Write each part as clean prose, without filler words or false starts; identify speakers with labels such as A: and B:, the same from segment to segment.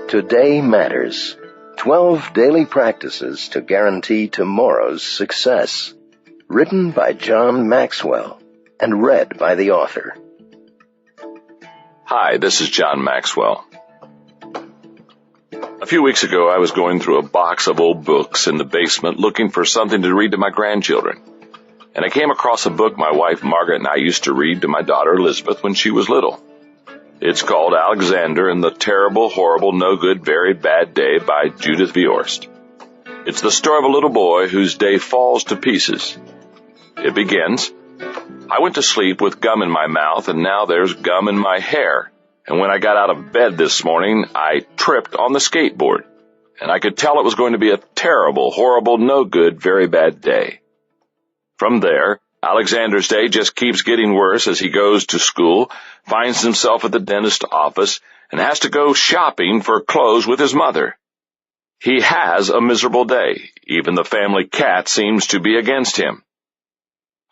A: Today Matters. 12 Daily Practices to Guarantee Tomorrow's Success. Written by John Maxwell and read by the author.
B: Hi, this is John Maxwell. A few weeks ago, I was going through a box of old books in the basement looking for something to read to my grandchildren. And I came across a book my wife Margaret and I used to read to my daughter Elizabeth when she was little. It's called Alexander and the Terrible, Horrible, No Good, Very Bad Day by Judith Viorst. It's the story of a little boy whose day falls to pieces. It begins, I went to sleep with gum in my mouth, and now there's gum in my hair. And when I got out of bed this morning, I tripped on the skateboard. And I could tell it was going to be a terrible, horrible, no good, very bad day. From there, Alexander's day just keeps getting worse as he goes to school, finds himself at the dentist's office, and has to go shopping for clothes with his mother. He has a miserable day. Even the family cat seems to be against him.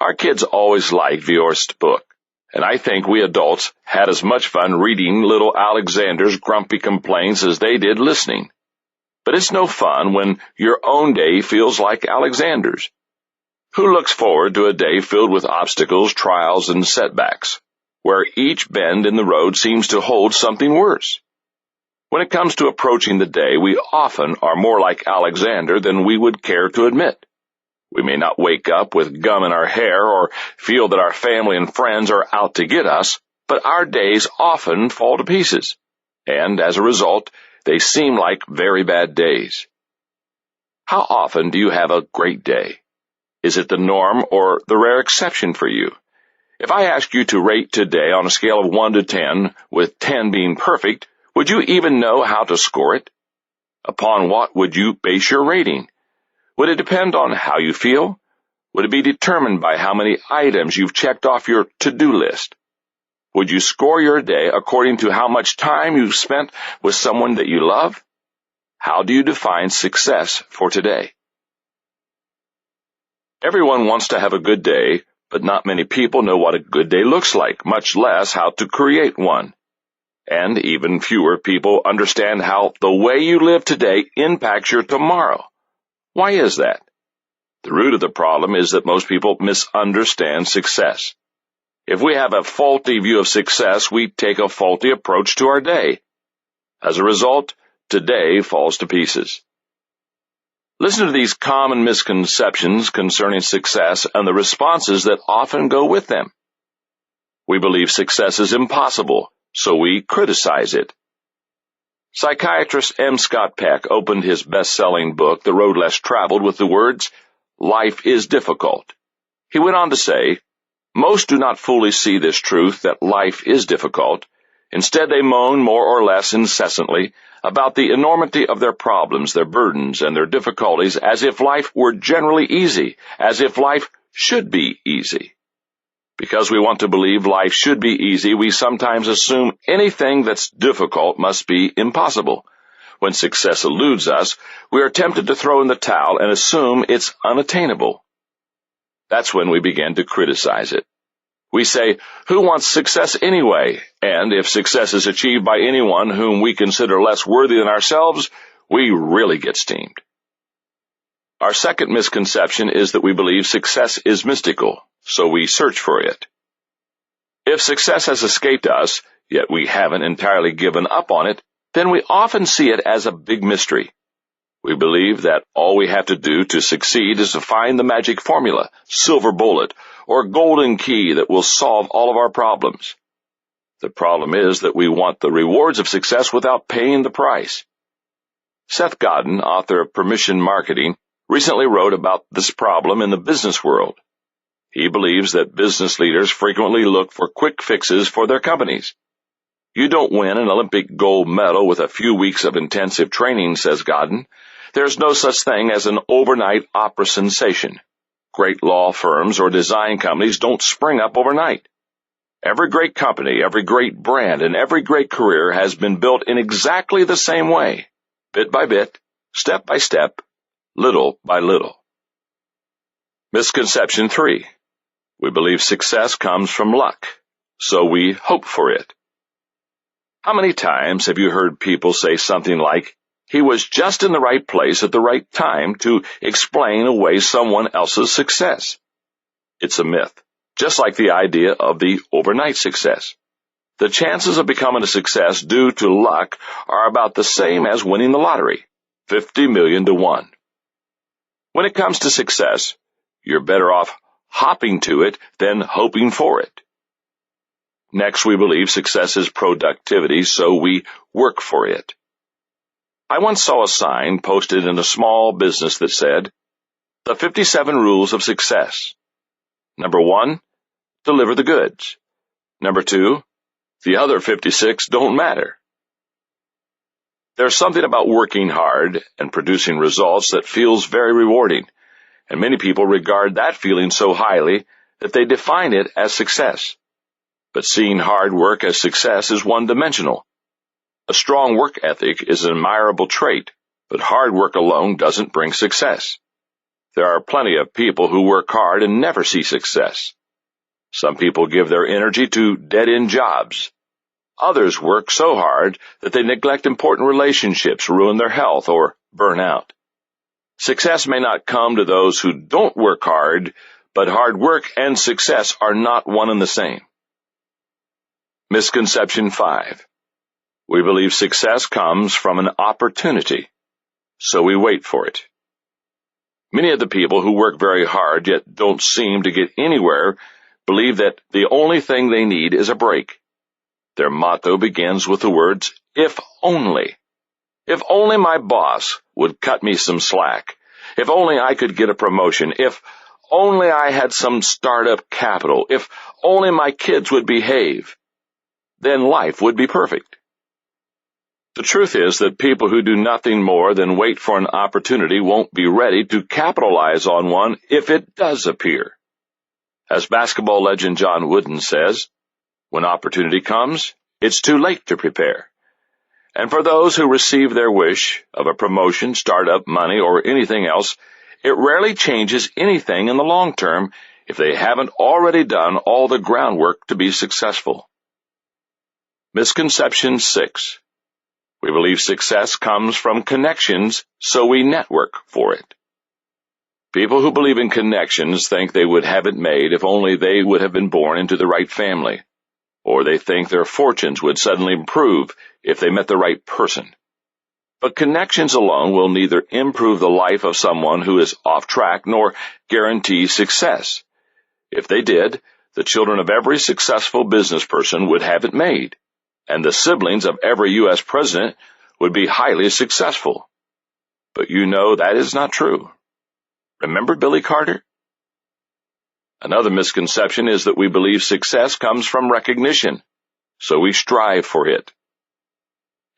B: Our kids always liked Viorst's book, and I think we adults had as much fun reading little Alexander's grumpy complaints as they did listening. But it's no fun when your own day feels like Alexander's. Who looks forward to a day filled with obstacles, trials, and setbacks, where each bend in the road seems to hold something worse? When it comes to approaching the day, we often are more like Alexander than we would care to admit. We may not wake up with gum in our hair or feel that our family and friends are out to get us, but our days often fall to pieces, and as a result, they seem like very bad days. How often do you have a great day? Is it the norm or the rare exception for you? If I ask you to rate today on a scale of 1 to 10, with 10 being perfect, would you even know how to score it? Upon what would you base your rating? Would it depend on how you feel? Would it be determined by how many items you've checked off your to-do list? Would you score your day according to how much time you've spent with someone that you love? How do you define success for today? Everyone wants to have a good day, but not many people know what a good day looks like, much less how to create one. And even fewer people understand how the way you live today impacts your tomorrow. Why is that? The root of the problem is that most people misunderstand success. If we have a faulty view of success, we take a faulty approach to our day. As a result, today falls to pieces. Listen to these common misconceptions concerning success and the responses that often go with them. We believe success is impossible, so we criticize it. Psychiatrist M. Scott Peck opened his best-selling book, The Road Less Traveled, with the words, "Life is difficult." He went on to say, "Most do not fully see this truth that life is difficult. Instead, they moan more or less incessantly about the enormity of their problems, their burdens, and their difficulties, as if life were generally easy, as if life should be easy. Because we want to believe life should be easy, we sometimes assume anything that's difficult must be impossible. When success eludes us, we are tempted to throw in the towel and assume it's unattainable. That's when we begin to criticize it. We say, who wants success anyway? And if success is achieved by anyone whom we consider less worthy than ourselves, we really get steamed. Our second misconception is that we believe success is mystical, so we search for it. If success has escaped us, yet we haven't entirely given up on it, then we often see it as a big mystery. We believe that all we have to do to succeed is to find the magic formula, silver bullet, or golden key that will solve all of our problems. The problem is that we want the rewards of success without paying the price. Seth Godin, author of Permission Marketing, recently wrote about this problem in the business world. He believes that business leaders frequently look for quick fixes for their companies. You don't win an Olympic gold medal with a few weeks of intensive training, says Godin. There's no such thing as an overnight opera sensation. Great law firms or design companies don't spring up overnight. Every great company, every great brand, and every great career has been built in exactly the same way, bit by bit, step by step, little by little. Misconception 3. We believe success comes from luck, so we hope for it. How many times have you heard people say something like, "He was just in the right place at the right time," to explain away someone else's success? It's a myth, just like the idea of the overnight success. The chances of becoming a success due to luck are about the same as winning the lottery, 50 million to 1. When it comes to success, you're better off hopping to it than hoping for it. Next, we believe success is productivity, so we work for it. I once saw a sign posted in a small business that said, "The 57 Rules of Success. Number 1, deliver the goods. Number 2, the other 56 don't matter." There's something about working hard and producing results that feels very rewarding, and many people regard that feeling so highly that they define it as success. But seeing hard work as success is one-dimensional. A strong work ethic is an admirable trait, but hard work alone doesn't bring success. There are plenty of people who work hard and never see success. Some people give their energy to dead-end jobs. Others work so hard that they neglect important relationships, ruin their health, or burn out. Success may not come to those who don't work hard, but hard work and success are not one and the same. Misconception 5. We believe success comes from an opportunity, so we wait for it. Many of the people who work very hard yet don't seem to get anywhere believe that the only thing they need is a break. Their motto begins with the words, "if only." If only my boss would cut me some slack. If only I could get a promotion. If only I had some startup capital. If only my kids would behave. Then life would be perfect. The truth is that people who do nothing more than wait for an opportunity won't be ready to capitalize on one if it does appear. As basketball legend John Wooden says, "When opportunity comes, it's too late to prepare." And for those who receive their wish of a promotion, startup, money, or anything else, it rarely changes anything in the long term if they haven't already done all the groundwork to be successful. Misconception 6. We believe success comes from connections, so we network for it. People who believe in connections think they would have it made if only they would have been born into the right family, or they think their fortunes would suddenly improve if they met the right person. But connections alone will neither improve the life of someone who is off track nor guarantee success. If they did, the children of every successful business person would have it made, and the siblings of every U.S. president would be highly successful. But you know that is not true. Remember Billy Carter? Another misconception is that we believe success comes from recognition, so we strive for it.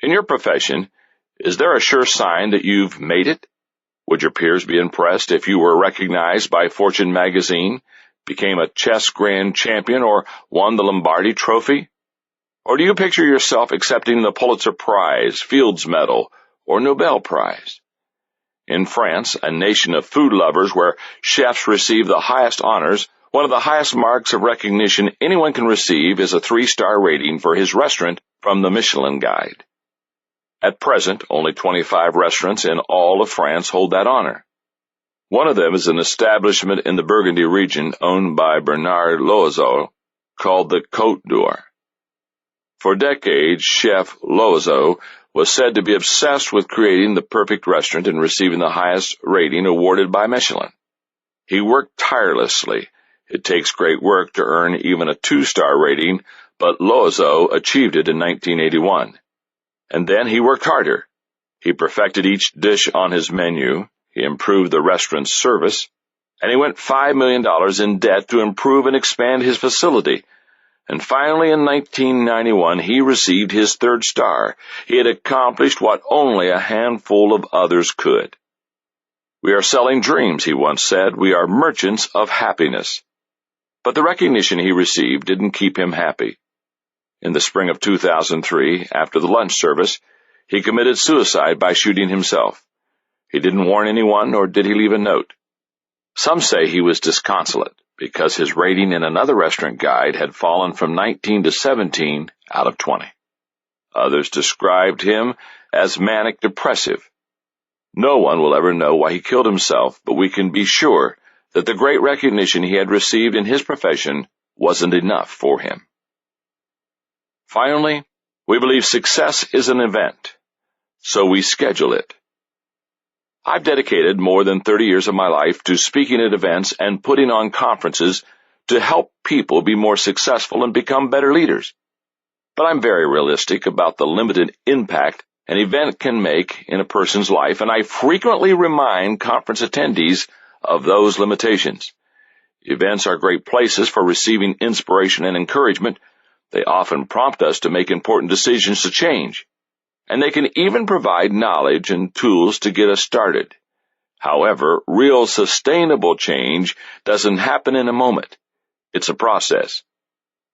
B: In your profession, is there a sure sign that you've made it? Would your peers be impressed if you were recognized by Fortune magazine, became a chess grand champion, or won the Lombardi Trophy? Or do you picture yourself accepting the Pulitzer Prize, Fields Medal, or Nobel Prize? In France, a nation of food lovers where chefs receive the highest honors, one of the highest marks of recognition anyone can receive is a 3-star rating for his restaurant from the Michelin Guide. At present, only 25 restaurants in all of France hold that honor. One of them is an establishment in the Burgundy region owned by Bernard Loiseau called the Côte d'Or. For decades, Chef Loiseau was said to be obsessed with creating the perfect restaurant and receiving the highest rating awarded by Michelin. He worked tirelessly. It takes great work to earn even a 2-star rating, but Loiseau achieved it in 1981. And then he worked harder. He perfected each dish on his menu, he improved the restaurant's service, and he went $5 million in debt to improve and expand his facility. And finally, in 1991, he received his 3rd star. He had accomplished what only a handful of others could. "We are selling dreams," he once said. "We are merchants of happiness." But the recognition he received didn't keep him happy. In the spring of 2003, after the lunch service, he committed suicide by shooting himself. He didn't warn anyone, nor did he leave a note. Some say he was disconsolate because his rating in another restaurant guide had fallen from 19 to 17 out of 20. Others described him as manic depressive. No one will ever know why he killed himself, but we can be sure that the great recognition he had received in his profession wasn't enough for him. Finally, we believe success is an event, so we schedule it. I've dedicated more than 30 years of my life to speaking at events and putting on conferences to help people be more successful and become better leaders. But I'm very realistic about the limited impact an event can make in a person's life, and I frequently remind conference attendees of those limitations. Events are great places for receiving inspiration and encouragement. They often prompt us to make important decisions to change, and they can even provide knowledge and tools to get us started. However, real sustainable change doesn't happen in a moment. It's a process.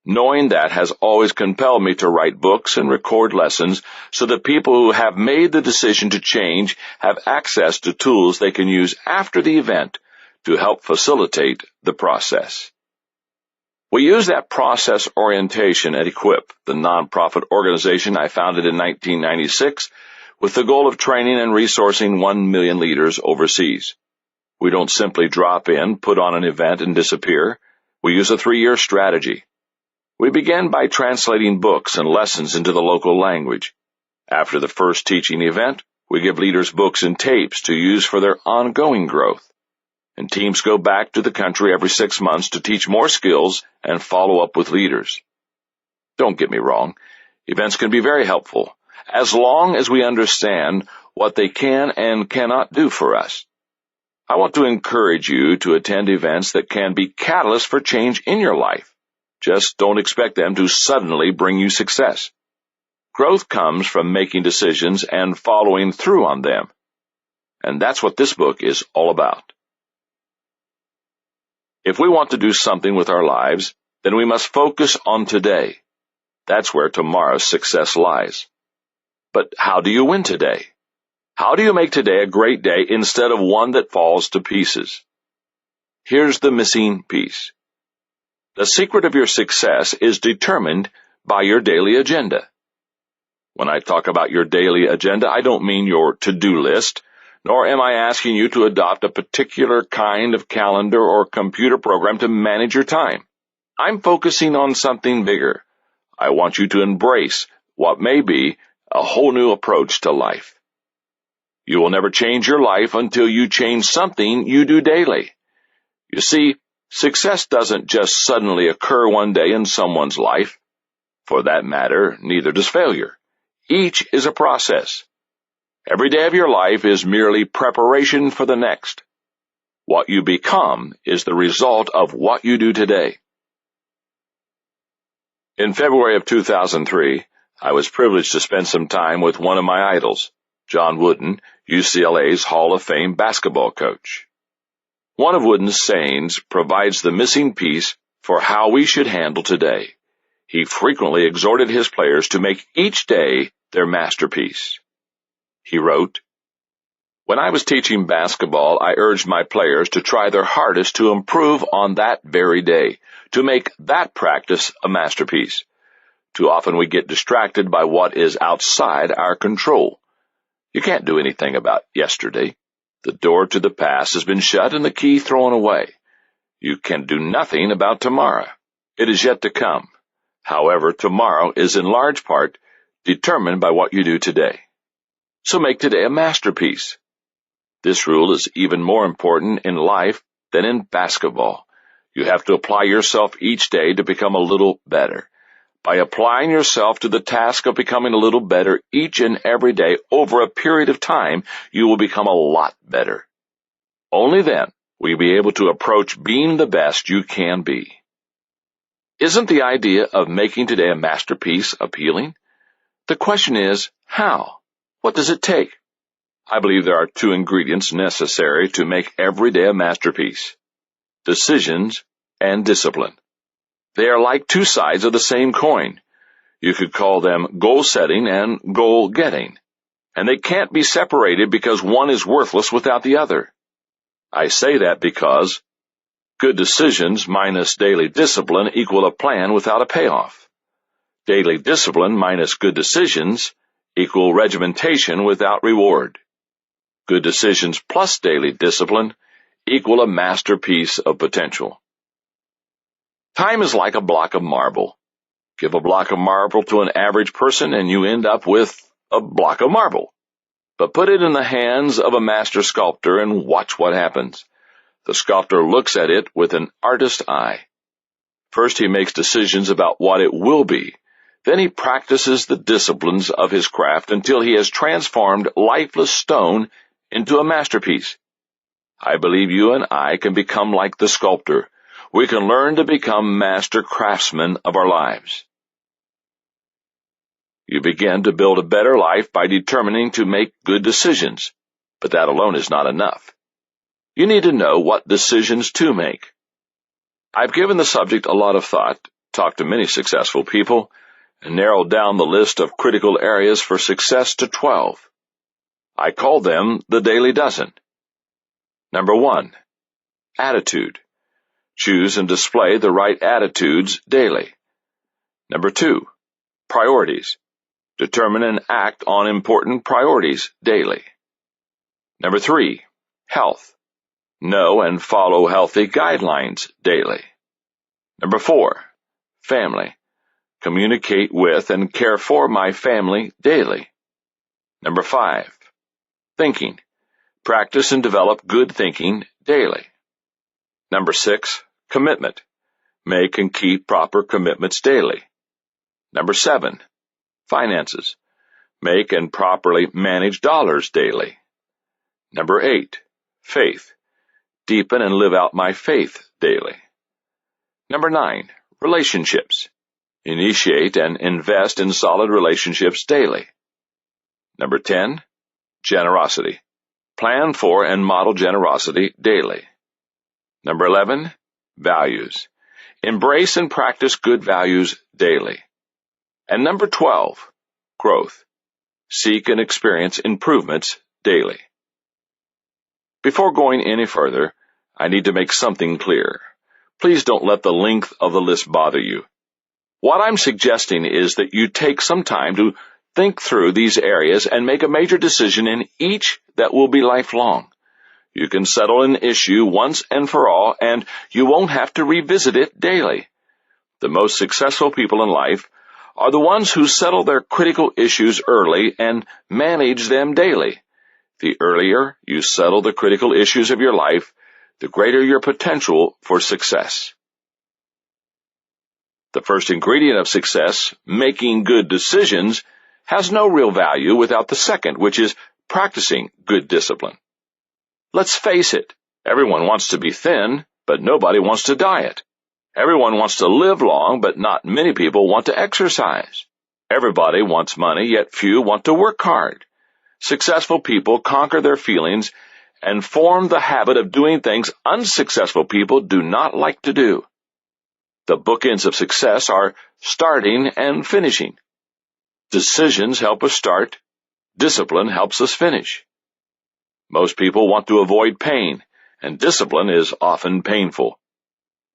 B: Knowing that has always compelled me to write books and record lessons so that people who have made the decision to change have access to tools they can use after the event to help facilitate the process. We use that process orientation at Equip, the nonprofit organization I founded in 1996, with the goal of training and resourcing 1 million leaders overseas. We don't simply drop in, put on an event, and disappear. We use a 3-year strategy. We begin by translating books and lessons into the local language. After the first teaching event, we give leaders books and tapes to use for their ongoing growth. And teams go back to the country every 6 months to teach more skills and follow up with leaders. Don't get me wrong, events can be very helpful, as long as we understand what they can and cannot do for us. I want to encourage you to attend events that can be catalysts for change in your life. Just don't expect them to suddenly bring you success. Growth comes from making decisions and following through on them. And that's what this book is all about. If we want to do something with our lives, then we must focus on today. That's where tomorrow's success lies. But how do you win today? How do you make today a great day instead of one that falls to pieces? Here's the missing piece. The secret of your success is determined by your daily agenda. When I talk about your daily agenda, I don't mean your to-do list, nor am I asking you to adopt a particular kind of calendar or computer program to manage your time. I'm focusing on something bigger. I want you to embrace what may be a whole new approach to life. You will never change your life until you change something you do daily. You see, success doesn't just suddenly occur one day in someone's life. For that matter, neither does failure. Each is a process. Every day of your life is merely preparation for the next. What you become is the result of what you do today. In February of 2003, I was privileged to spend some time with one of my idols, John Wooden, UCLA's Hall of Fame basketball coach. One of Wooden's sayings provides the missing piece for how we should handle today. He frequently exhorted his players to make each day their masterpiece. He wrote, "When I was teaching basketball, I urged my players to try their hardest to improve on that very day, to make that practice a masterpiece. Too often we get distracted by what is outside our control. You can't do anything about yesterday. The door to the past has been shut and the key thrown away. You can do nothing about tomorrow. It is yet to come. However, tomorrow is in large part determined by what you do today. So make today a masterpiece." This rule is even more important in life than in basketball. You have to apply yourself each day to become a little better. By applying yourself to the task of becoming a little better each and every day over a period of time, you will become a lot better. Only then will you be able to approach being the best you can be. Isn't the idea of making today a masterpiece appealing? The question is, how? What does it take? I believe there are 2 ingredients necessary to make every day a masterpiece: decisions and discipline. They are like 2 sides of the same coin. You could call them goal-setting and goal-getting, and they can't be separated because one is worthless without the other. I say that because good decisions minus daily discipline equal a plan without a payoff. Daily discipline minus good decisions equal regimentation without reward. Good decisions plus daily discipline equal a masterpiece of potential. Time is like a block of marble. Give a block of marble to an average person and you end up with a block of marble. But put it in the hands of a master sculptor and watch what happens. The sculptor looks at it with an artist's eye. First he makes decisions about what it will be. Then he practices the disciplines of his craft until he has transformed lifeless stone into a masterpiece. I believe you and I can become like the sculptor. We can learn to become master craftsmen of our lives. You begin to build a better life by determining to make good decisions, but that alone is not enough. You need to know what decisions to make. I've given the subject a lot of thought, talked to many successful people, and narrowed down the list of critical areas for success to 12. I call them the Daily Dozen. Number 1, attitude. Choose and display the right attitudes daily. Number 2, priorities. Determine and act on important priorities daily. Number 3, health. Know and follow healthy guidelines daily. Number 4, family. Communicate with and care for my family daily. Number 5, thinking. Practice and develop good thinking daily. Number 6, commitment. Make and keep proper commitments daily. Number 7, finances. Make and properly manage dollars daily. Number 8, faith. Deepen and live out my faith daily. Number 9, relationships. Initiate and invest in solid relationships daily. Number 10, generosity. Plan for and model generosity daily. Number 11, values. Embrace and practice good values daily. And number 12, growth. Seek and experience improvements daily. Before going any further, I need to make something clear. Please don't let the length of the list bother you. What I'm suggesting is that you take some time to think through these areas and make a major decision in each that will be lifelong. You can settle an issue once and for all, and you won't have to revisit it daily. The most successful people in life are the ones who settle their critical issues early and manage them daily. The earlier you settle the critical issues of your life, the greater your potential for success. The first ingredient of success, making good decisions, has no real value without the second, which is practicing good discipline. Let's face it, everyone wants to be thin, but nobody wants to diet. Everyone wants to live long, but not many people want to exercise. Everybody wants money, yet few want to work hard. Successful people conquer their feelings and form the habit of doing things unsuccessful people do not like to do. The bookends of success are starting and finishing. Decisions help us start. Discipline helps us finish. Most people want to avoid pain, and discipline is often painful.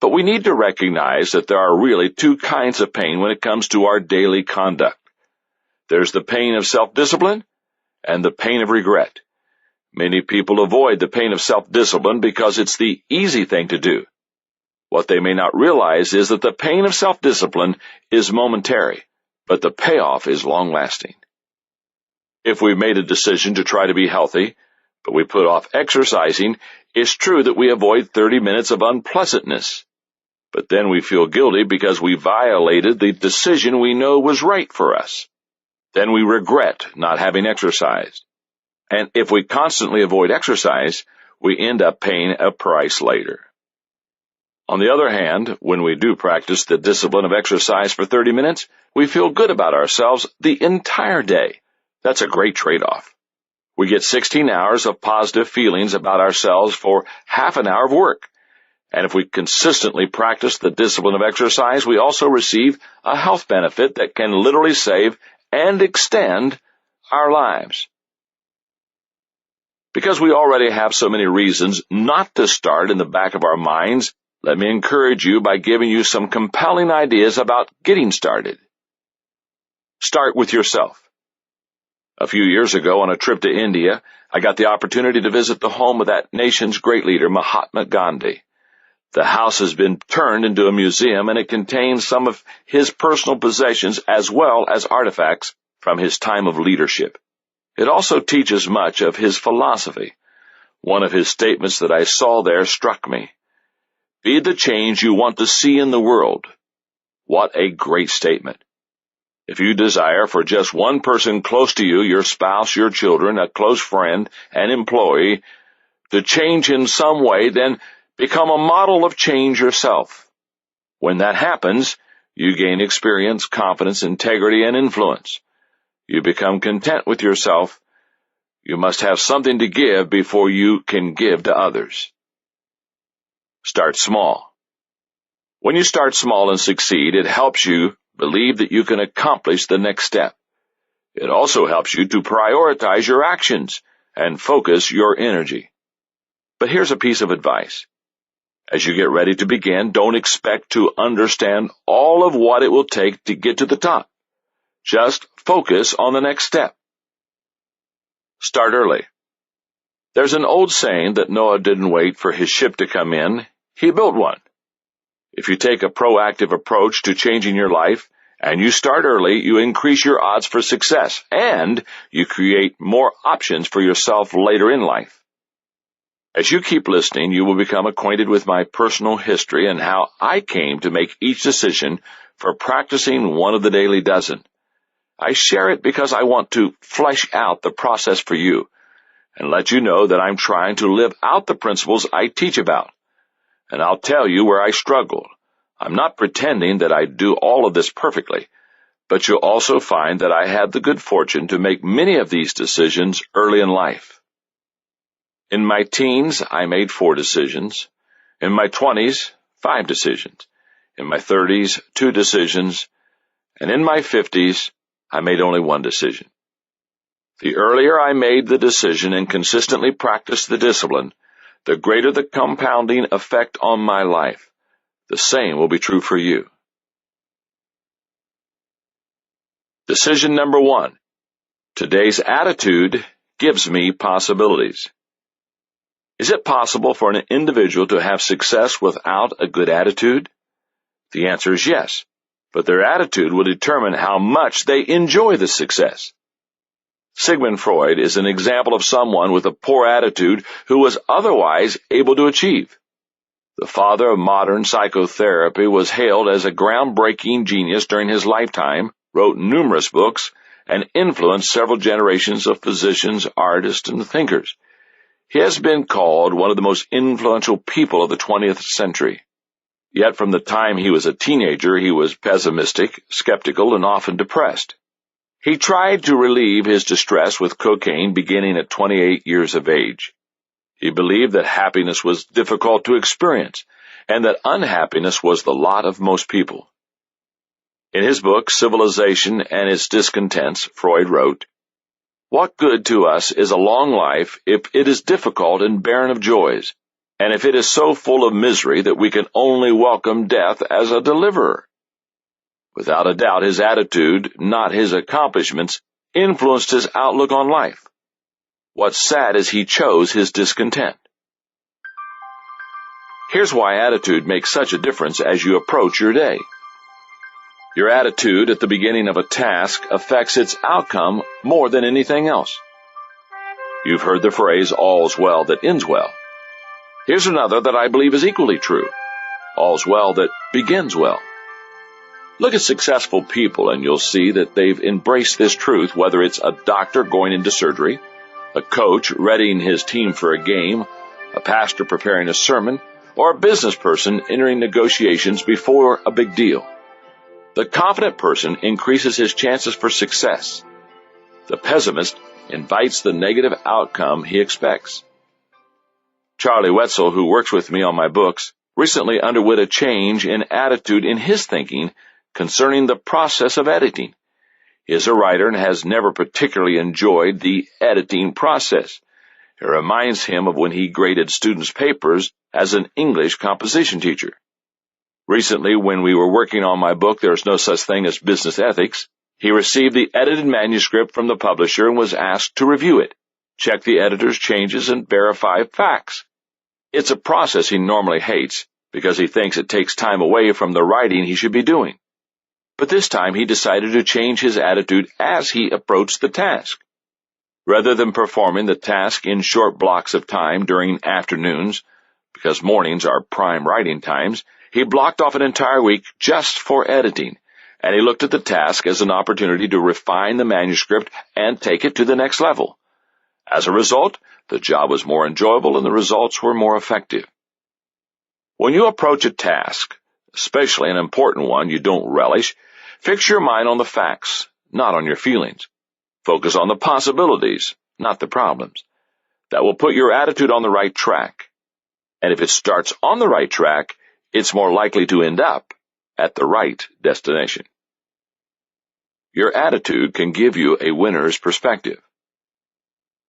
B: But we need to recognize that there are really two kinds of pain when it comes to our daily conduct. There's the pain of self-discipline and the pain of regret. Many people avoid the pain of self-discipline because it's the easy thing to do. What they may not realize is that the pain of self-discipline is momentary, but the payoff is long-lasting. If we've made a decision to try to be healthy, but we put off exercising, it's true that we avoid 30 minutes of unpleasantness. But then we feel guilty because we violated the decision we know was right for us. Then we regret not having exercised. And if we constantly avoid exercise, we end up paying a price later. On the other hand, when we do practice the discipline of exercise for 30 minutes, we feel good about ourselves the entire day. That's a great trade-off. We get 16 hours of positive feelings about ourselves for half an hour of work. And if we consistently practice the discipline of exercise, we also receive a health benefit that can literally save and extend our lives. Because we already have so many reasons not to start in the back of our minds, let me encourage you by giving you some compelling ideas about getting started. Start with yourself. A few years ago, on a trip to India, I got the opportunity to visit the home of that nation's great leader, Mahatma Gandhi. The house has been turned into a museum, and it contains some of his personal possessions as well as artifacts from his time of leadership. It also teaches much of his philosophy. One of his statements that I saw there struck me. Be the change you want to see in the world. What a great statement. If you desire for just one person close to you, your spouse, your children, a close friend, an employee, to change in some way, then become a model of change yourself. When that happens, you gain experience, confidence, integrity, and influence. You become content with yourself. You must have something to give before you can give to others. Start small. When you start small and succeed, it helps you believe that you can accomplish the next step. It also helps you to prioritize your actions and focus your energy. But here's a piece of advice. As you get ready to begin, don't expect to understand all of what it will take to get to the top. Just focus on the next step. Start early. There's an old saying that Noah didn't wait for his ship to come in, he built one. If you take a proactive approach to changing your life, and you start early, you increase your odds for success, and you create more options for yourself later in life. As you keep listening, you will become acquainted with my personal history and how I came to make each decision for practicing one of the daily dozen. I share it because I want to flesh out the process for you and let you know that I'm trying to live out the principles I teach about. And I'll tell you where I struggled. I'm not pretending that I do all of this perfectly, but you'll also find that I had the good fortune to make many of these decisions early in life. In my teens, I made 4 decisions. In my 20s, 5 decisions. In my 30s, 2 decisions. And in my 50s, I made only 1 decision. The earlier I made the decision and consistently practiced the discipline, the greater the compounding effect on my life. The same will be true for you. Decision number 1. Today's attitude gives me possibilities. Is it possible for an individual to have success without a good attitude? The answer is yes, but their attitude will determine how much they enjoy the success. Sigmund Freud is an example of someone with a poor attitude who was otherwise able to achieve. The father of modern psychotherapy was hailed as a groundbreaking genius during his lifetime, wrote numerous books, and influenced several generations of physicians, artists, and thinkers. He has been called one of the most influential people of the 20th century. Yet from the time he was a teenager, he was pessimistic, skeptical, and often depressed. He tried to relieve his distress with cocaine beginning at 28 years of age. He believed that happiness was difficult to experience, and that unhappiness was the lot of most people. In his book, Civilization and Its Discontents, Freud wrote, "What good to us is a long life if it is difficult and barren of joys, and if it is so full of misery that we can only welcome death as a deliverer?" Without a doubt, his attitude, not his accomplishments, influenced his outlook on life. What's sad is he chose his discontent. Here's why attitude makes such a difference as you approach your day. Your attitude at the beginning of a task affects its outcome more than anything else. You've heard the phrase, all's well that ends well. Here's another that I believe is equally true. All's well that begins well. Look at successful people and you'll see that they've embraced this truth, whether it's a doctor going into surgery, a coach readying his team for a game, a pastor preparing a sermon, or a business person entering negotiations before a big deal. The confident person increases his chances for success. The pessimist invites the negative outcome he expects. Charlie Wetzel, who works with me on my books, recently underwent a change in attitude in his thinking concerning the process of editing. He is a writer and has never particularly enjoyed the editing process. It reminds him of when he graded students' papers as an English composition teacher. Recently, when we were working on my book, There's No Such Thing as Business Ethics, He received the edited manuscript from the publisher and was asked to review it, check the editor's changes, and verify facts. It's a process he normally hates because he thinks it takes time away from the writing he should be doing. But this time he decided to change his attitude as he approached the task. Rather than performing the task in short blocks of time during afternoons, because mornings are prime writing times, he blocked off an entire week just for editing, and he looked at the task as an opportunity to refine the manuscript and take it to the next level. As a result, the job was more enjoyable and the results were more effective. When you approach a task, especially an important one you don't relish, fix your mind on the facts, not on your feelings. Focus on the possibilities, not the problems. That will put your attitude on the right track. And if it starts on the right track, it's more likely to end up at the right destination. Your attitude can give you a winner's perspective.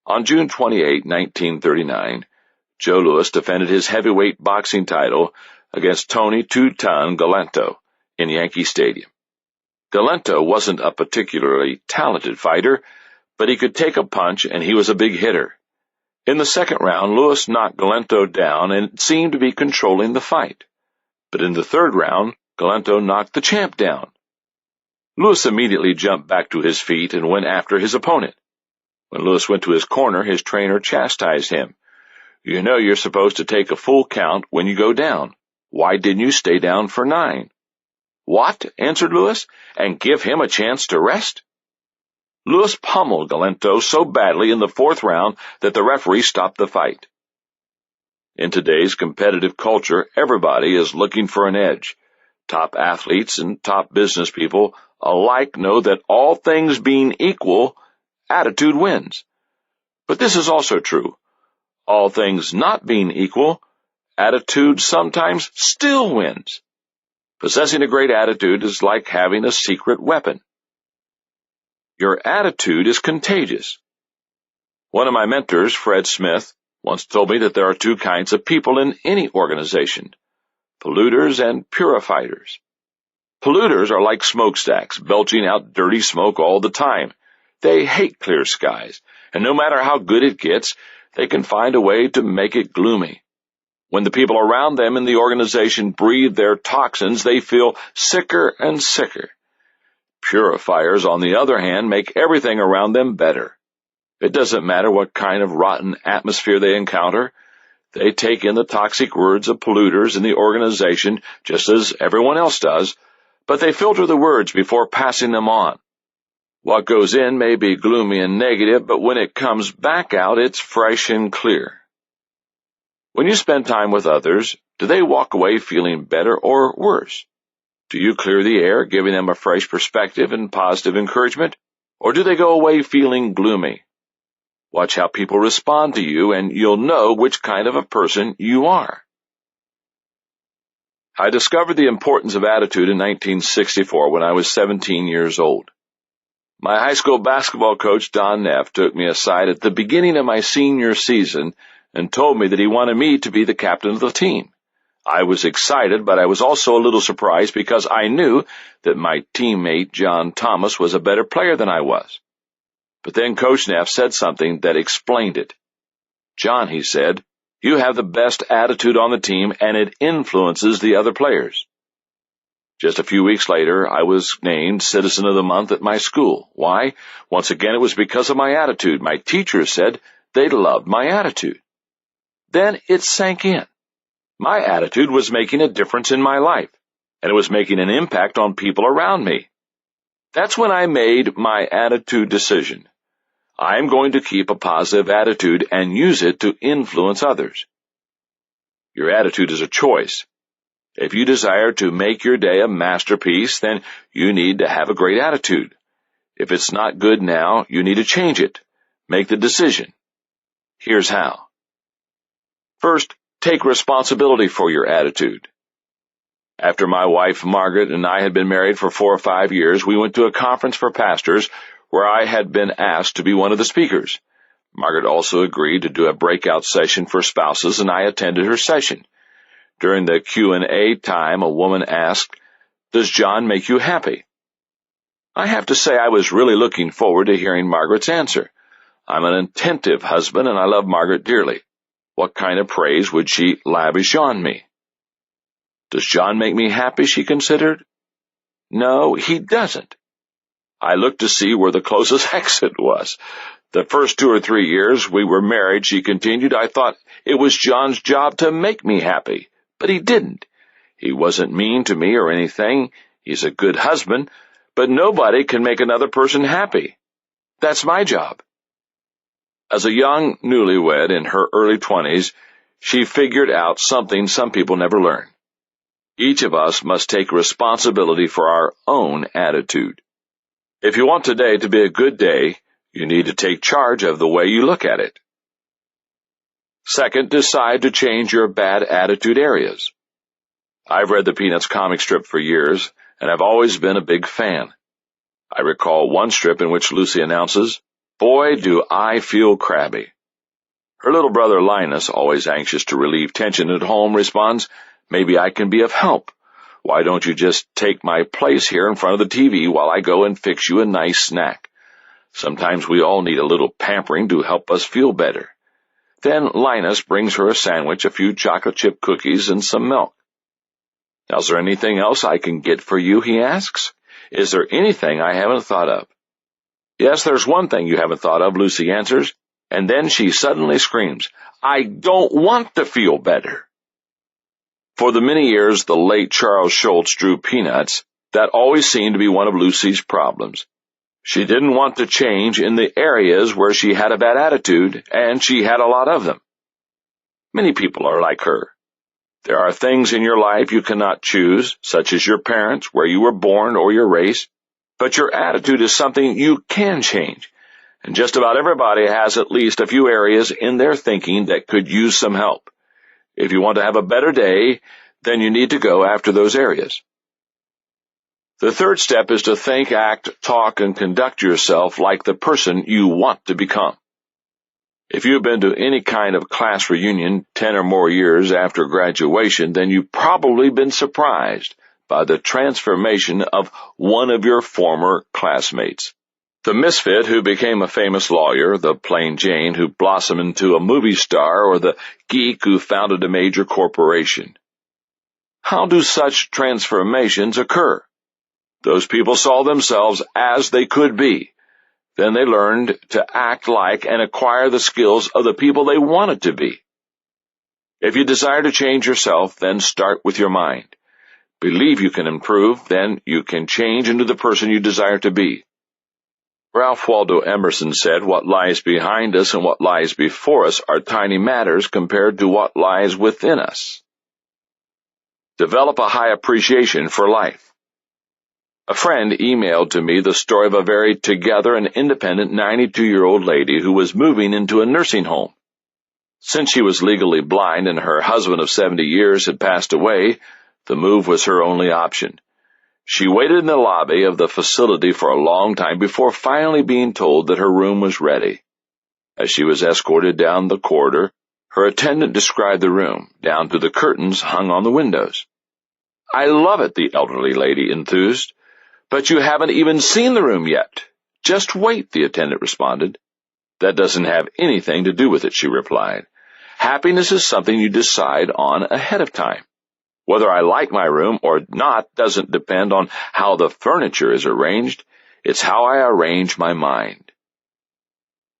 B: On June 28, 1939, Joe Louis defended his heavyweight boxing title against Tony Two-Ton Galento in Yankee Stadium. Galento wasn't a particularly talented fighter, but he could take a punch and he was a big hitter. In the second round, Louis knocked Galento down and seemed to be controlling the fight. But in the third round, Galento knocked the champ down. Louis immediately jumped back to his feet and went after his opponent. When Louis went to his corner, his trainer chastised him. "You know you're supposed to take a full count when you go down. Why didn't you stay down for 9? "What?" answered Louis, "and give him a chance to rest?" Louis pummeled Galento so badly in the fourth round that the referee stopped the fight. In today's competitive culture, everybody is looking for an edge. Top athletes and top business people alike know that all things being equal, attitude wins. But this is also true. All things not being equal, attitude sometimes still wins. Possessing a great attitude is like having a secret weapon. Your attitude is contagious. One of my mentors, Fred Smith, once told me that there are two kinds of people in any organization: polluters and purifiers. Polluters are like smokestacks, belching out dirty smoke all the time. They hate clear skies, and no matter how good it gets, they can find a way to make it gloomy. When the people around them in the organization breathe their toxins, they feel sicker and sicker. Purifiers, on the other hand, make everything around them better. It doesn't matter what kind of rotten atmosphere they encounter. They take in the toxic words of polluters in the organization just as everyone else does, but they filter the words before passing them on. What goes in may be gloomy and negative, but when it comes back out, it's fresh and clear. When you spend time with others, do they walk away feeling better or worse? Do you clear the air, giving them a fresh perspective and positive encouragement, or do they go away feeling gloomy? Watch how people respond to you, and you'll know which kind of a person you are. I discovered the importance of attitude in 1964 when I was 17 years old. My high school basketball coach, Don Neff, took me aside at the beginning of my senior season and told me that he wanted me to be the captain of the team. I was excited, but I was also a little surprised because I knew that my teammate, John Thomas, was a better player than I was. But then Coach Neff said something that explained it. "John," he said, "you have the best attitude on the team, and it influences the other players." Just a few weeks later, I was named Citizen of the Month at my school. Why? Once again, it was because of my attitude. My teachers said they loved my attitude. Then it sank in. My attitude was making a difference in my life, and it was making an impact on people around me. That's when I made my attitude decision. I am going to keep a positive attitude and use it to influence others. Your attitude is a choice. If you desire to make your day a masterpiece, then you need to have a great attitude. If it's not good now, you need to change it. Make the decision. Here's how. First, take responsibility for your attitude. After my wife, Margaret, and I had been married for 4 or 5 years, we went to a conference for pastors where I had been asked to be one of the speakers. Margaret also agreed to do a breakout session for spouses, and I attended her session. During the Q&A time, a woman asked, "Does John make you happy?" I have to say I was really looking forward to hearing Margaret's answer. I'm an attentive husband, and I love Margaret dearly. What kind of praise would she lavish on me? Does John make me happy, she considered. No, he doesn't. I looked to see where the closest exit was. The first 2 or 3 years we were married, she continued, I thought it was John's job to make me happy, but he didn't. He wasn't mean to me or anything. He's a good husband, but nobody can make another person happy. That's my job. As a young newlywed in her early 20s, she figured out something some people never learn. Each of us must take responsibility for our own attitude. If you want today to be a good day, you need to take charge of the way you look at it. Second, decide to change your bad attitude areas. I've read the Peanuts comic strip for years, and I've always been a big fan. I recall one strip in which Lucy announces, "Boy, do I feel crabby." Her little brother Linus, always anxious to relieve tension at home, responds, "Maybe I can be of help. Why don't you just take my place here in front of the TV while I go and fix you a nice snack? Sometimes we all need a little pampering to help us feel better." Then Linus brings her a sandwich, a few chocolate chip cookies, and some milk. "Now, is there anything else I can get for you?" he asks. "Is there anything I haven't thought of?" "Yes, there's one thing you haven't thought of," Lucy answers, and then she suddenly screams, "I don't want to feel better." For the many years the late Charles Schulz drew Peanuts, that always seemed to be one of Lucy's problems. She didn't want to change in the areas where she had a bad attitude, and she had a lot of them. Many people are like her. There are things in your life you cannot choose, such as your parents, where you were born, or your race, but your attitude is something you can change, and just about everybody has at least a few areas in their thinking that could use some help. If you want to have a better day, then you need to go after those areas. The third step is to think, act, talk, and conduct yourself like the person you want to become. If you've been to any kind of class reunion 10 or more years after graduation, then you've probably been surprised by the transformation of one of your former classmates. The misfit who became a famous lawyer, the plain Jane who blossomed into a movie star, or the geek who founded a major corporation. How do such transformations occur? Those people saw themselves as they could be. Then they learned to act like and acquire the skills of the people they wanted to be. If you desire to change yourself, then start with your mind. Believe you can improve, then you can change into the person you desire to be. Ralph Waldo Emerson said, "What lies behind us and what lies before us are tiny matters compared to what lies within us." Develop a high appreciation for life. A friend emailed to me the story of a very together and independent 92-year-old lady who was moving into a nursing home. Since she was legally blind and her husband of 70 years had passed away, the move was her only option. She waited in the lobby of the facility for a long time before finally being told that her room was ready. As she was escorted down the corridor, her attendant described the room, down to the curtains hung on the windows. "I love it," the elderly lady enthused. "But you haven't even seen the room yet." "Just wait," the attendant responded. "That doesn't have anything to do with it," she replied. "Happiness is something you decide on ahead of time. Whether I like my room or not doesn't depend on how the furniture is arranged. It's how I arrange my mind."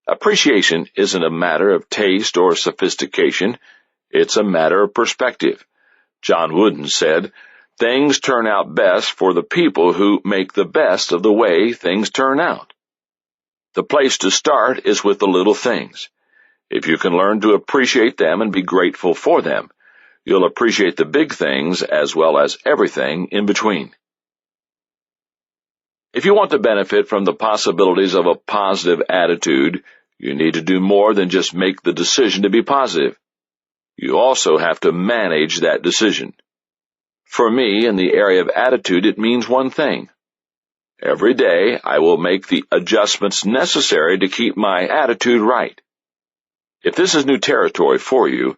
B: Appreciation isn't a matter of taste or sophistication. It's a matter of perspective. John Wooden said, "Things turn out best for the people who make the best of the way things turn out." The place to start is with the little things. If you can learn to appreciate them and be grateful for them, you'll appreciate the big things as well as everything in between. If you want to benefit from the possibilities of a positive attitude, you need to do more than just make the decision to be positive. You also have to manage that decision. For me, in the area of attitude, it means one thing. Every day, I will make the adjustments necessary to keep my attitude right. If this is new territory for you,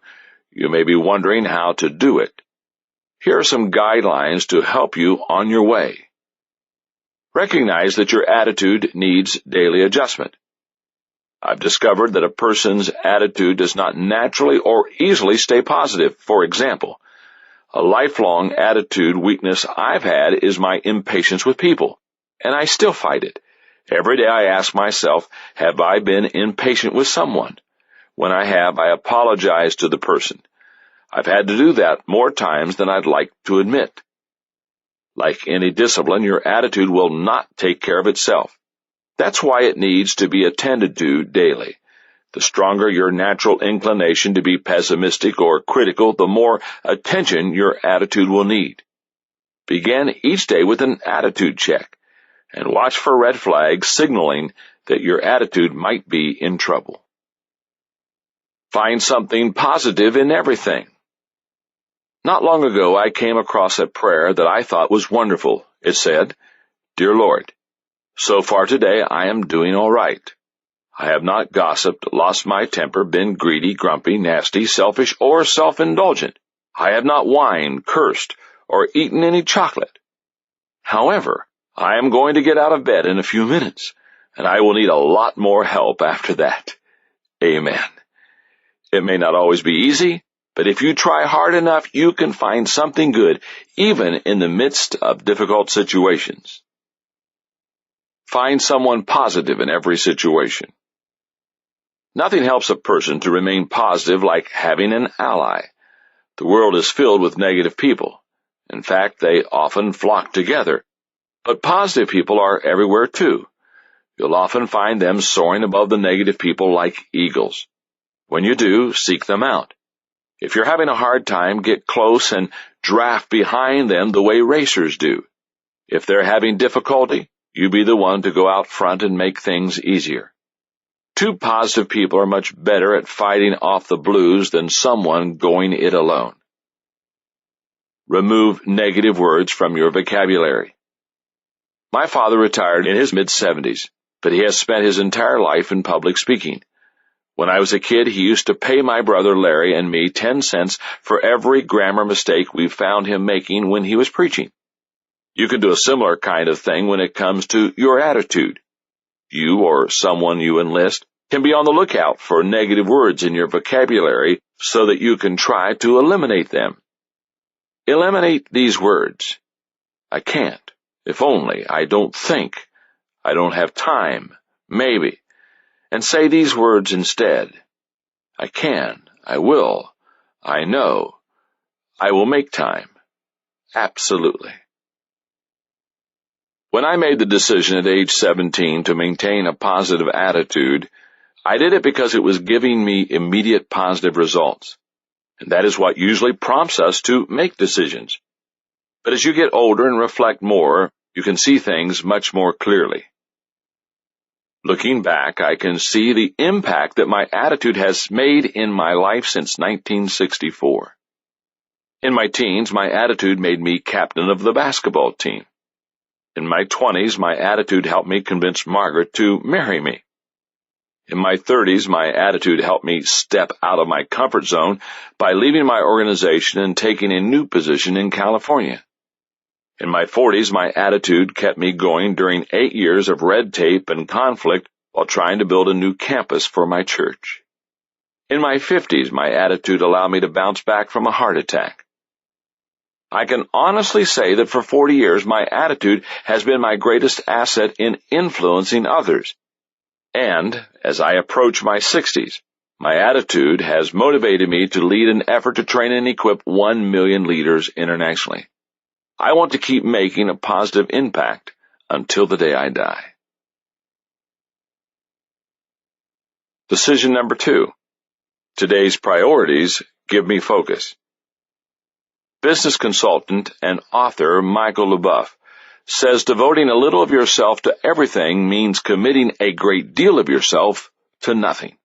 B: you may be wondering how to do it. Here are some guidelines to help you on your way. Recognize that your attitude needs daily adjustment. I've discovered that a person's attitude does not naturally or easily stay positive. For example, a lifelong attitude weakness I've had is my impatience with people, and I still fight it. Every day I ask myself, have I been impatient with someone? When I have, I apologize to the person. I've had to do that more times than I'd like to admit. Like any discipline, your attitude will not take care of itself. That's why it needs to be attended to daily. The stronger your natural inclination to be pessimistic or critical, the more attention your attitude will need. Begin each day with an attitude check, and watch for red flags signaling that your attitude might be in trouble. Find something positive in everything. Not long ago, I came across a prayer that I thought was wonderful. It said, "Dear Lord, so far today I am doing all right. I have not gossiped, lost my temper, been greedy, grumpy, nasty, selfish, or self-indulgent. I have not whined, cursed, or eaten any chocolate. However, I am going to get out of bed in a few minutes, and I will need a lot more help after that. Amen." It may not always be easy, but if you try hard enough, you can find something good, even in the midst of difficult situations. Find someone positive in every situation. Nothing helps a person to remain positive like having an ally. The world is filled with negative people. In fact, they often flock together. But positive people are everywhere too. You'll often find them soaring above the negative people like eagles. When you do, seek them out. If you're having a hard time, get close and draft behind them the way racers do. If they're having difficulty, you be the one to go out front and make things easier. Two positive people are much better at fighting off the blues than someone going it alone. Remove negative words from your vocabulary. My father retired in his mid-70s, but he has spent his entire life in public speaking. When I was a kid, he used to pay my brother Larry and me 10 cents for every grammar mistake we found him making when he was preaching. You can do a similar kind of thing when it comes to your attitude. You or someone you enlist can be on the lookout for negative words in your vocabulary so that you can try to eliminate them. Eliminate these words. I can't. If only. I don't think. I don't have time. Maybe. And say these words instead. I can. I will. I know. I will make time. Absolutely. When I made the decision at age 17 to maintain a positive attitude, I did it because it was giving me immediate positive results. And that is what usually prompts us to make decisions. But as you get older and reflect more, you can see things much more clearly. Looking back, I can see the impact that my attitude has made in my life since 1964. In my teens, my attitude made me captain of the basketball team. In my 20s, my attitude helped me convince Margaret to marry me. In my 30s, my attitude helped me step out of my comfort zone by leaving my organization and taking a new position in California. In my 40s, my attitude kept me going during 8 years of red tape and conflict while trying to build a new campus for my church. In my 50s, my attitude allowed me to bounce back from a heart attack. I can honestly say that for 40 years, my attitude has been my greatest asset in influencing others. And as I approach my 60s, my attitude has motivated me to lead an effort to train and equip 1 million leaders internationally. I want to keep making a positive impact until the day I die. Decision number 2. Today's priorities give me focus. Business consultant and author Michael LeBoeuf says devoting a little of yourself to everything means committing a great deal of yourself to nothing.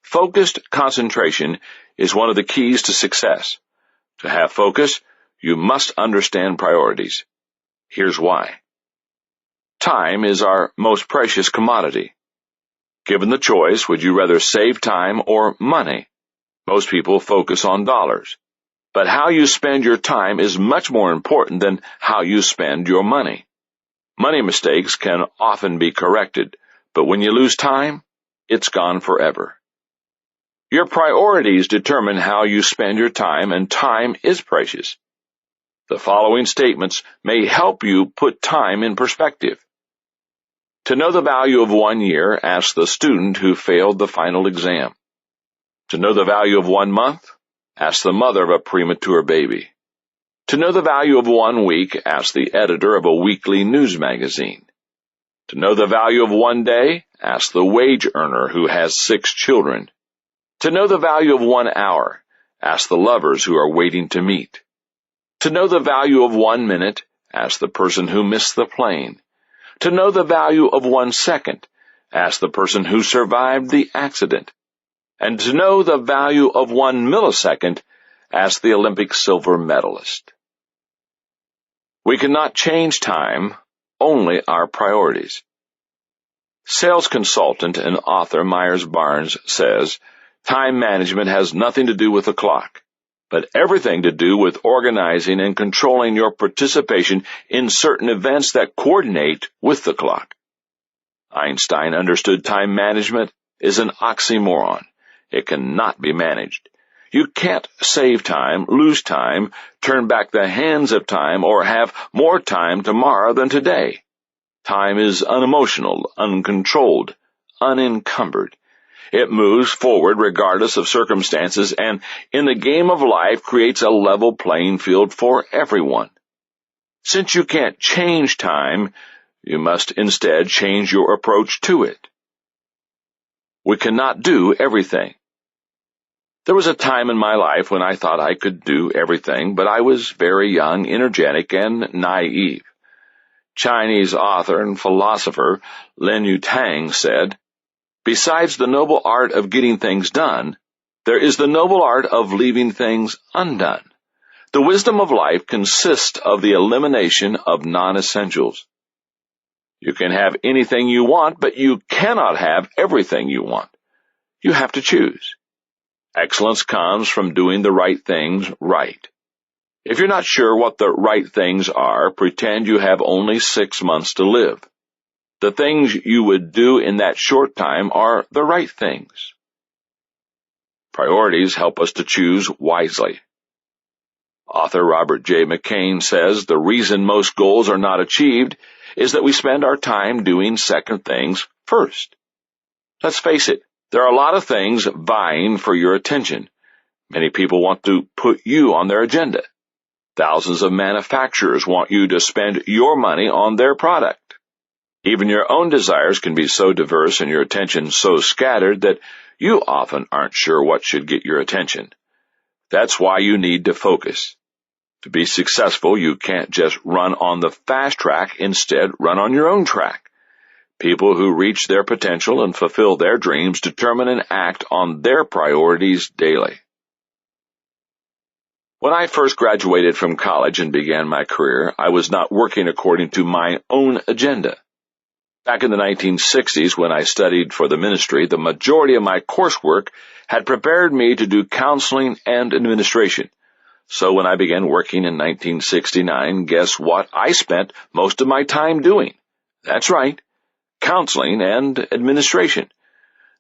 B: Focused concentration is one of the keys to success. To have focus, you must understand priorities. Here's why. Time is our most precious commodity. Given the choice, would you rather save time or money? Most people focus on dollars. But how you spend your time is much more important than how you spend your money. Money mistakes can often be corrected, but when you lose time, it's gone forever. Your priorities determine how you spend your time, and time is precious. The following statements may help you put time in perspective. To know the value of 1 year, ask the student who failed the final exam. To know the value of 1 month, ask the mother of a premature baby. To know the value of 1 week, ask the editor of a weekly news magazine. To know the value of 1 day, ask the wage earner who has 6 children. To know the value of 1 hour, ask the lovers who are waiting to meet. To know the value of 1 minute, ask the person who missed the plane. To know the value of 1 second, ask the person who survived the accident. And to know the value of 1 millisecond, ask the Olympic silver medalist. We cannot change time, only our priorities. Sales consultant and author Myers Barnes says, time management has nothing to do with the clock, but everything to do with organizing and controlling your participation in certain events that coordinate with the clock. Einstein understood time management is an oxymoron. It cannot be managed. You can't save time, lose time, turn back the hands of time, or have more time tomorrow than today. Time is unemotional, uncontrolled, unencumbered. It moves forward regardless of circumstances, and in the game of life creates a level playing field for everyone. Since you can't change time, you must instead change your approach to it. We cannot do everything. There was a time in my life when I thought I could do everything, but I was very young, energetic, and naive. Chinese author and philosopher Lin Yutang said, "Besides the noble art of getting things done, there is the noble art of leaving things undone. The wisdom of life consists of the elimination of non-essentials." You can have anything you want, but you cannot have everything you want. You have to choose. Excellence comes from doing the right things right. If you're not sure what the right things are, pretend you have only 6 months to live. The things you would do in that short time are the right things. Priorities help us to choose wisely. Author Robert J. McCain says the reason most goals are not achieved is that we spend our time doing second things first. Let's face it, there are a lot of things vying for your attention. Many people want to put you on their agenda. Thousands of manufacturers want you to spend your money on their product. Even your own desires can be so diverse and your attention so scattered that you often aren't sure what should get your attention. That's why you need to focus. To be successful, you can't just run on the fast track, instead run on your own track. People who reach their potential and fulfill their dreams determine and act on their priorities daily. When I first graduated from college and began my career, I was not working according to my own agenda. Back in the 1960s, when I studied for the ministry, the majority of my coursework had prepared me to do counseling and administration. So when I began working in 1969, guess what I spent most of my time doing? That's right, counseling and administration.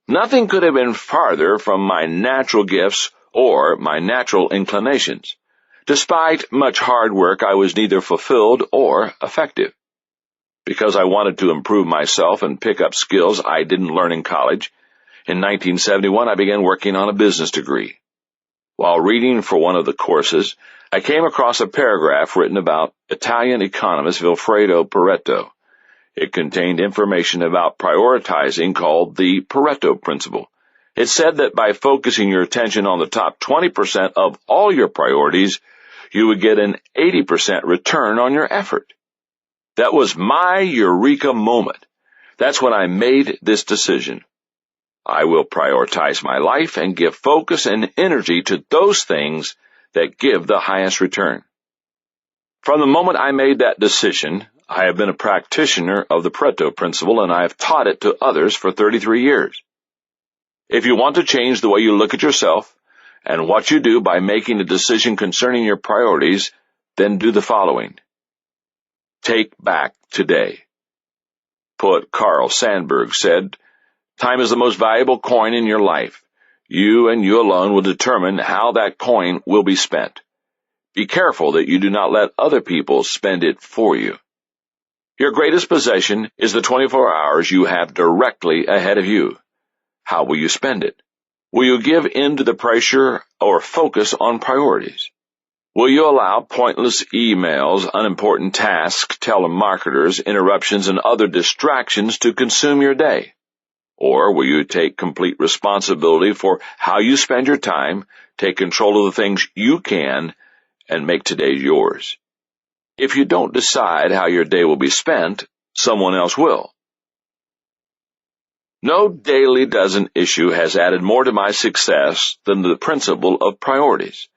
B: Nothing could have been farther from my natural gifts or my natural inclinations. Despite much hard work, I was neither fulfilled or effective. Because I wanted to improve myself and pick up skills I didn't learn in college, in 1971 I began working on a business degree. While reading for one of the courses, I came across a paragraph written about Italian economist Vilfredo Pareto. It contained information about prioritizing called the Pareto principle. It said that by focusing your attention on the top 20% of all your priorities, you would get an 80% return on your effort. That was my eureka moment. That's when I made this decision. I will prioritize my life and give focus and energy to those things that give the highest return. From the moment I made that decision, I have been a practitioner of the Pareto principle, and I have taught it to others for 33 years. If you want to change the way you look at yourself and what you do by making a decision concerning your priorities, then do the following. Take back today. Poet Carl Sandburg said, "Time is the most valuable coin in your life. You and you alone will determine how that coin will be spent. Be careful that you do not let other people spend it for you." Your greatest possession is the 24 hours you have directly ahead of you. How will you spend it? Will you give in to the pressure or focus on priorities? Will you allow pointless emails, unimportant tasks, telemarketers, interruptions, and other distractions to consume your day? Or will you take complete responsibility for how you spend your time, take control of the things you can, and make today yours? If you don't decide how your day will be spent, someone else will. No daily dozen issue has added more to my success than the principle of priorities.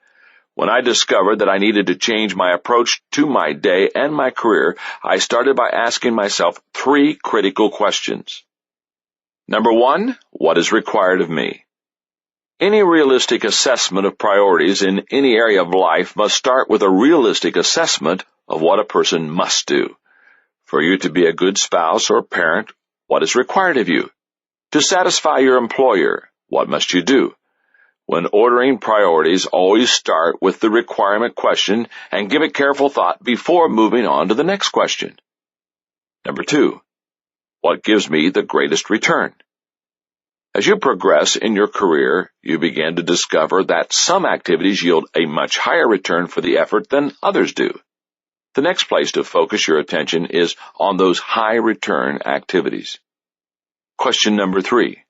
B: When I discovered that I needed to change my approach to my day and my career, I started by asking myself 3 critical questions. Number 1, what is required of me? Any realistic assessment of priorities in any area of life must start with a realistic assessment of what a person must do. For you to be a good spouse or parent, what is required of you? To satisfy your employer, what must you do? When ordering priorities, always start with the requirement question and give it careful thought before moving on to the next question. Number 2, what gives me the greatest return? As you progress in your career, you begin to discover that some activities yield a much higher return for the effort than others do. The next place to focus your attention is on those high-return activities. Question number 3,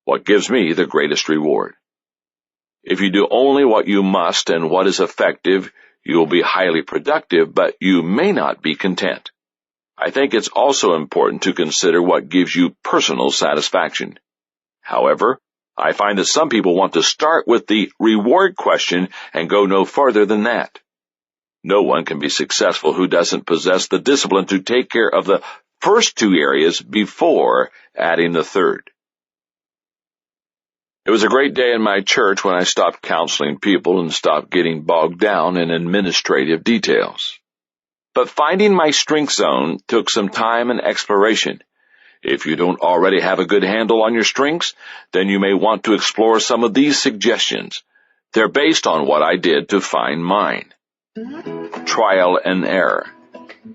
B: what gives me the greatest reward? If you do only what you must and what is effective, you will be highly productive, but you may not be content. I think it's also important to consider what gives you personal satisfaction. However, I find that some people want to start with the reward question and go no further than that. No one can be successful who doesn't possess the discipline to take care of the first 2 areas before adding the third. It was a great day in my church when I stopped counseling people and stopped getting bogged down in administrative details. But finding my strength zone took some time and exploration. If you don't already have a good handle on your strengths, then you may want to explore some of these suggestions. They're based on what I did to find mine. Trial and error.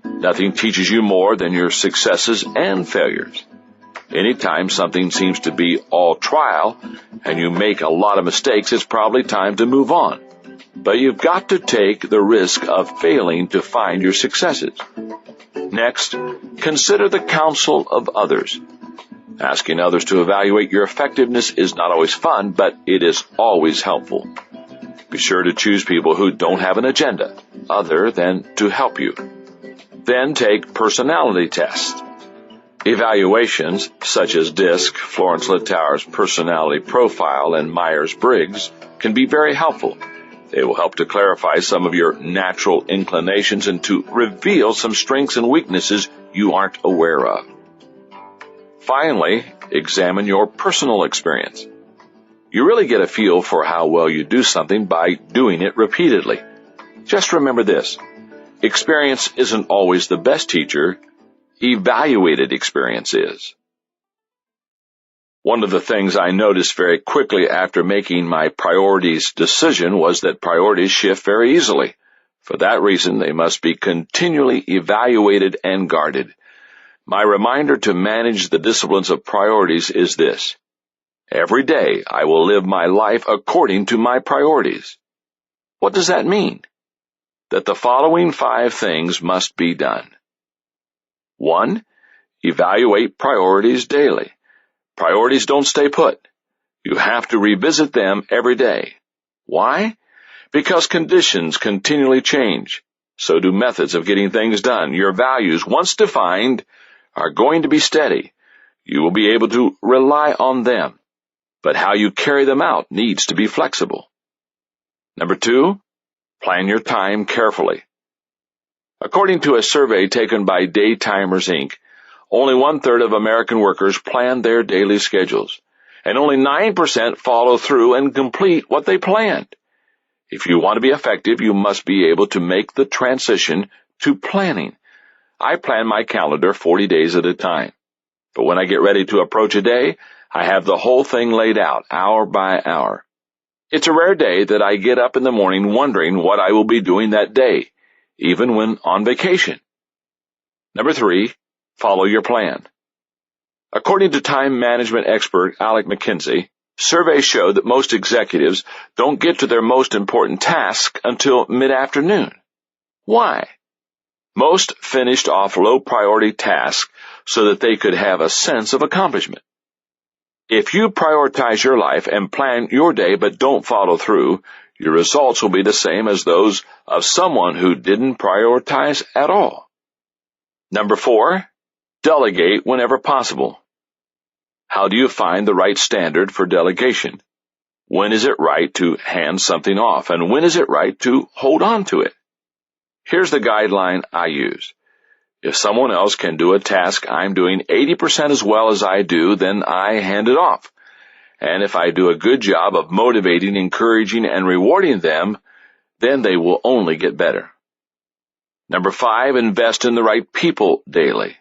B: Nothing teaches you more than your successes and failures. Anytime something seems to be all trial and you make a lot of mistakes, it's probably time to move on. But you've got to take the risk of failing to find your successes. Next, consider the counsel of others. Asking others to evaluate your effectiveness is not always fun, but it is always helpful. Be sure to choose people who don't have an agenda other than to help you. Then take personality tests. Evaluations, such as DISC, Florence Littauer's personality profile, and Myers-Briggs, can be very helpful. They will help to clarify some of your natural inclinations and to reveal some strengths and weaknesses you aren't aware of. Finally, examine your personal experience. You really get a feel for how well you do something by doing it repeatedly. Just remember this: experience isn't always the best teacher. Evaluated experience is. One of the things I noticed very quickly after making my priorities decision was that priorities shift very easily. For that reason, they must be continually evaluated and guarded. My reminder to manage the disciplines of priorities is this: every day I will live my life according to my priorities. What does that mean? That the following 5 things must be done. 1. Evaluate priorities daily. Priorities don't stay put. You have to revisit them every day. Why? Because conditions continually change. So do methods of getting things done. Your values, once defined, are going to be steady. You will be able to rely on them. But how you carry them out needs to be flexible. Number 2, plan your time carefully. According to a survey taken by Daytimers, Inc., only 1/3 of American workers plan their daily schedules, and only 9% follow through and complete what they planned. If you want to be effective, you must be able to make the transition to planning. I plan my calendar 40 days at a time. But when I get ready to approach a day, I have the whole thing laid out, hour by hour. It's a rare day that I get up in the morning wondering what I will be doing that day, even when on vacation. Number 3, follow your plan. According to time management expert Alec McKinsey, surveys show that most executives don't get to their most important task until mid-afternoon. Why? Most finished off low-priority tasks so that they could have a sense of accomplishment. If you prioritize your life and plan your day but don't follow through, your results will be the same as those of someone who didn't prioritize at all. Number 4, delegate whenever possible. How do you find the right standard for delegation? When is it right to hand something off, and when is it right to hold on to it? Here's the guideline I use. If someone else can do a task I'm doing 80% as well as I do, then I hand it off. And if I do a good job of motivating, encouraging, and rewarding them, then they will only get better. Number 5, invest in the right people daily.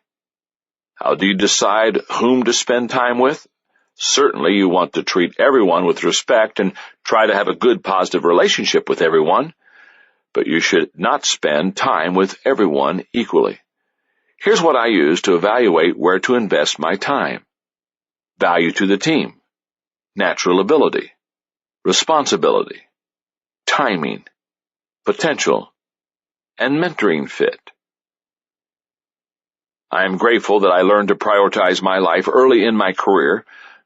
B: How do you decide whom to spend time with? Certainly you want to treat everyone with respect and try to have a good, positive relationship with everyone, but you should not spend time with everyone equally. Here's what I use to evaluate where to invest my time. Value to the team, natural ability, responsibility, timing, potential, and mentoring fit. I am grateful that I learned to prioritize my life early in my career.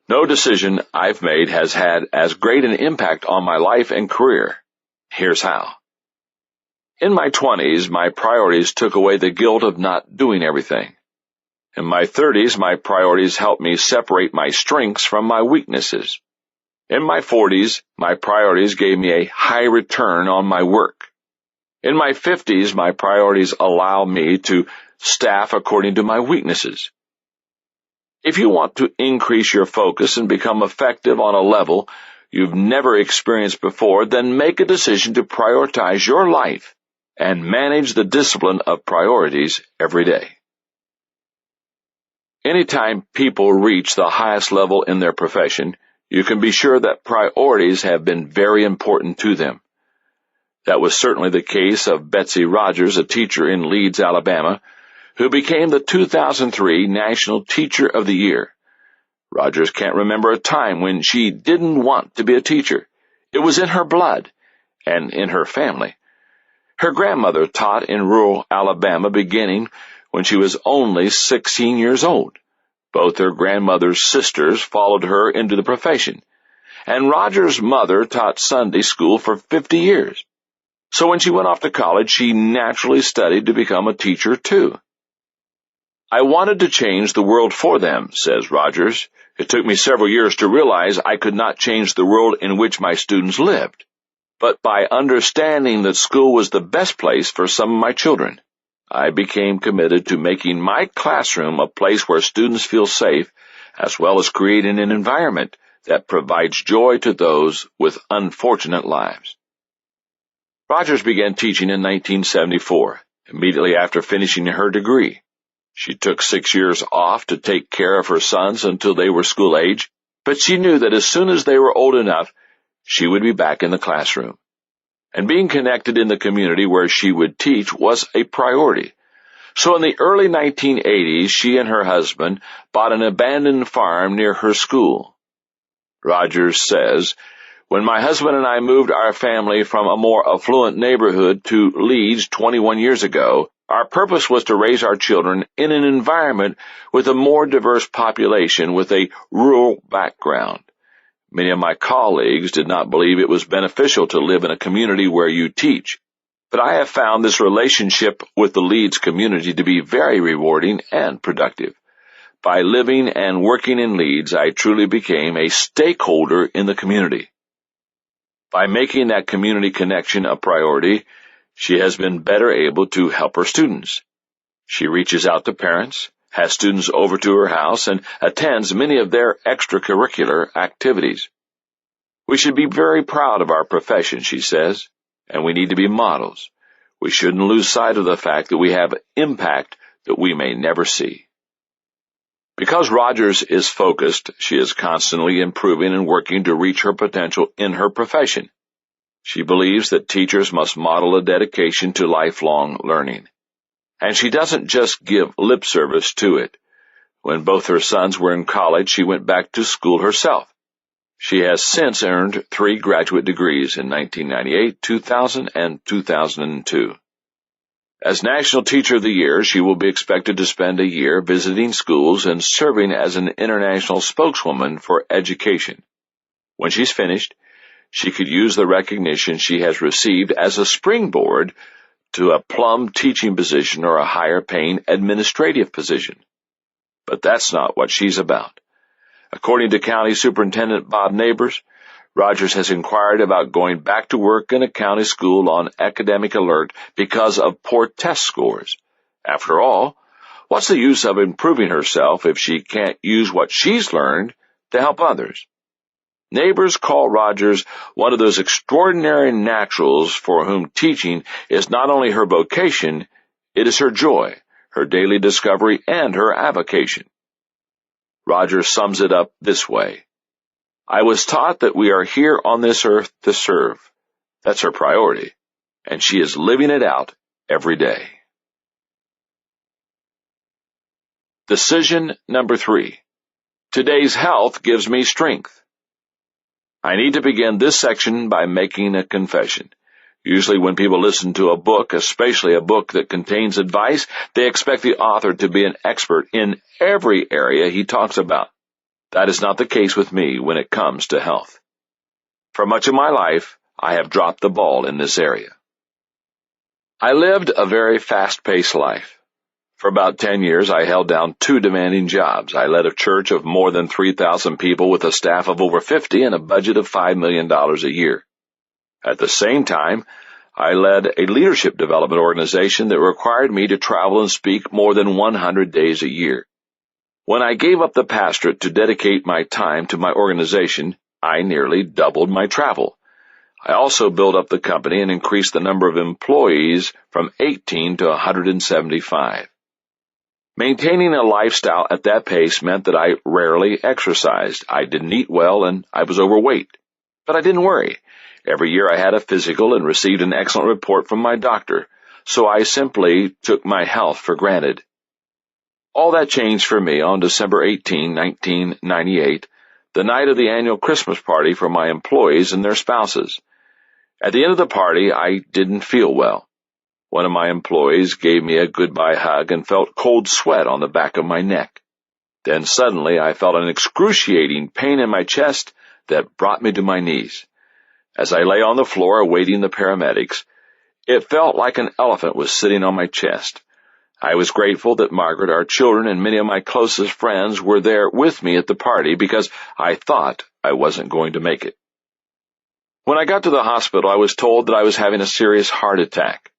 B: No decision I've made has had as great an impact on my life and career. Here's how. In my 20s, my priorities took away the guilt of not doing everything. In my 30s, my priorities helped me separate my strengths from my weaknesses. In my 40s, my priorities gave me a high return on my work. In my 50s, my priorities allow me to staff according to my weaknesses. If you want to increase your focus and become effective on a level you've never experienced before, then make a decision to prioritize your life and manage the discipline of priorities every day. Anytime people reach the highest level in their profession, you can be sure that priorities have been very important to them. That was certainly the case of Betsy Rogers, a teacher in Leeds, Alabama, who became the 2003 National Teacher of the Year. Rogers can't remember a time when she didn't want to be a teacher. It was in her blood and in her family. Her grandmother taught in rural Alabama beginning when she was only 16 years old. Both her grandmother's sisters followed her into the profession, and Rogers' mother taught Sunday school for 50 years. So when she went off to college, she naturally studied to become a teacher too. I wanted to change the world for them, says Rogers. It took me several years to realize I could not change the world in which my students lived. But by understanding that school was the best place for some of my children, I became committed to making my classroom a place where students feel safe, as well as creating an environment that provides joy to those with unfortunate lives. Rogers began teaching in 1974, immediately after finishing her degree. She took 6 years off to take care of her sons until they were school age, but she knew that as soon as they were old enough, she would be back in the classroom. And being connected in the community where she would teach was a priority. So in the early 1980s, she and her husband bought an abandoned farm near her school. Rogers says, "When my husband and I moved our family from a more affluent neighborhood to Leeds 21 years ago, our purpose was to raise our children in an environment with a more diverse population with a rural background. Many of my colleagues did not believe it was beneficial to live in a community where you teach, but I have found this relationship with the Leeds community to be very rewarding and productive. By living and working in Leeds, I truly became a stakeholder in the community." By making that community connection a priority, she has been better able to help her students. She reaches out to parents, has students over to her house, and attends many of their extracurricular activities. "We should be very proud of our profession," she says, "and we need to be models. We shouldn't lose sight of the fact that we have impact that we may never see." Because Rogers is focused, she is constantly improving and working to reach her potential in her profession. She believes that teachers must model a dedication to lifelong learning. And she doesn't just give lip service to it. When both her sons were in college, she went back to school herself. She has since earned 3 graduate degrees in 1998, 2000, and 2002. As National Teacher of the Year, she will be expected to spend a year visiting schools and serving as an international spokeswoman for education. When she's finished, she could use the recognition she has received as a springboard to a plum teaching position or a higher-paying administrative position. But that's not what she's about. According to County Superintendent Bob Neighbors, Rogers has inquired about going back to work in a county school on academic alert because of poor test scores. After all, what's the use of improving herself if she can't use what she's learned to help others? Neighbors call Rogers one of those extraordinary naturals for whom teaching is not only her vocation, it is her joy, her daily discovery, and her avocation. Rogers sums it up this way. I was taught that we are here on this earth to serve. That's her priority, and she is living it out every day. Decision number 3. Today's health gives me strength. I need to begin this section by making a confession. Usually when people listen to a book, especially a book that contains advice, they expect the author to be an expert in every area he talks about. That is not the case with me when it comes to health. For much of my life, I have dropped the ball in this area. I lived a very fast-paced life. For about 10 years, I held down 2 demanding jobs. I led a church of more than 3,000 people with a staff of over 50 and a budget of $5 million a year. At the same time, I led a leadership development organization that required me to travel and speak more than 100 days a year. When I gave up the pastorate to dedicate my time to my organization, I nearly doubled my travel. I also built up the company and increased the number of employees from 18 to 175. Maintaining a lifestyle at that pace meant that I rarely exercised. I didn't eat well and I was overweight. But I didn't worry. Every year I had a physical and received an excellent report from my doctor, so I simply took my health for granted. All that changed for me on December 18, 1998, the night of the annual Christmas party for my employees and their spouses. At the end of the party, I didn't feel well. One of my employees gave me a goodbye hug and felt cold sweat on the back of my neck. Then suddenly I felt an excruciating pain in my chest that brought me to my knees. As I lay on the floor awaiting the paramedics, it felt like an elephant was sitting on my chest. I was grateful that Margaret, our children, and many of my closest friends were there with me at the party because I thought I wasn't going to make it. When I got to the hospital, I was told that I was having a serious heart attack.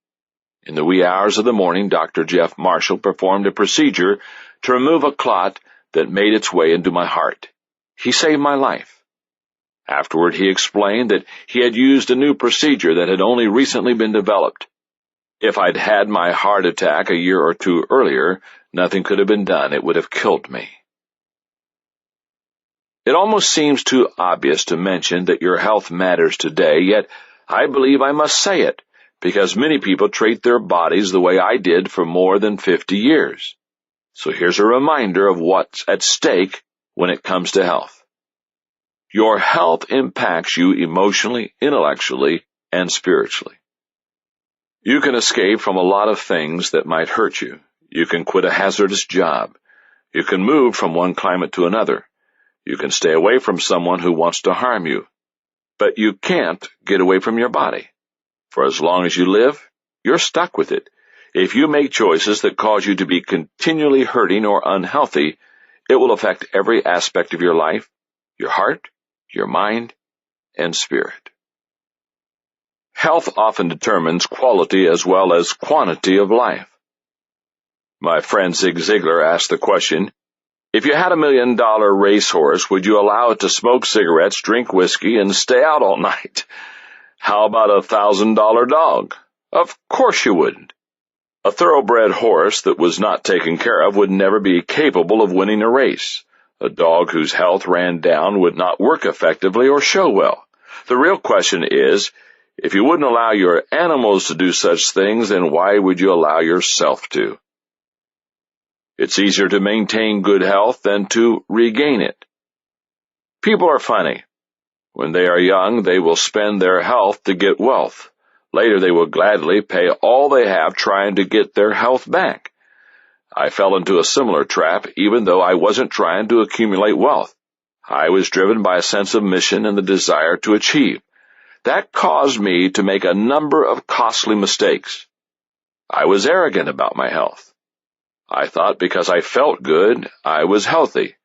B: In the wee hours of the morning, Dr. Jeff Marshall performed a procedure to remove a clot that made its way into my heart. He saved my life. Afterward, he explained that he had used a new procedure that had only recently been developed. If I'd had my heart attack a year or 2 earlier, nothing could have been done. It would have killed me. It almost seems too obvious to mention that your health matters today, yet I believe I must say it, because many people treat their bodies the way I did for more than 50 years. So here's a reminder of what's at stake when it comes to health. Your health impacts you emotionally, intellectually, and spiritually. You can escape from a lot of things that might hurt you. You can quit a hazardous job. You can move from one climate to another. You can stay away from someone who wants to harm you. But you can't get away from your body. For as long as you live, you're stuck with it. If you make choices that cause you to be continually hurting or unhealthy, it will affect every aspect of your life, your heart, your mind, and spirit. Health often determines quality as well as quantity of life. My friend Zig Ziglar asked the question, if you had $1 million racehorse, would you allow it to smoke cigarettes, drink whiskey, and stay out all night? How about $1,000 dog? Of course you wouldn't. A thoroughbred horse that was not taken care of would never be capable of winning a race. A dog whose health ran down would not work effectively or show well. The real question is, if you wouldn't allow your animals to do such things, then why would you allow yourself to? It's easier to maintain good health than to regain it. People are funny. When they are young, they will spend their health to get wealth. Later, they will gladly pay all they have trying to get their health back. I fell into a similar trap, even though I wasn't trying to accumulate wealth. I was driven by a sense of mission and the desire to achieve. That caused me to make a number of costly mistakes. I was arrogant about my health. I thought because I felt good, I was healthy.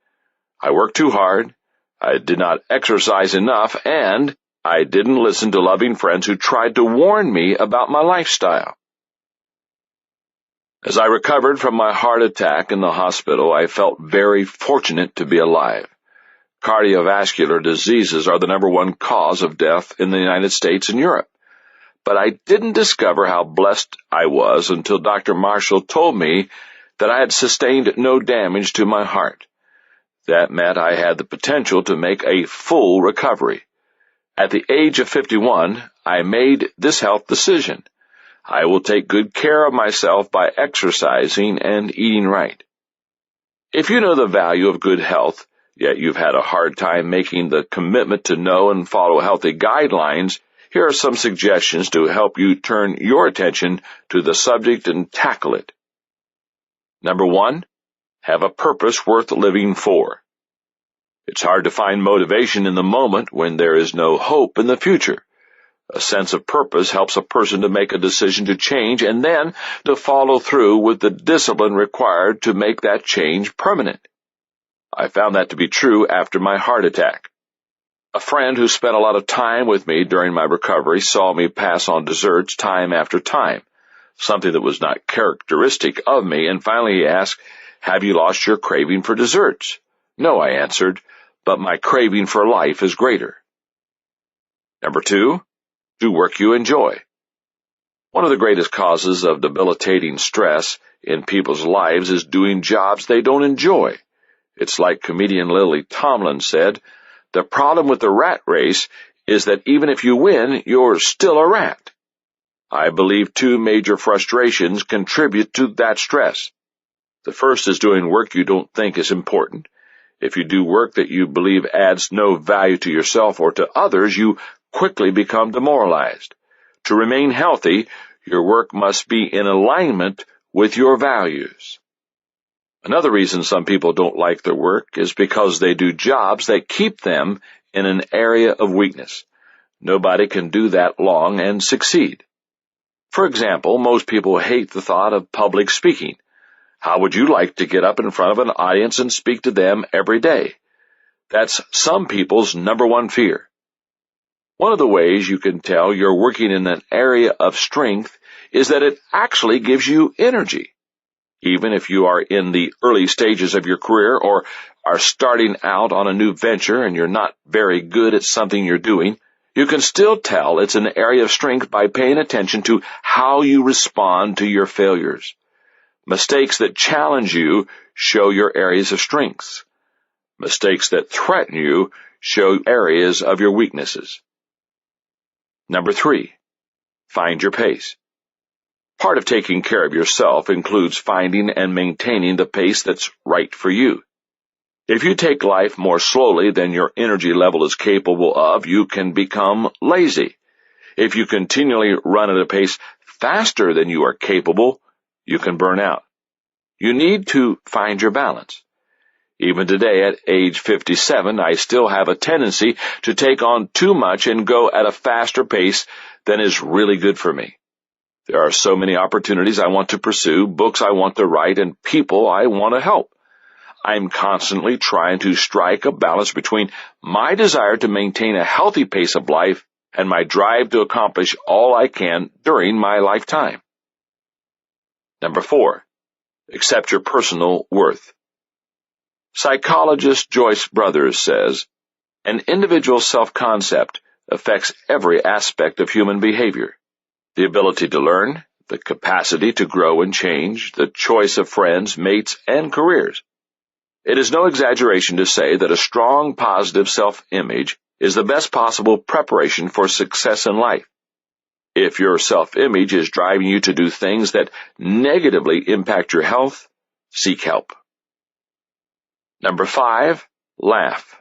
B: I worked too hard, I did not exercise enough, and I didn't listen to loving friends who tried to warn me about my lifestyle. As I recovered from my heart attack in the hospital, I felt very fortunate to be alive. Cardiovascular diseases are the #1 cause of death in the United States and Europe. But I didn't discover how blessed I was until Dr. Marshall told me that I had sustained no damage to my heart. That meant I had the potential to make a full recovery. At the age of 51, I made this health decision. I will take good care of myself by exercising and eating right. If you know the value of good health, yet you've had a hard time making the commitment to know and follow healthy guidelines, here are some suggestions to help you turn your attention to the subject and tackle it. 1, have a purpose worth living for. It's hard to find motivation in the moment when there is no hope in the future. A sense of purpose helps a person to make a decision to change and then to follow through with the discipline required to make that change permanent. I found that to be true after my heart attack. A friend who spent a lot of time with me during my recovery saw me pass on desserts time after time, something that was not characteristic of me, and finally he asked, "Have you lost your craving for desserts?" "No," I answered, "but my craving for life is greater." 2, do work you enjoy. One of the greatest causes of debilitating stress in people's lives is doing jobs they don't enjoy. It's like comedian Lily Tomlin said, "The problem with the rat race is that even if you win, you're still a rat." I believe 2 major frustrations contribute to that stress. The first is doing work you don't think is important. If you do work that you believe adds no value to yourself or to others, you quickly become demoralized. To remain healthy, your work must be in alignment with your values. Another reason some people don't like their work is because they do jobs that keep them in an area of weakness. Nobody can do that long and succeed. For example, most people hate the thought of public speaking. How would you like to get up in front of an audience and speak to them every day? That's some people's #1 fear. One of the ways you can tell you're working in an area of strength is that it actually gives you energy. Even if you are in the early stages of your career or are starting out on a new venture and you're not very good at something you're doing, you can still tell it's an area of strength by paying attention to how you respond to your failures. Mistakes that challenge you show your areas of strengths. Mistakes that threaten you show areas of your weaknesses. 3, find your pace. Part of taking care of yourself includes finding and maintaining the pace that's right for you. If you take life more slowly than your energy level is capable of, you can become lazy. If you continually run at a pace faster than you are capable, you can burn out. You need to find your balance. Even today, at age 57, I still have a tendency to take on too much and go at a faster pace than is really good for me. There are so many opportunities I want to pursue, books I want to write, and people I want to help. I'm constantly trying to strike a balance between my desire to maintain a healthy pace of life and my drive to accomplish all I can during my lifetime. 4, accept your personal worth. Psychologist Joyce Brothers says, an individual's self-concept affects every aspect of human behavior. The ability to learn, the capacity to grow and change, the choice of friends, mates, and careers. It is no exaggeration to say that a strong, positive self-image is the best possible preparation for success in life. If your self-image is driving you to do things that negatively impact your health, seek help. Number 5, laugh.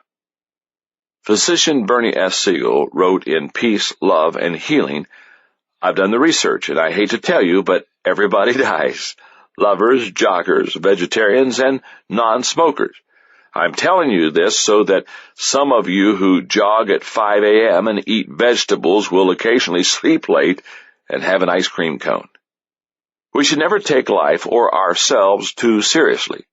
B: Physician Bernie S. Siegel wrote in Peace, Love, and Healing, "I've done the research, and I hate to tell you, but everybody dies. Lovers, joggers, vegetarians, and non-smokers. I'm telling you this so that some of you who jog at 5 a.m. and eat vegetables will occasionally sleep late and have an ice cream cone." We should never take life or ourselves too seriously.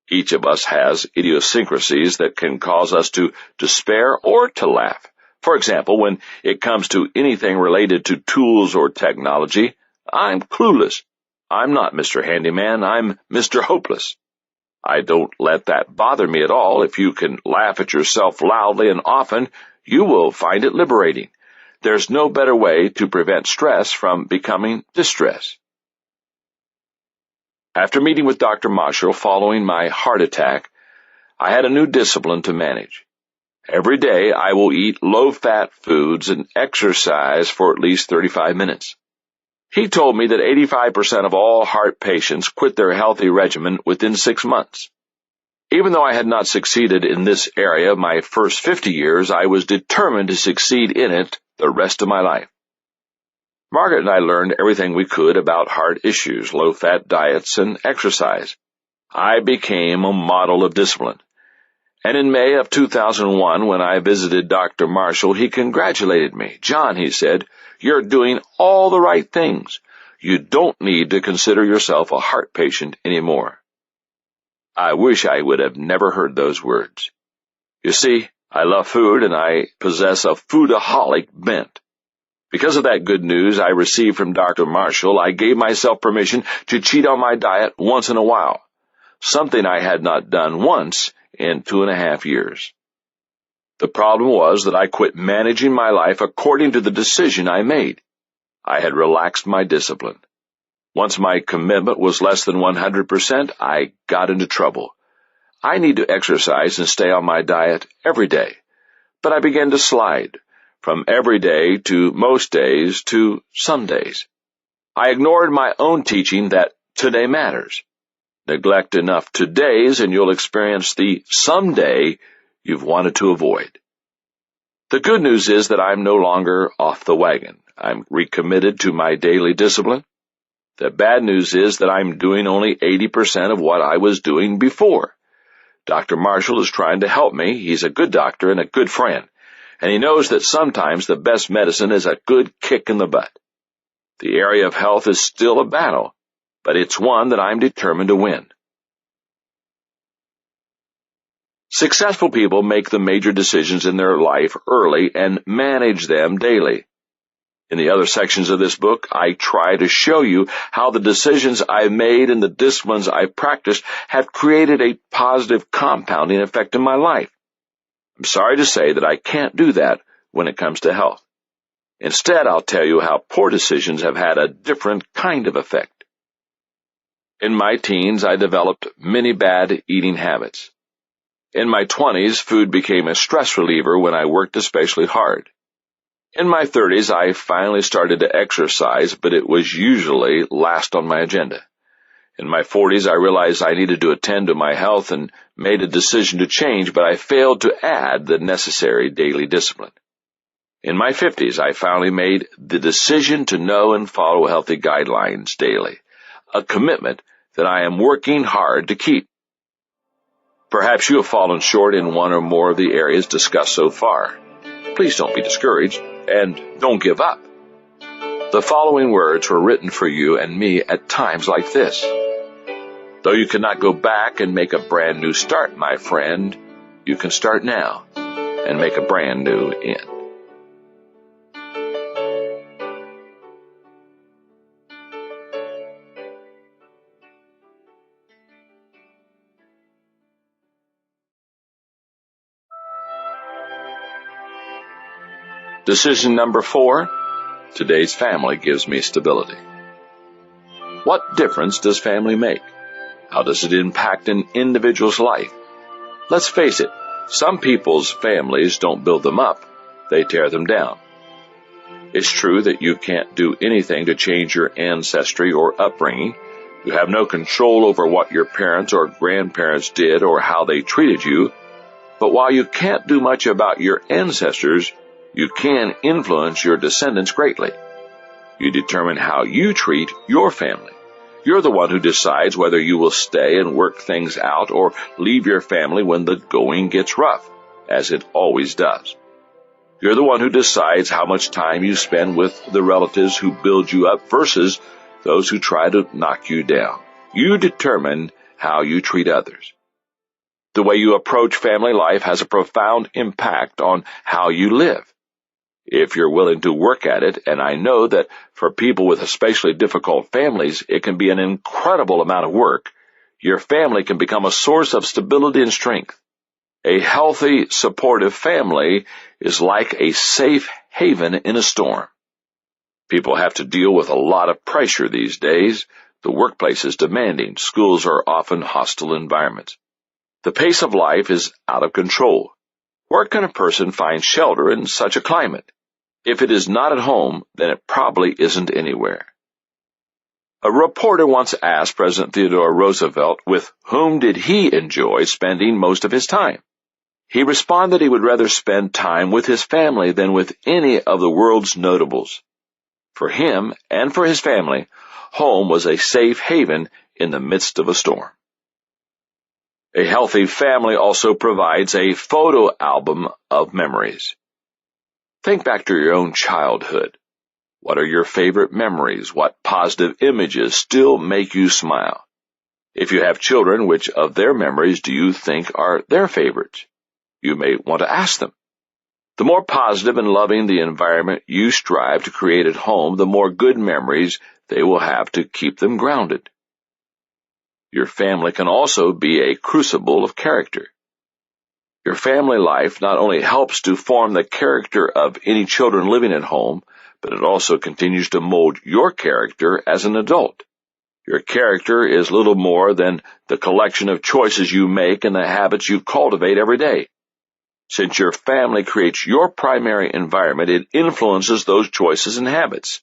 B: Each of us has idiosyncrasies that can cause us to despair or to laugh. For example, when it comes to anything related to tools or technology, I'm clueless. I'm not Mr. Handyman, I'm Mr. Hopeless. I don't let that bother me at all. If you can laugh at yourself loudly and often, you will find it liberating. There's no better way to prevent stress from becoming distress. After meeting with Dr. Marshall following my heart attack, I had a new discipline to manage. Every day I will eat low-fat foods and exercise for at least 35 minutes. He told me that 85% of all heart patients quit their healthy regimen within 6 months. Even though I had not succeeded in this area my first 50 years, I was determined to succeed in it the rest of my life. Margaret and I learned everything we could about heart issues, low-fat diets, and exercise. I became a model of discipline. And in May of 2001, when I visited Dr. Marshall, he congratulated me. "John," he said, "you're doing all the right things. You don't need to consider yourself a heart patient anymore." I wish I would have never heard those words. You see, I love food and I possess a foodaholic bent. Because of that good news I received from Dr. Marshall, I gave myself permission to cheat on my diet once in a while, something I had not done once in 2.5 years. The problem was that I quit managing my life according to the decision I made. I had relaxed my discipline. Once my commitment was less than 100%, I got into trouble. I need to exercise and stay on my diet every day, but I began to slide from every day to most days to some days. I ignored my own teaching that today matters. Neglect enough todays and you'll experience the someday you've wanted to avoid. The good news is that I'm no longer off the wagon. I'm recommitted to my daily discipline. The bad news is that I'm doing only 80% of what I was doing before. Dr. Marshall is trying to help me. He's a good doctor and a good friend, and he knows that sometimes the best medicine is a good kick in the butt. The area of health is still a battle, but it's one that I'm determined to win. Successful people make the major decisions in their life early and manage them daily. In the other sections of this book, I try to show you how the decisions I've made and the disciplines I've practiced have created a positive compounding effect in my life. I'm sorry to say that I can't do that when it comes to health. Instead, I'll tell you how poor decisions have had a different kind of effect. In my teens, I developed many bad eating habits. In my 20s, food became a stress reliever when I worked especially hard. In my 30s, I finally started to exercise, but it was usually last on my agenda. In my 40s, I realized I needed to attend to my health and made a decision to change, but I failed to add the necessary daily discipline. In my 50s, I finally made the decision to know and follow healthy guidelines daily, a commitment that I am working hard to keep. Perhaps you have fallen short in one or more of the areas discussed so far. Please don't be discouraged, and don't give up. The following words were written for you and me at times like this. Though you cannot go back and make a brand new start, my friend, you can start now and make a brand new end. Decision number 4, today's family gives me stability. What difference does family make? How does it impact an individual's life? Let's face it, some people's families don't build them up, they tear them down. It's true that you can't do anything to change your ancestry or upbringing. You have no control over what your parents or grandparents did or how they treated you. But while you can't do much about your ancestors, you can influence your descendants greatly. You determine how you treat your family. You're the one who decides whether you will stay and work things out or leave your family when the going gets rough, as it always does. You're the one who decides how much time you spend with the relatives who build you up versus those who try to knock you down. You determine how you treat others. The way you approach family life has a profound impact on how you live. If you're willing to work at it, and I know that for people with especially difficult families, it can be an incredible amount of work, your family can become a source of stability and strength. A healthy, supportive family is like a safe haven in a storm. People have to deal with a lot of pressure these days. The workplace is demanding. Schools are often hostile environments. The pace of life is out of control. Where can a person find shelter in such a climate? If it is not at home, then it probably isn't anywhere. A reporter once asked President Theodore Roosevelt with whom did he enjoy spending most of his time. He responded he would rather spend time with his family than with any of the world's notables. For him and for his family, home was a safe haven in the midst of a storm. A healthy family also provides a photo album of memories. Think back to your own childhood. What are your favorite memories? What positive images still make you smile? If you have children, which of their memories do you think are their favorites? You may want to ask them. The more positive and loving the environment you strive to create at home, the more good memories they will have to keep them grounded. Your family can also be a crucible of character. Your family life not only helps to form the character of any children living at home, but it also continues to mold your character as an adult. Your character is little more than the collection of choices you make and the habits you cultivate every day. Since your family creates your primary environment, it influences those choices and habits.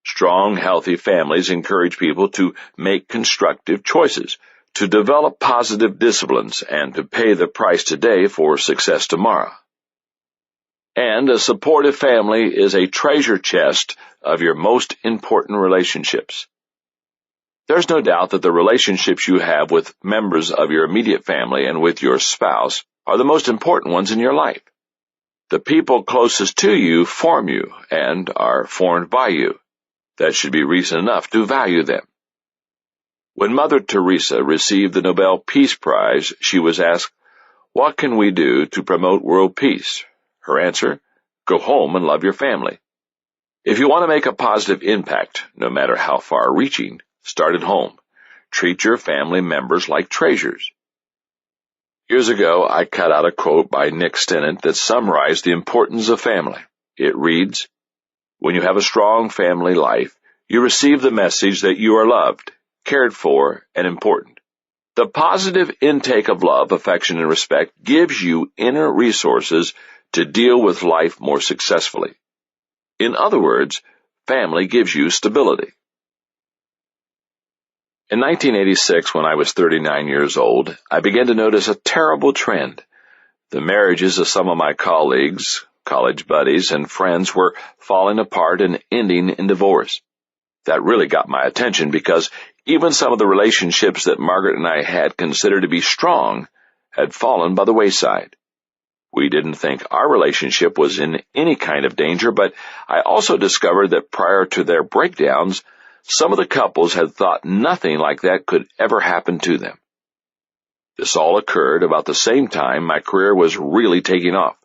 B: Strong, healthy families encourage people to make constructive choices, to develop positive disciplines, and to pay the price today for success tomorrow. And a supportive family is a treasure chest of your most important relationships. There's no doubt that the relationships you have with members of your immediate family and with your spouse are the most important ones in your life. The people closest to you form you and are formed by you. That should be reason enough to value them. When Mother Teresa received the Nobel Peace Prize, she was asked, "What can we do to promote world peace?" Her answer, "Go home and love your family." If you want to make a positive impact, no matter how far-reaching, start at home. Treat your family members like treasures. Years ago, I cut out a quote by Nick Stennett that summarized the importance of family. It reads, "When you have a strong family life, you receive the message that you are loved, cared for, and important. The positive intake of love, affection, and respect gives you inner resources to deal with life more successfully. In other words, family gives you stability." In 1986, when I was 39 years old, I began to notice a terrible trend. The marriages of some of my colleagues, college buddies, and friends were falling apart and ending in divorce. That really got my attention because even some of the relationships that Margaret and I had considered to be strong had fallen by the wayside. We didn't think our relationship was in any kind of danger, but I also discovered that prior to their breakdowns, some of the couples had thought nothing like that could ever happen to them. This all occurred about the same time my career was really taking off.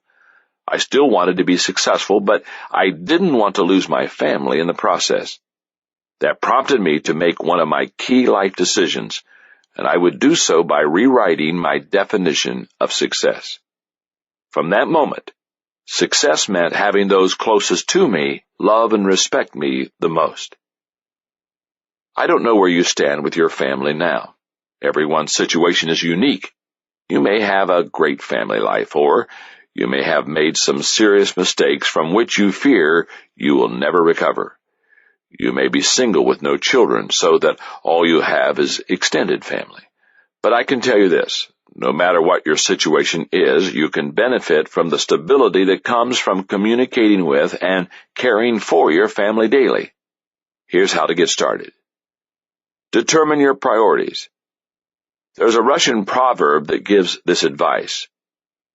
B: I still wanted to be successful, but I didn't want to lose my family in the process. That prompted me to make one of my key life decisions, and I would do so by rewriting my definition of success. From that moment, success meant having those closest to me love and respect me the most. I don't know where you stand with your family now. Everyone's situation is unique. You may have a great family life, or you may have made some serious mistakes from which you fear you will never recover. You may be single with no children, so that all you have is extended family. But I can tell you this, no matter what your situation is, you can benefit from the stability that comes from communicating with and caring for your family daily. Here's how to get started. Determine your priorities. There's a Russian proverb that gives this advice.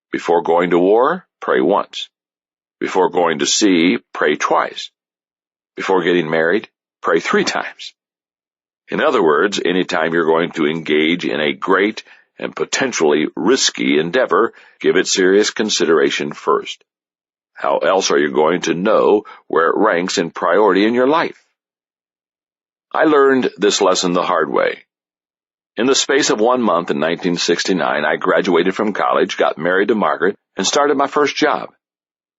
B: Before going to war, pray once. Before going to sea, pray twice. Before getting married, pray 3 times. In other words, anytime you're going to engage in a great and potentially risky endeavor, give it serious consideration first. How else are you going to know where it ranks in priority in your life? I learned this lesson the hard way. In the space of 1 month in 1969, I graduated from college, got married to Margaret, and started my first job.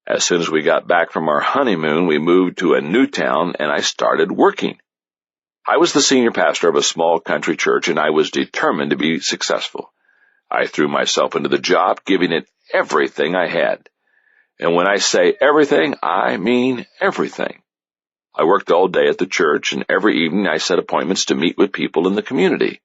B: As soon as we got back from our honeymoon, we moved to a new town, and I started working. I was the senior pastor of a small country church, and I was determined to be successful. I threw myself into the job, giving it everything I had. And when I say everything, I mean everything. I worked all day at the church, and every evening I set appointments to meet with people in the community.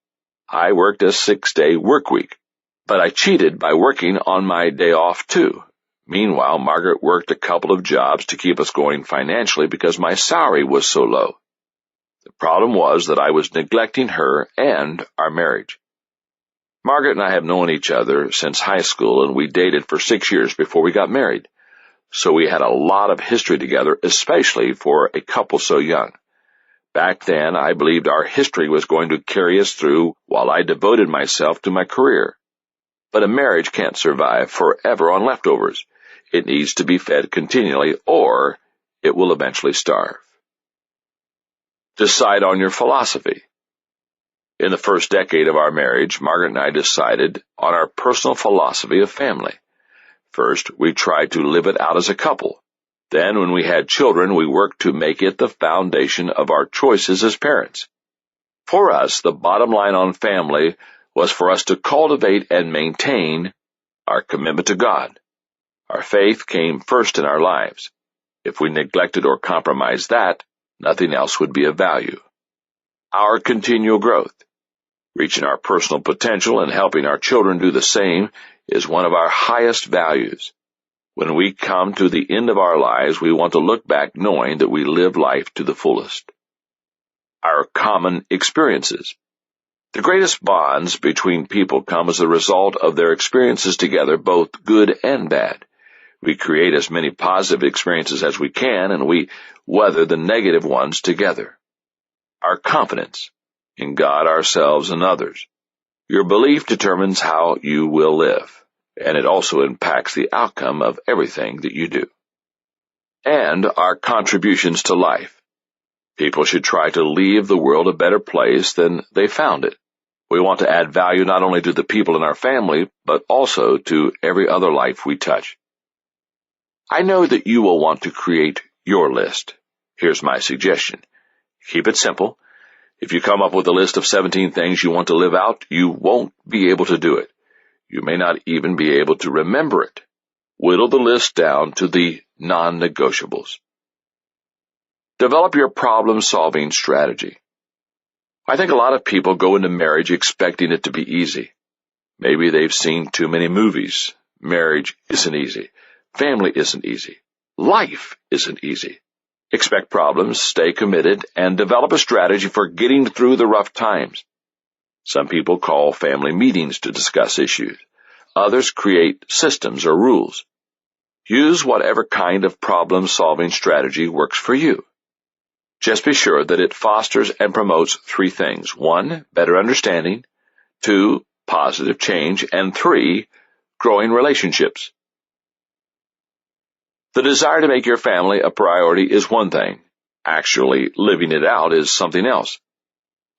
B: I worked a 6-day work week, but I cheated by working on my day off too. Meanwhile, Margaret worked a couple of jobs to keep us going financially because my salary was so low. The problem was that I was neglecting her and our marriage. Margaret and I have known each other since high school, and we dated for 6 years before we got married. So we had a lot of history together, especially for a couple so young. Back then, I believed our history was going to carry us through while I devoted myself to my career. But a marriage can't survive forever on leftovers. It needs to be fed continually, or it will eventually starve. Decide on your philosophy. In the first decade of our marriage, Margaret and I decided on our personal philosophy of family. First, we tried to live it out as a couple. Then, when we had children, we worked to make it the foundation of our choices as parents. For us, the bottom line on family was for us to cultivate and maintain our commitment to God. Our faith came first in our lives. If we neglected or compromised that, nothing else would be of value. Our continual growth. Reaching our personal potential and helping our children do the same is one of our highest values. When we come to the end of our lives, we want to look back knowing that we live life to the fullest. Our common experiences. The greatest bonds between people come as a result of their experiences together, both good and bad. We create as many positive experiences as we can, and we weather the negative ones together. Our confidence in God, ourselves, and others. Your belief determines how you will live, and it also impacts the outcome of everything that you do. And our contributions to life. People should try to leave the world a better place than they found it. We want to add value not only to the people in our family, but also to every other life we touch. I know that you will want to create your list. Here's my suggestion. Keep it simple. If you come up with a list of 17 things you want to live out, you won't be able to do it. You may not even be able to remember it. Whittle the list down to the non-negotiables. Develop your problem-solving strategy. I think a lot of people go into marriage expecting it to be easy. Maybe they've seen too many movies. Marriage isn't easy. Family isn't easy. Life isn't easy. Expect problems, stay committed, and develop a strategy for getting through the rough times. Some people call family meetings to discuss issues. Others create systems or rules. Use whatever kind of problem-solving strategy works for you. Just be sure that it fosters and promotes 3 things. 1, better understanding. 2, positive change. And 3, growing relationships. The desire to make your family a priority is one thing. Actually, living it out is something else.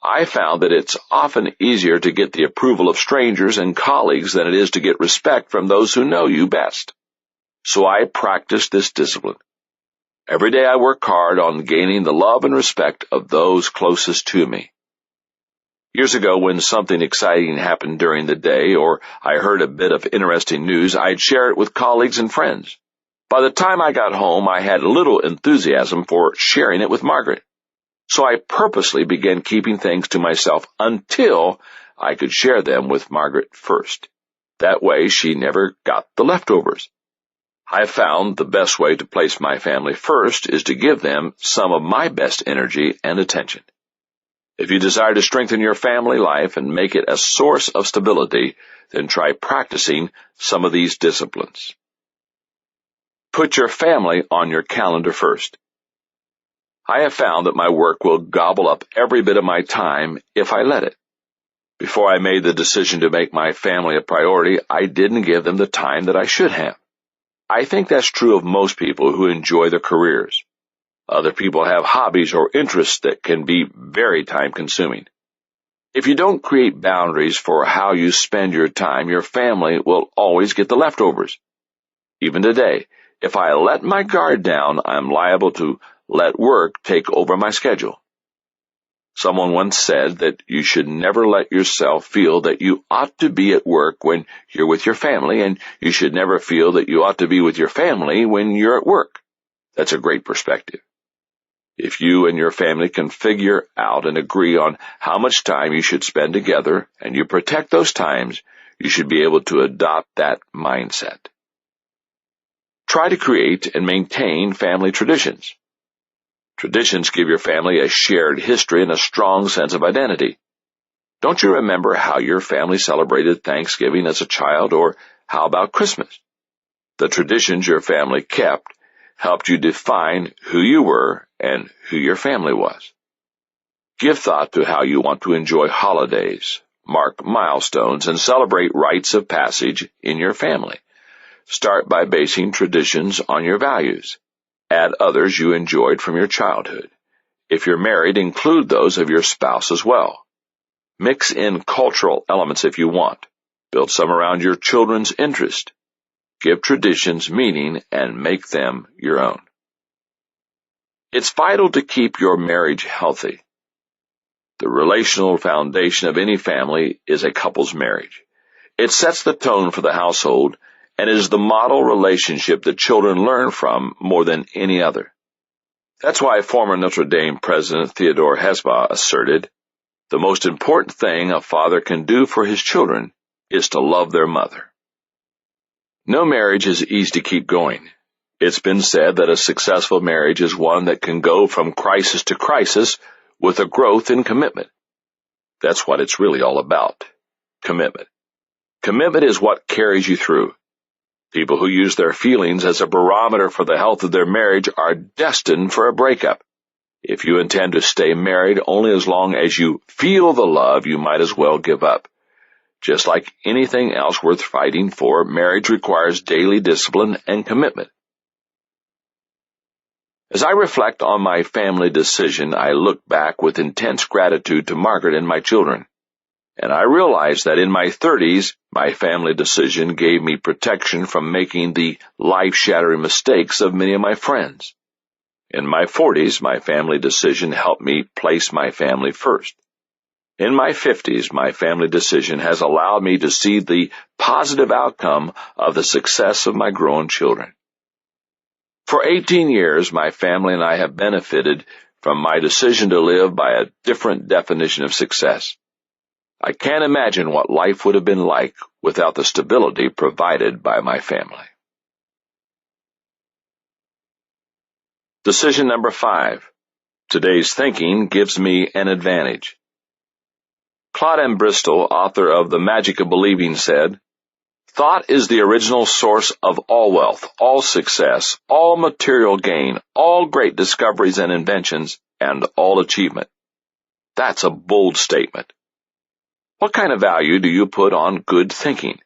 B: I found that it's often easier to get the approval of strangers and colleagues than it is to get respect from those who know you best. So I practice this discipline. Every day I work hard on gaining the love and respect of those closest to me. Years ago, when something exciting happened during the day or I heard a bit of interesting news, I'd share it with colleagues and friends. By the time I got home, I had little enthusiasm for sharing it with Margaret. So I purposely began keeping things to myself until I could share them with Margaret first. That way, she never got the leftovers. I found the best way to place my family first is to give them some of my best energy and attention. If you desire to strengthen your family life and make it a source of stability, then try practicing some of these disciplines. Put your family on your calendar first. I have found that my work will gobble up every bit of my time if I let it. Before I made the decision to make my family a priority, I didn't give them the time that I should have. I think that's true of most people who enjoy their careers. Other people have hobbies or interests that can be very time-consuming. If you don't create boundaries for how you spend your time, your family will always get the leftovers. Even today, if I let my guard down, I'm liable to let work take over my schedule. Someone once said that you should never let yourself feel that you ought to be at work when you're with your family, and you should never feel that you ought to be with your family when you're at work. That's a great perspective. If you and your family can figure out and agree on how much time you should spend together, and you protect those times, you should be able to adopt that mindset. Try to create and maintain family traditions. Traditions give your family a shared history and a strong sense of identity. Don't you remember how your family celebrated Thanksgiving as a child, or how about Christmas? The traditions your family kept helped you define who you were and who your family was. Give thought to how you want to enjoy holidays, mark milestones, and celebrate rites of passage in your family. Start by basing traditions on your values. Add others you enjoyed from your childhood. If you're married, include those of your spouse as well. Mix in cultural elements if you want. Build some around your children's interest. Give traditions meaning and make them your own. It's vital to keep your marriage healthy. The relational foundation of any family is a couple's marriage. It sets the tone for the household and is the model relationship that children learn from more than any other. That's why former Notre Dame President Theodore Hesbaugh asserted, "The most important thing a father can do for his children is to love their mother." No marriage is easy to keep going. It's been said that a successful marriage is one that can go from crisis to crisis with a growth in commitment. That's what it's really all about. Commitment. Commitment is what carries you through. People who use their feelings as a barometer for the health of their marriage are destined for a breakup. If you intend to stay married only as long as you feel the love, you might as well give up. Just like anything else worth fighting for, marriage requires daily discipline and commitment. As I reflect on my family decision, I look back with intense gratitude to Margaret and my children. And I realize that in my 30s, my family decision gave me protection from making the life-shattering mistakes of many of my friends. In my 40s, my family decision helped me place my family first. In my 50s, my family decision has allowed me to see the positive outcome of the success of my grown children. For 18 years, my family and I have benefited from my decision to live by a different definition of success. I can't imagine what life would have been like without the stability provided by my family. Decision number 5. Today's thinking gives me an advantage. Claude M. Bristol, author of The Magic of Believing, said, "Thought is the original source of all wealth, all success, all material gain, all great discoveries and inventions, and all achievement." That's a bold statement. What kind of value do you put on good thinking?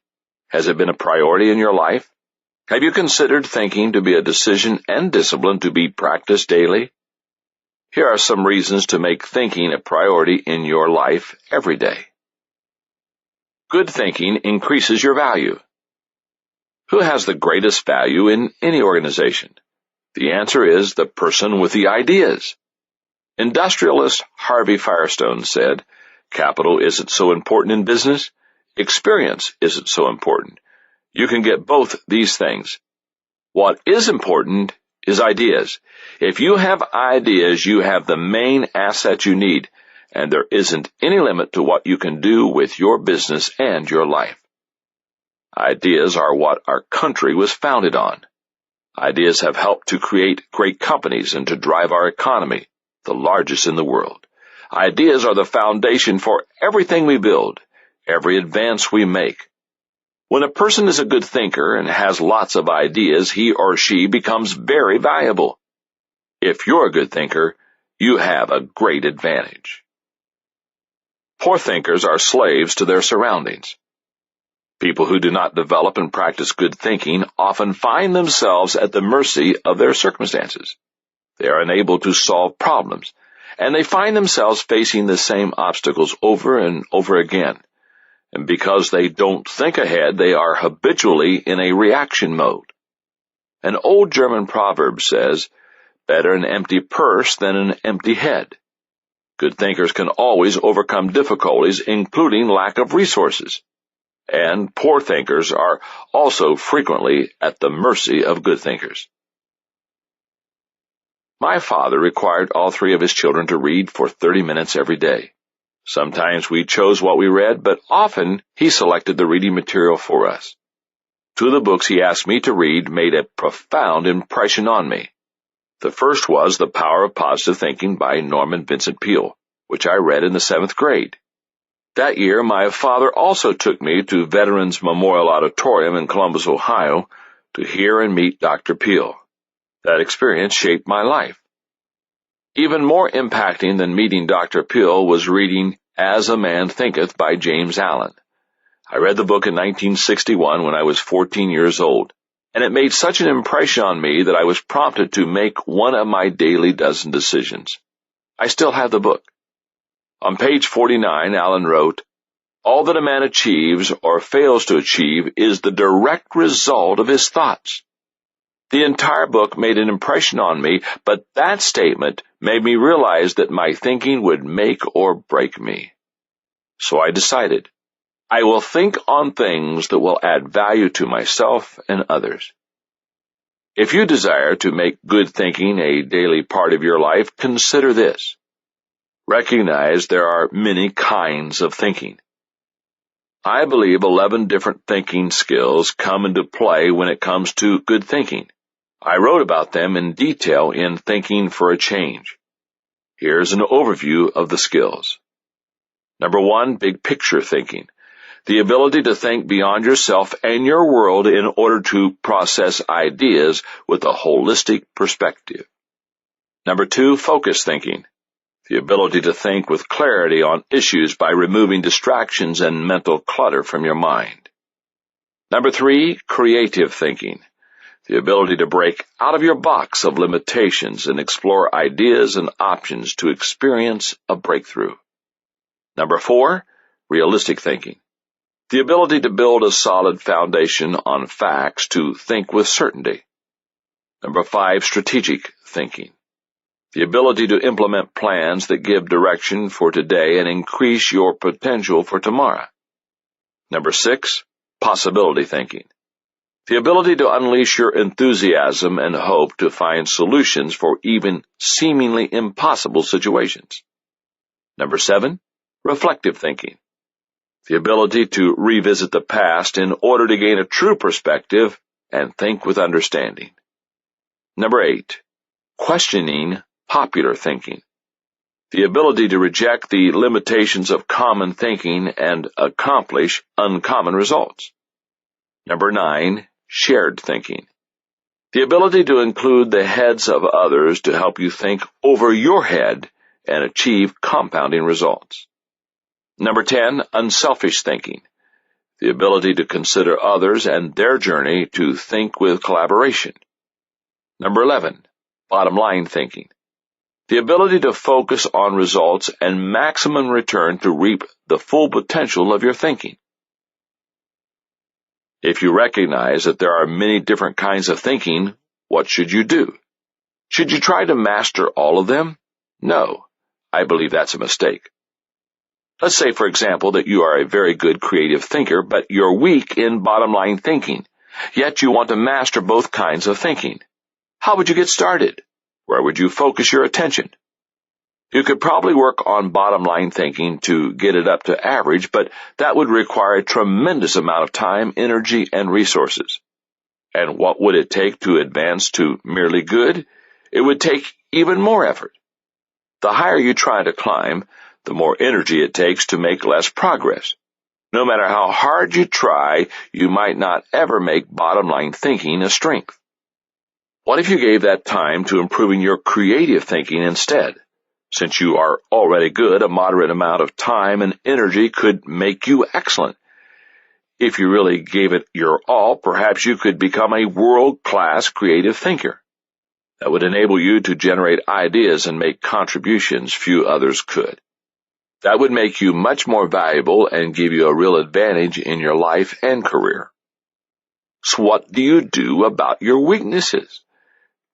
B: Has it been a priority in your life? Have you considered thinking to be a decision and discipline to be practiced daily? Here are some reasons to make thinking a priority in your life every day. Good thinking increases your value. Who has the greatest value in any organization? The answer is the person with the ideas. Industrialist Harvey Firestone said, "Capital isn't so important in business. Experience isn't so important. You can get both these things. What is important is ideas. If you have ideas, you have the main asset you need, and there isn't any limit to what you can do with your business and your life." Ideas are what our country was founded on. Ideas have helped to create great companies and to drive our economy, the largest in the world. Ideas are the foundation for everything we build, every advance we make. When a person is a good thinker and has lots of ideas, he or she becomes very valuable. If you're a good thinker, you have a great advantage. Poor thinkers are slaves to their surroundings. People who do not develop and practice good thinking often find themselves at the mercy of their circumstances. They are unable to solve problems, and they find themselves facing the same obstacles over and over again. And because they don't think ahead, they are habitually in a reaction mode. An old German proverb says, "Better an empty purse than an empty head." Good thinkers can always overcome difficulties, including lack of resources. And poor thinkers are also frequently at the mercy of good thinkers. My father required all three of his children to read for 30 minutes every day. Sometimes we chose what we read, but often he selected the reading material for us. Two of the books he asked me to read made a profound impression on me. The first was The Power of Positive Thinking by Norman Vincent Peale, which I read in the 7th grade. That year, my father also took me to Veterans Memorial Auditorium in Columbus, Ohio, to hear and meet Dr. Peale. That experience shaped my life. Even more impacting than meeting Dr. Peale was reading As a Man Thinketh by James Allen. I read the book in 1961 when I was 14 years old, and it made such an impression on me that I was prompted to make one of my daily dozen decisions. I still have the book. On page 49, Allen wrote, "All that a man achieves or fails to achieve is the direct result of his thoughts." The entire book made an impression on me, but that statement made me realize that my thinking would make or break me. So I decided, I will think on things that will add value to myself and others. If you desire to make good thinking a daily part of your life, consider this. Recognize there are many kinds of thinking. I believe 11 different thinking skills come into play when it comes to good thinking. I wrote about them in detail in Thinking for a Change. Here's an overview of the skills. Number 1, big picture thinking. The ability to think beyond yourself and your world in order to process ideas with a holistic perspective. Number 2, focus thinking. The ability to think with clarity on issues by removing distractions and mental clutter from your mind. Number 3, creative thinking. The ability to break out of your box of limitations and explore ideas and options to experience a breakthrough. Number 4, realistic thinking. The ability to build a solid foundation on facts to think with certainty. Number 5, strategic thinking. The ability to implement plans that give direction for today and increase your potential for tomorrow. Number 6, possibility thinking. The ability to unleash your enthusiasm and hope to find solutions for even seemingly impossible situations. Number 7, reflective thinking. The ability to revisit the past in order to gain a true perspective and think with understanding. Number 8, questioning popular thinking. The ability to reject the limitations of common thinking and accomplish uncommon results. Number 9, shared thinking. The ability to include the heads of others to help you think over your head and achieve compounding results. Number 10, unselfish thinking. The ability to consider others and their journey to think with collaboration. Number 11, bottom line thinking. The ability to focus on results and maximum return to reap the full potential of your thinking. If you recognize that there are many different kinds of thinking, what should you do? Should you try to master all of them? No, I believe that's a mistake. Let's say, for example, that you are a very good creative thinker, but you're weak in bottom-line thinking, yet you want to master both kinds of thinking. How would you get started? Where would you focus your attention? You could probably work on bottom-line thinking to get it up to average, but that would require a tremendous amount of time, energy, and resources. And what would it take to advance to merely good? It would take even more effort. The higher you try to climb, the more energy it takes to make less progress. No matter how hard you try, you might not ever make bottom-line thinking a strength. What if you gave that time to improving your creative thinking instead? Since you are already good, a moderate amount of time and energy could make you excellent. If you really gave it your all, perhaps you could become a world-class creative thinker. That would enable you to generate ideas and make contributions few others could. That would make you much more valuable and give you a real advantage in your life and career. So what do you do about your weaknesses?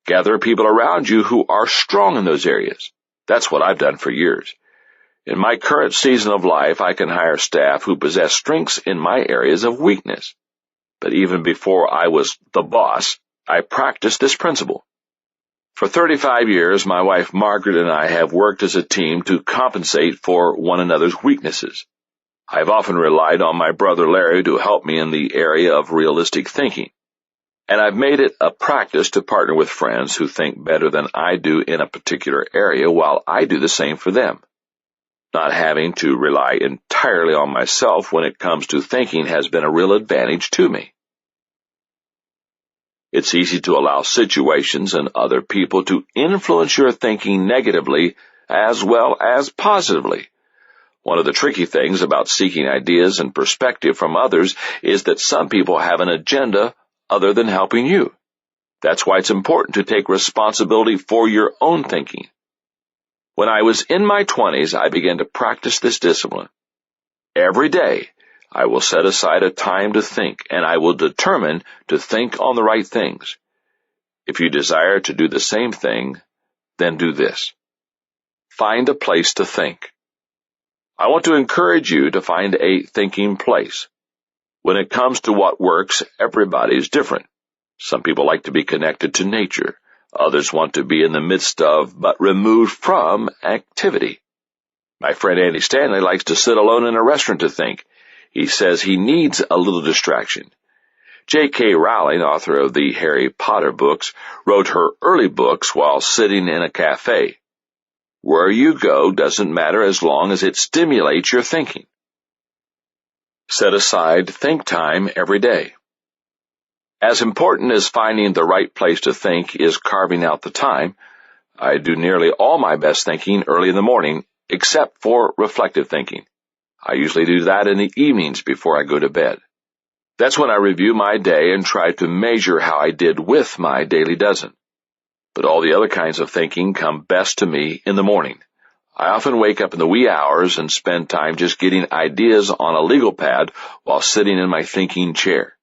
B: Gather people around you who are strong in those areas. That's what I've done for years. In my current season of life, I can hire staff who possess strengths in my areas of weakness. But even before I was the boss, I practiced this principle. For 35 years, my wife Margaret and I have worked as a team to compensate for one another's weaknesses. I've often relied on my brother Larry to help me in the area of realistic thinking. And I've made it a practice to partner with friends who think better than I do in a particular area while I do the same for them. Not having to rely entirely on myself when it comes to thinking has been a real advantage to me. It's easy to allow situations and other people to influence your thinking negatively as well as positively. One of the tricky things about seeking ideas and perspective from others is that some people have an agenda other than helping you. That's why it's important to take responsibility for your own thinking. When I was in my 20s, I began to practice this discipline. Every day, I will set aside a time to think, and I will determine to think on the right things. If you desire to do the same thing, then do this. Find a place to think. I want to encourage you to find a thinking place. When it comes to what works, everybody is different. Some people like to be connected to nature. Others want to be in the midst of, but removed from, activity. My friend Andy Stanley likes to sit alone in a restaurant to think. He says he needs a little distraction. J.K. Rowling, author of the Harry Potter books, wrote her early books while sitting in a cafe. Where you go doesn't matter as long as it stimulates your thinking. Set aside think time every day. As important as finding the right place to think is carving out the time. I do nearly all my best thinking early in the morning, except for reflective thinking. I usually do that in the evenings before I go to bed. That's when I review my day and try to measure how I did with my daily dozen. But all the other kinds of thinking come best to me in the morning. I often wake up in the wee hours and spend time just getting ideas on a legal pad while sitting in my thinking chair.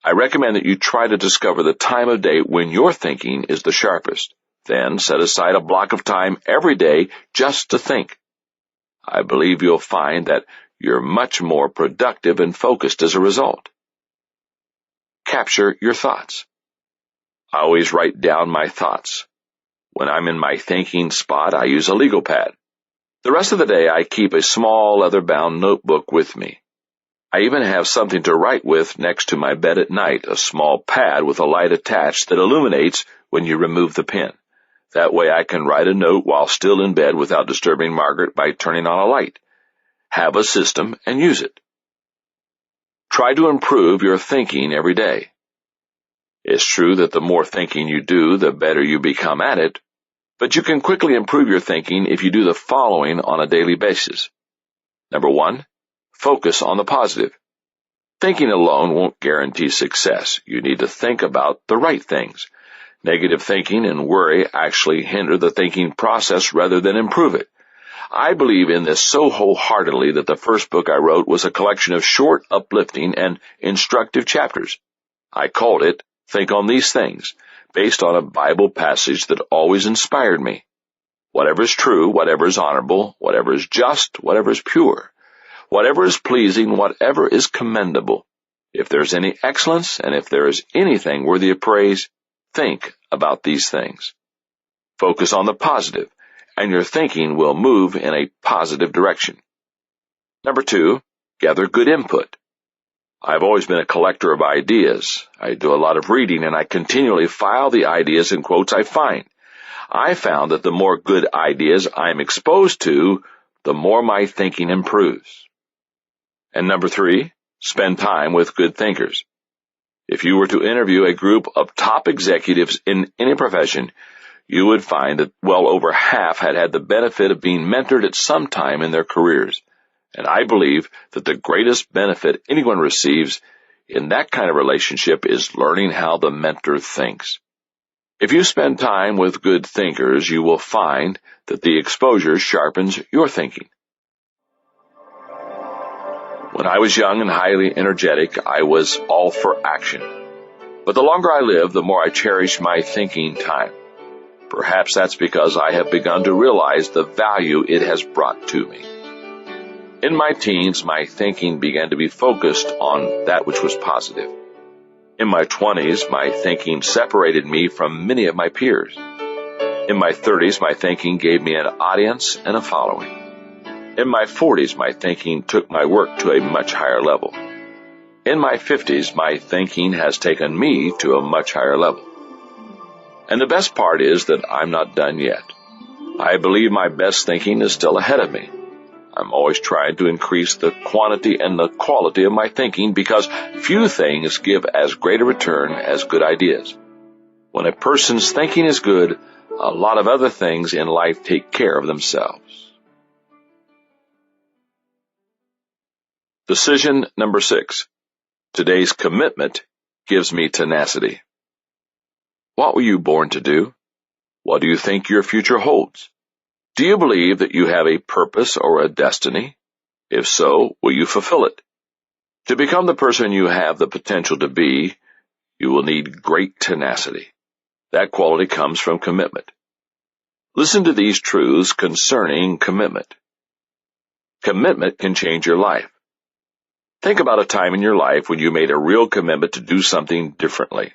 B: I recommend that you try to discover the time of day when your thinking is the sharpest. Then set aside a block of time every day just to think. I believe you'll find that you're much more productive and focused as a result. Capture your thoughts. I always write down my thoughts. When I'm in my thinking spot, I use a legal pad. The rest of the day, I keep a small leather-bound notebook with me. I even have something to write with next to my bed at night, a small pad with a light attached that illuminates when you remove the pen. That way I can write a note while still in bed without disturbing Margaret by turning on a light. Have a system and use it. Try to improve your thinking every day. It's true that the more thinking you do, the better you become at it, but you can quickly improve your thinking if you do the following on a daily basis. Number 1, focus on the positive. Thinking alone won't guarantee success. You need to think about the right things. Negative thinking and worry actually hinder the thinking process rather than improve it. I believe in this so wholeheartedly that the first book I wrote was a collection of short, uplifting, and instructive chapters. I called it Think on These Things, based on a Bible passage that always inspired me. Whatever is true, whatever is honorable, whatever is just, whatever is pure, whatever is pleasing, whatever is commendable, if there's any excellence and if there is anything worthy of praise, think about these things. Focus on the positive, and your thinking will move in a positive direction. Number 2, gather good input. I've always been a collector of ideas. I do a lot of reading, and I continually file the ideas and quotes I find. I found that the more good ideas I'm exposed to, the more my thinking improves. And number 3, spend time with good thinkers. If you were to interview a group of top executives in any profession, you would find that well over half had had the benefit of being mentored at some time in their careers. And I believe that the greatest benefit anyone receives in that kind of relationship is learning how the mentor thinks. If you spend time with good thinkers, you will find that the exposure sharpens your thinking. When I was young and highly energetic, I was all for action. But the longer I live, the more I cherish my thinking time. Perhaps that's because I have begun to realize the value it has brought to me. In my teens, my thinking began to be focused on that which was positive. In my 20s, my thinking separated me from many of my peers. In my 30s, my thinking gave me an audience and a following. In my 40s, my thinking took my work to a much higher level. In my 50s, my thinking has taken me to a much higher level. And the best part is that I'm not done yet. I believe my best thinking is still ahead of me. I'm always trying to increase the quantity and the quality of my thinking because few things give as great a return as good ideas. When a person's thinking is good, a lot of other things in life take care of themselves. Decision number 6. Today's commitment gives me tenacity. What were you born to do? What do you think your future holds? Do you believe that you have a purpose or a destiny? If so, will you fulfill it? To become the person you have the potential to be, you will need great tenacity. That quality comes from commitment. Listen to these truths concerning commitment. Commitment can change your life. Think about a time in your life when you made a real commitment to do something differently.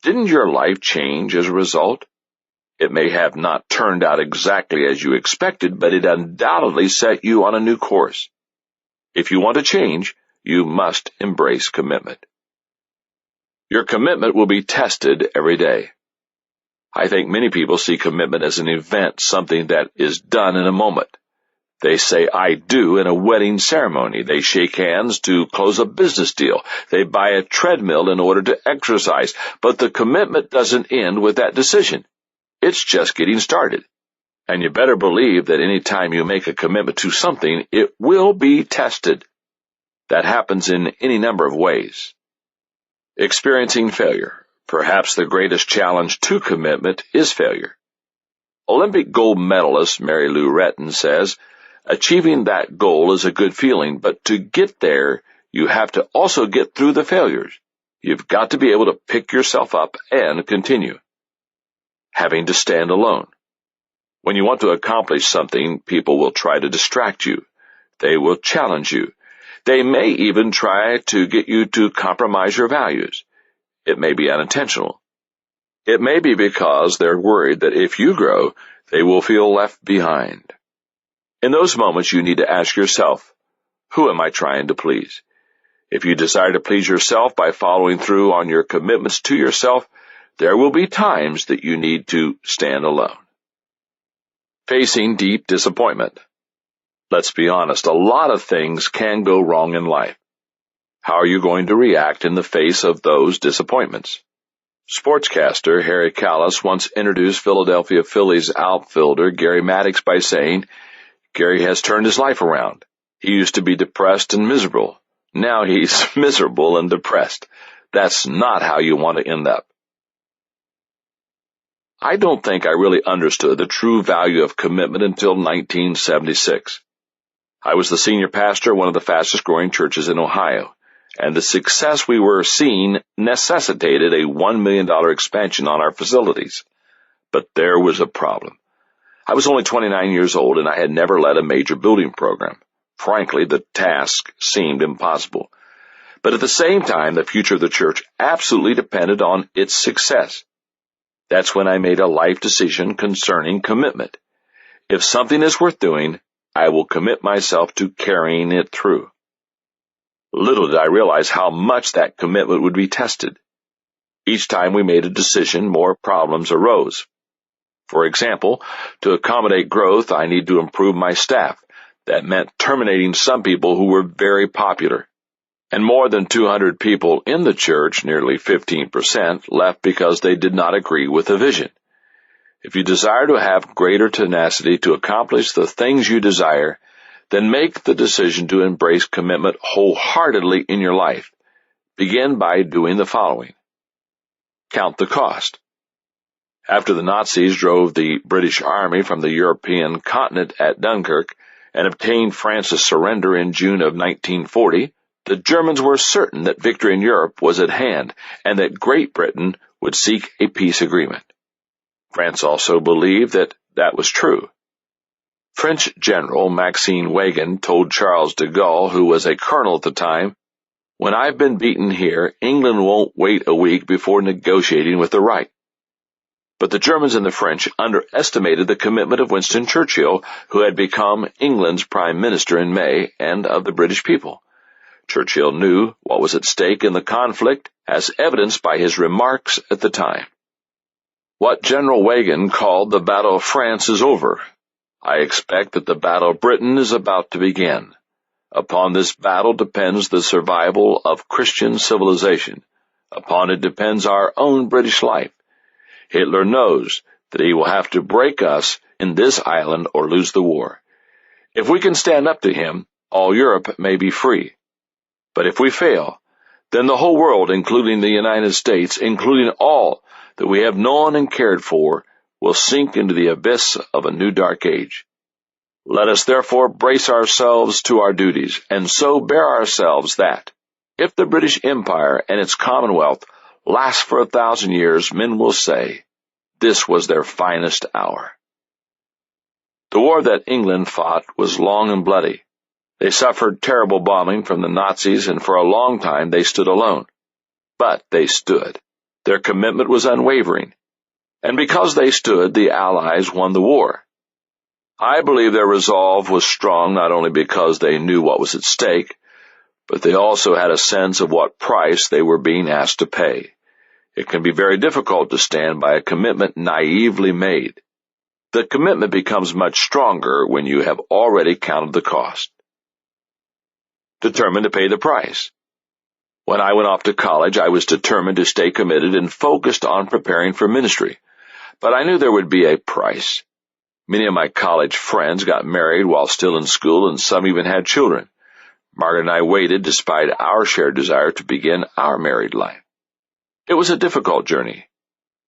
B: Didn't your life change as a result? It may have not turned out exactly as you expected, but it undoubtedly set you on a new course. If you want to change, you must embrace commitment. Your commitment will be tested every day. I think many people see commitment as an event, something that is done in a moment. They say, I do in a wedding ceremony. They shake hands to close a business deal. They buy a treadmill in order to exercise. But the commitment doesn't end with that decision. It's just getting started. And you better believe that any time you make a commitment to something, it will be tested. That happens in any number of ways. Experiencing failure. Perhaps the greatest challenge to commitment is failure. Olympic gold medalist Mary Lou Retton says, achieving that goal is a good feeling, but to get there, you have to also get through the failures. You've got to be able to pick yourself up and continue. Having to stand alone. When you want to accomplish something, people will try to distract you. They will challenge you. They may even try to get you to compromise your values. It may be unintentional. It may be because they're worried that if you grow, they will feel left behind. In those moments, you need to ask yourself, who am I trying to please? If you desire to please yourself by following through on your commitments to yourself, there will be times that you need to stand alone. Facing deep disappointment. Let's be honest, a lot of things can go wrong in life. How are you going to react in the face of those disappointments? Sportscaster Harry Callis once introduced Philadelphia Phillies outfielder Gary Maddox by saying, Gary has turned his life around. He used to be depressed and miserable. Now he's miserable and depressed. That's not how you want to end up. I don't think I really understood the true value of commitment until 1976. I was the senior pastor of one of the fastest-growing churches in Ohio, and the success we were seeing necessitated a $1 million expansion on our facilities. But there was a problem. I was only 29 years old, and I had never led a major building program. Frankly, the task seemed impossible. But at the same time, the future of the church absolutely depended on its success. That's when I made a life decision concerning commitment. If something is worth doing, I will commit myself to carrying it through. Little did I realize how much that commitment would be tested. Each time we made a decision, more problems arose. For example, to accommodate growth, I need to improve my staff. That meant terminating some people who were very popular. And more than 200 people in the church, nearly 15%, left because they did not agree with the vision. If you desire to have greater tenacity to accomplish the things you desire, then make the decision to embrace commitment wholeheartedly in your life. Begin by doing the following. Count the cost. After the Nazis drove the British Army from the European continent at Dunkirk and obtained France's surrender in June of 1940, the Germans were certain that victory in Europe was at hand and that Great Britain would seek a peace agreement. France also believed that that was true. French General Maxwell told Charles de Gaulle, who was a colonel at the time, "When I've been beaten here, England won't wait a week before negotiating with the Reich." But the Germans and the French underestimated the commitment of Winston Churchill, who had become England's Prime Minister in May, and of the British people. Churchill knew what was at stake in the conflict, as evidenced by his remarks at the time. What General Wagen called the Battle of France is over. I expect that the Battle of Britain is about to begin. Upon this battle depends the survival of Christian civilization. Upon it depends our own British life. Hitler knows that he will have to break us in this island or lose the war. If we can stand up to him, all Europe may be free. But if we fail, then the whole world, including the United States, including all that we have known and cared for, will sink into the abyss of a new dark age. Let us therefore brace ourselves to our duties, and so bear ourselves that, if the British Empire and its Commonwealth last for 1,000 years, men will say, this was their finest hour. The war that England fought was long and bloody. They suffered terrible bombing from the Nazis, and for a long time they stood alone. But they stood. Their commitment was unwavering. And because they stood, the Allies won the war. I believe their resolve was strong not only because they knew what was at stake, but they also had a sense of what price they were being asked to pay. It can be very difficult to stand by a commitment naively made. The commitment becomes much stronger when you have already counted the cost. Determined to pay the price. When I went off to college, I was determined to stay committed and focused on preparing for ministry. But I knew there would be a price. Many of my college friends got married while still in school, and some even had children. Margaret and I waited despite our shared desire to begin our married life. It was a difficult journey,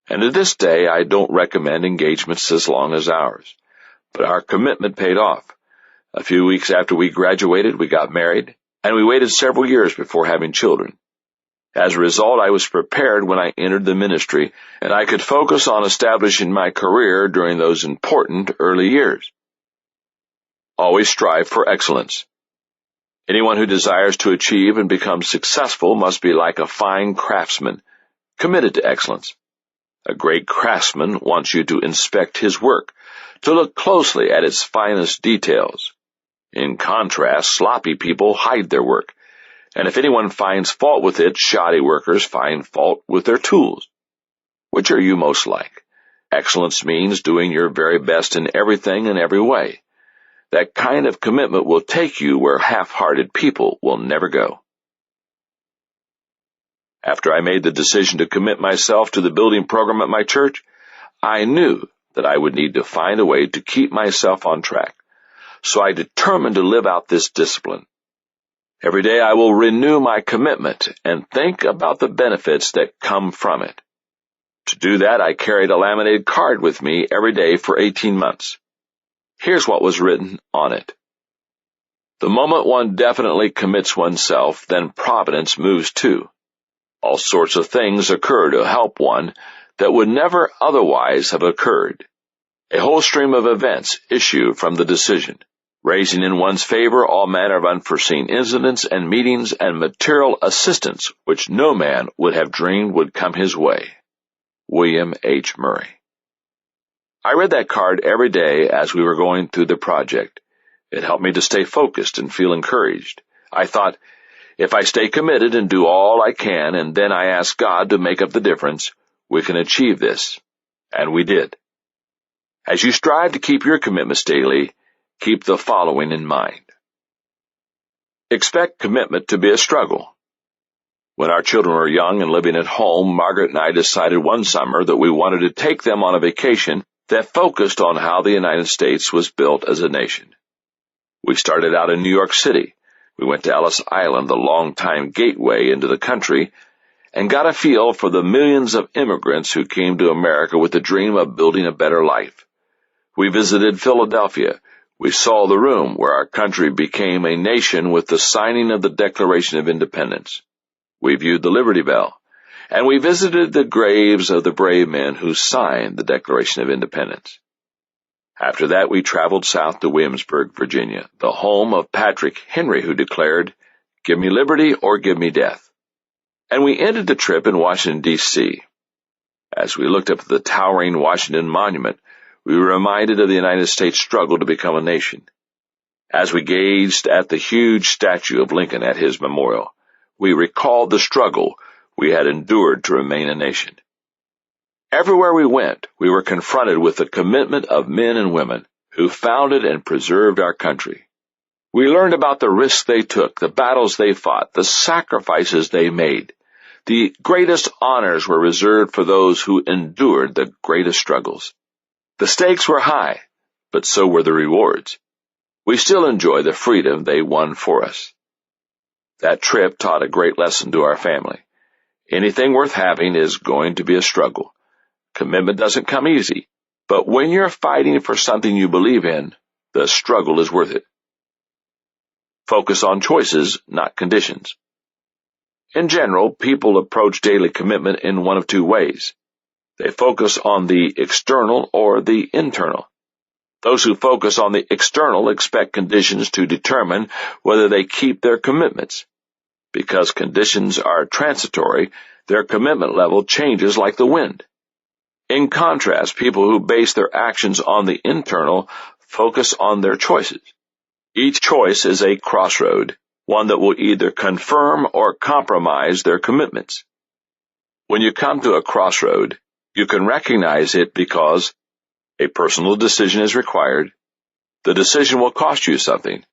B: and to this day I don't recommend engagements as long as ours. But our commitment paid off. A few weeks after we graduated, we got married, and we waited several years before having children. As a result, I was prepared when I entered the ministry, and I could focus on establishing my career during those important early years. Always strive for excellence. Anyone who desires to achieve and become successful must be like a fine craftsman, committed to excellence. A great craftsman wants you to inspect his work, to look closely at its finest details. In contrast, sloppy people hide their work, and if anyone finds fault with it, shoddy workers find fault with their tools. Which are you most like? Excellence means doing your very best in everything and every way. That kind of commitment will take you where half-hearted people will never go. After I made the decision to commit myself to the building program at my church, I knew that I would need to find a way to keep myself on track. So I determined to live out this discipline. Every day I will renew my commitment and think about the benefits that come from it. To do that, I carried a laminated card with me every day for 18 months. Here's what was written on it. The moment one definitely commits oneself, then providence moves too. All sorts of things occur to help one that would never otherwise have occurred. A whole stream of events issue from the decision, raising in one's favor all manner of unforeseen incidents and meetings and material assistance which no man would have dreamed would come his way. William H. Murray. I read that card every day as we were going through the project. It helped me to stay focused and feel encouraged. I thought, if I stay committed and do all I can, and then I ask God to make up the difference, we can achieve this. And we did. As you strive to keep your commitments daily, keep the following in mind. Expect commitment to be a struggle. When our children were young and living at home, Margaret and I decided one summer that we wanted to take them on a vacation that focused on how the United States was built as a nation. We started out in New York City. We went to Ellis Island, the long-time gateway into the country, and got a feel for the millions of immigrants who came to America with the dream of building a better life. We visited Philadelphia. We saw the room where our country became a nation with the signing of the Declaration of Independence. We viewed the Liberty Bell, and we visited the graves of the brave men who signed the Declaration of Independence. After that, we traveled south to Williamsburg, Virginia, the home of Patrick Henry, who declared, "Give me liberty or give me death." And we ended the trip in Washington, D.C. As we looked up at the towering Washington Monument, we were reminded of the United States struggle to become a nation. As we gazed at the huge statue of Lincoln at his memorial, we recalled the struggle we had endured to remain a nation. Everywhere we went, we were confronted with the commitment of men and women who founded and preserved our country. We learned about the risks they took, the battles they fought, the sacrifices they made. The greatest honors were reserved for those who endured the greatest struggles. The stakes were high, but so were the rewards. We still enjoy the freedom they won for us. That trip taught a great lesson to our family. Anything worth having is going to be a struggle. Commitment doesn't come easy, but when you're fighting for something you believe in, the struggle is worth it. Focus on choices, not conditions. In general, people approach daily commitment in one of two ways. They focus on the external or the internal. Those who focus on the external expect conditions to determine whether they keep their commitments. Because conditions are transitory, their commitment level changes like the wind. In contrast, people who base their actions on the internal focus on their choices. Each choice is a crossroad, one that will either confirm or compromise their commitments. When you come to a crossroad, you can recognize it because a personal decision is required, the decision will cost you something,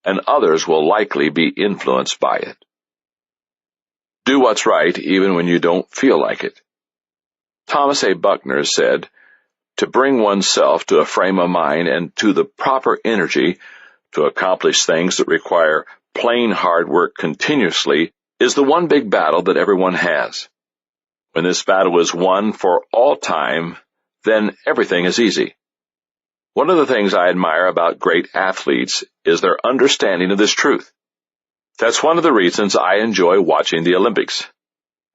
B: and others will likely be influenced by it. Do what's right even when you don't feel like it. Thomas A. Buckner said, "To bring oneself to a frame of mind and to the proper energy to accomplish things that require plain hard work continuously is the one big battle that everyone has. When this battle is won for all time, then everything is easy." One of the things I admire about great athletes is their understanding of this truth. That's one of the reasons I enjoy watching the Olympics.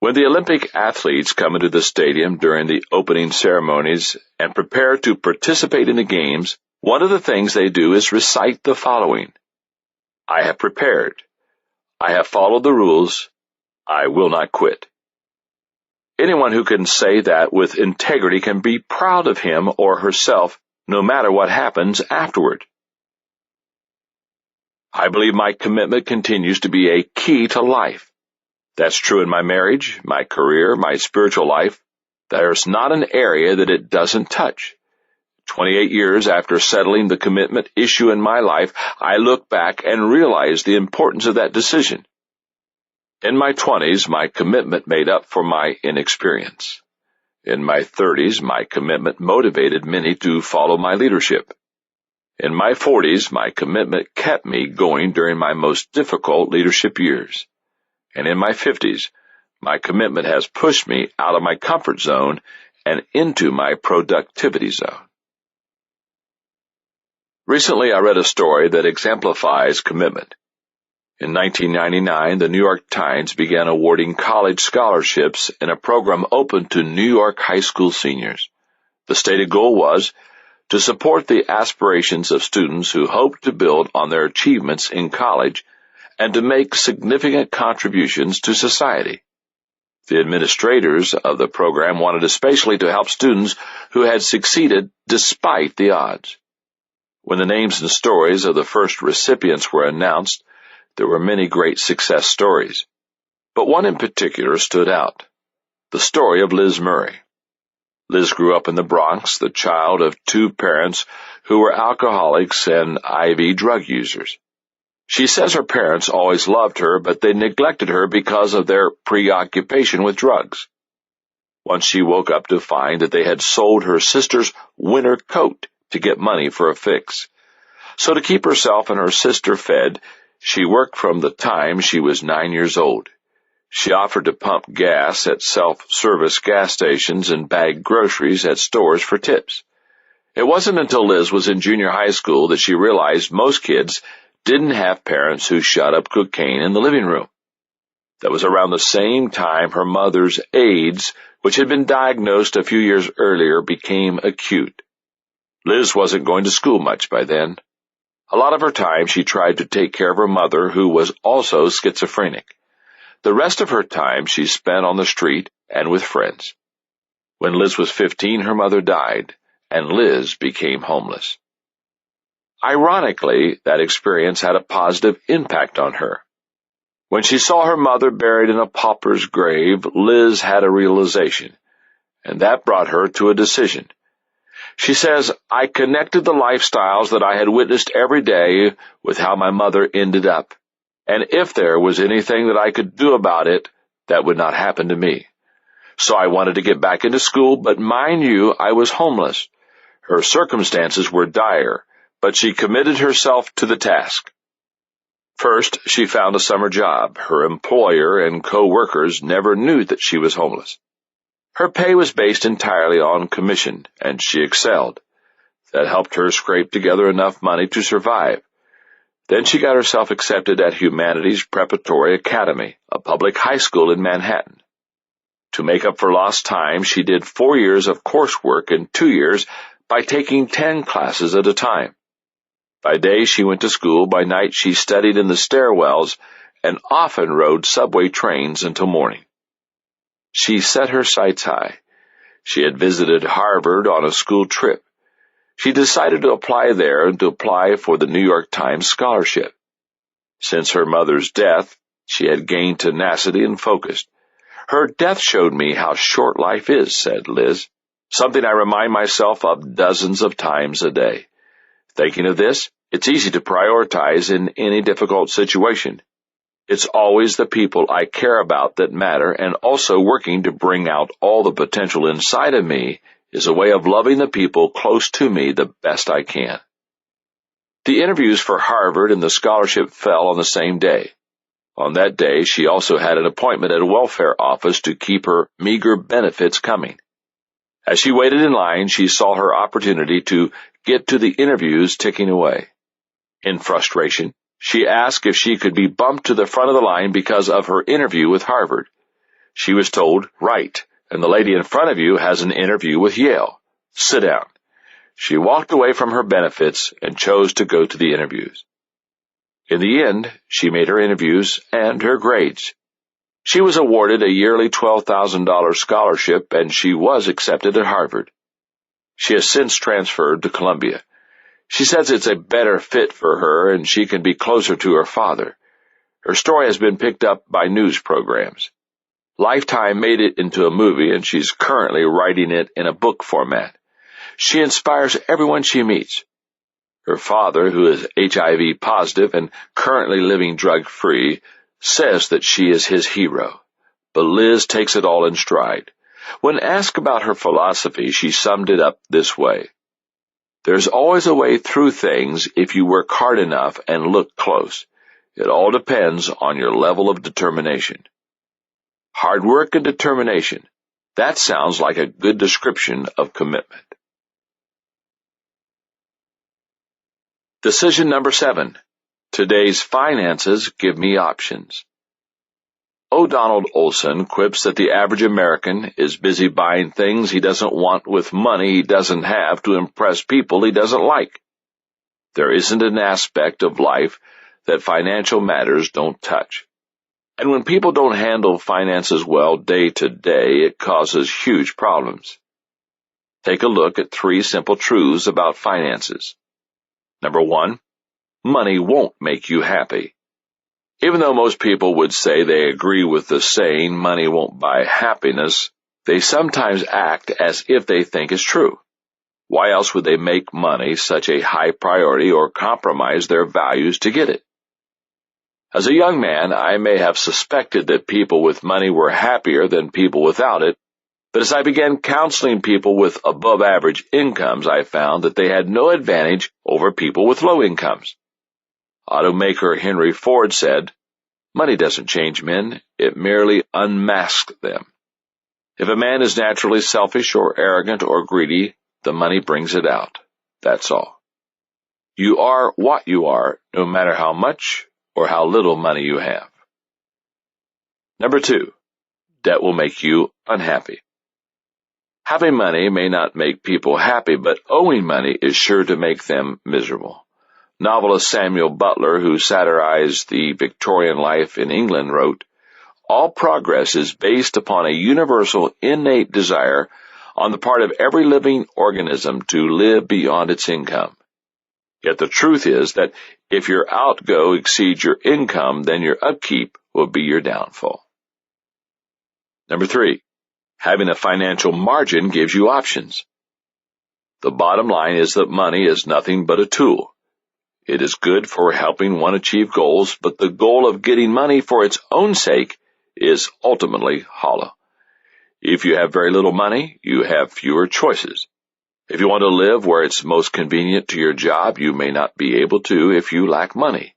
B: When the Olympic athletes come into the stadium during the opening ceremonies and prepare to participate in the games, one of the things they do is recite the following: "I have prepared. I have followed the rules. I will not quit." Anyone who can say that with integrity can be proud of him or herself, no matter what happens afterward. I believe my commitment continues to be a key to life. That's true in my marriage, my career, my spiritual life. There's not an area that it doesn't touch. 28 years after settling the commitment issue in my life, I look back and realize the importance of that decision. In my 20s, my commitment made up for my inexperience. In my 30s, my commitment motivated many to follow my leadership. In my 40s, my commitment kept me going during my most difficult leadership years. And in my 50s, my commitment has pushed me out of my comfort zone and into my productivity zone. Recently, I read a story that exemplifies commitment. In 1999, the New York Times began awarding college scholarships in a program open to New York high school seniors. The stated goal was to support the aspirations of students who hoped to build on their achievements in college and to make significant contributions to society. The administrators of the program wanted especially to help students who had succeeded despite the odds. When the names and stories of the first recipients were announced, there were many great success stories. But one in particular stood out: the story of Liz Murray. Liz grew up in the Bronx, the child of two parents who were alcoholics and IV drug users. She says her parents always loved her, but they neglected her because of their preoccupation with drugs. Once she woke up to find that they had sold her sister's winter coat to get money for a fix. So to keep herself and her sister fed, she worked from the time she was 9 years old. She offered to pump gas at self-service gas stations and bag groceries at stores for tips. It wasn't until Liz was in junior high school that she realized most kids didn't have parents who shot up cocaine in the living room. That was around the same time her mother's AIDS, which had been diagnosed a few years earlier, became acute. Liz wasn't going to school much by then. A lot of her time she tried to take care of her mother, who was also schizophrenic. The rest of her time she spent on the street and with friends. When Liz was 15, her mother died, and Liz became homeless. Ironically, that experience had a positive impact on her. When she saw her mother buried in a pauper's grave, Liz had a realization, and that brought her to a decision. She says, "I connected the lifestyles that I had witnessed every day with how my mother ended up, and if there was anything that I could do about it, that would not happen to me. So I wanted to get back into school, but mind you, I was homeless. Her circumstances were dire, but she committed herself to the task. First, she found a summer job. Her employer and co-workers never knew that she was homeless. Her pay was based entirely on commission, and she excelled. That helped her scrape together enough money to survive. Then she got herself accepted at Humanities Preparatory Academy, a public high school in Manhattan. To make up for lost time, she did 4 years of coursework in 2 years by taking 10 classes at a time. By day she went to school, by night she studied in the stairwells, and often rode subway trains until morning. She set her sights high. She had visited Harvard on a school trip. She decided to apply there and to apply for the New York Times scholarship. Since her mother's death, she had gained tenacity and focus. "Her death showed me how short life is," said Liz, "something I remind myself of dozens of times a day. Thinking of this, it's easy to prioritize in any difficult situation. It's always the people I care about that matter, and also working to bring out all the potential inside of me is a way of loving the people close to me the best I can." The interviews for Harvard and the scholarship fell on the same day. On that day, she also had an appointment at a welfare office to keep her meager benefits coming. As she waited in line, she saw her opportunity to get to the interviews ticking away. In frustration, she asked if she could be bumped to the front of the line because of her interview with Harvard. She was told, "Right, and the lady in front of you has an interview with Yale. Sit down." She walked away from her benefits and chose to go to the interviews. In the end, she made her interviews and her grades. She was awarded a yearly $12,000 scholarship, and she was accepted at Harvard. She has since transferred to Columbia. She says it's a better fit for her, and she can be closer to her father. Her story has been picked up by news programs. Lifetime made it into a movie, and she's currently writing it in a book format. She inspires everyone she meets. Her father, who is HIV positive and currently living drug-free, says that she is his hero. But Liz takes it all in stride. When asked about her philosophy, she summed it up this way: "There's always a way through things if you work hard enough and look close. It all depends on your level of determination." Hard work and determination. That sounds like a good description of commitment. Decision number 7. Today's finances give me options. O'Donnell Olson quips that the average American is busy buying things he doesn't want with money he doesn't have to impress people he doesn't like. There isn't an aspect of life that financial matters don't touch. And when people don't handle finances well day to day, it causes huge problems. Take a look at 3 simple truths about finances. Number 1, money won't make you happy. Even though most people would say they agree with the saying, money won't buy happiness, they sometimes act as if they think it's true. Why else would they make money such a high priority or compromise their values to get it? As a young man, I may have suspected that people with money were happier than people without it, but as I began counseling people with above-average incomes, I found that they had no advantage over people with low incomes. Automaker Henry Ford said, "Money doesn't change men, it merely unmasks them. If a man is naturally selfish or arrogant or greedy, the money brings it out. That's all. You are what you are, no matter how much or how little money you have." Number 2, debt will make you unhappy. Having money may not make people happy, but owing money is sure to make them miserable. Novelist Samuel Butler, who satirized the Victorian life in England, wrote, "All progress is based upon a universal innate desire on the part of every living organism to live beyond its income. Yet the truth is that if your outgo exceeds your income, then your upkeep will be your downfall." Number 3, having a financial margin gives you options. The bottom line is that money is nothing but a tool. It is good for helping one achieve goals, but the goal of getting money for its own sake is ultimately hollow. If you have very little money, you have fewer choices. If you want to live where it's most convenient to your job, you may not be able to if you lack money.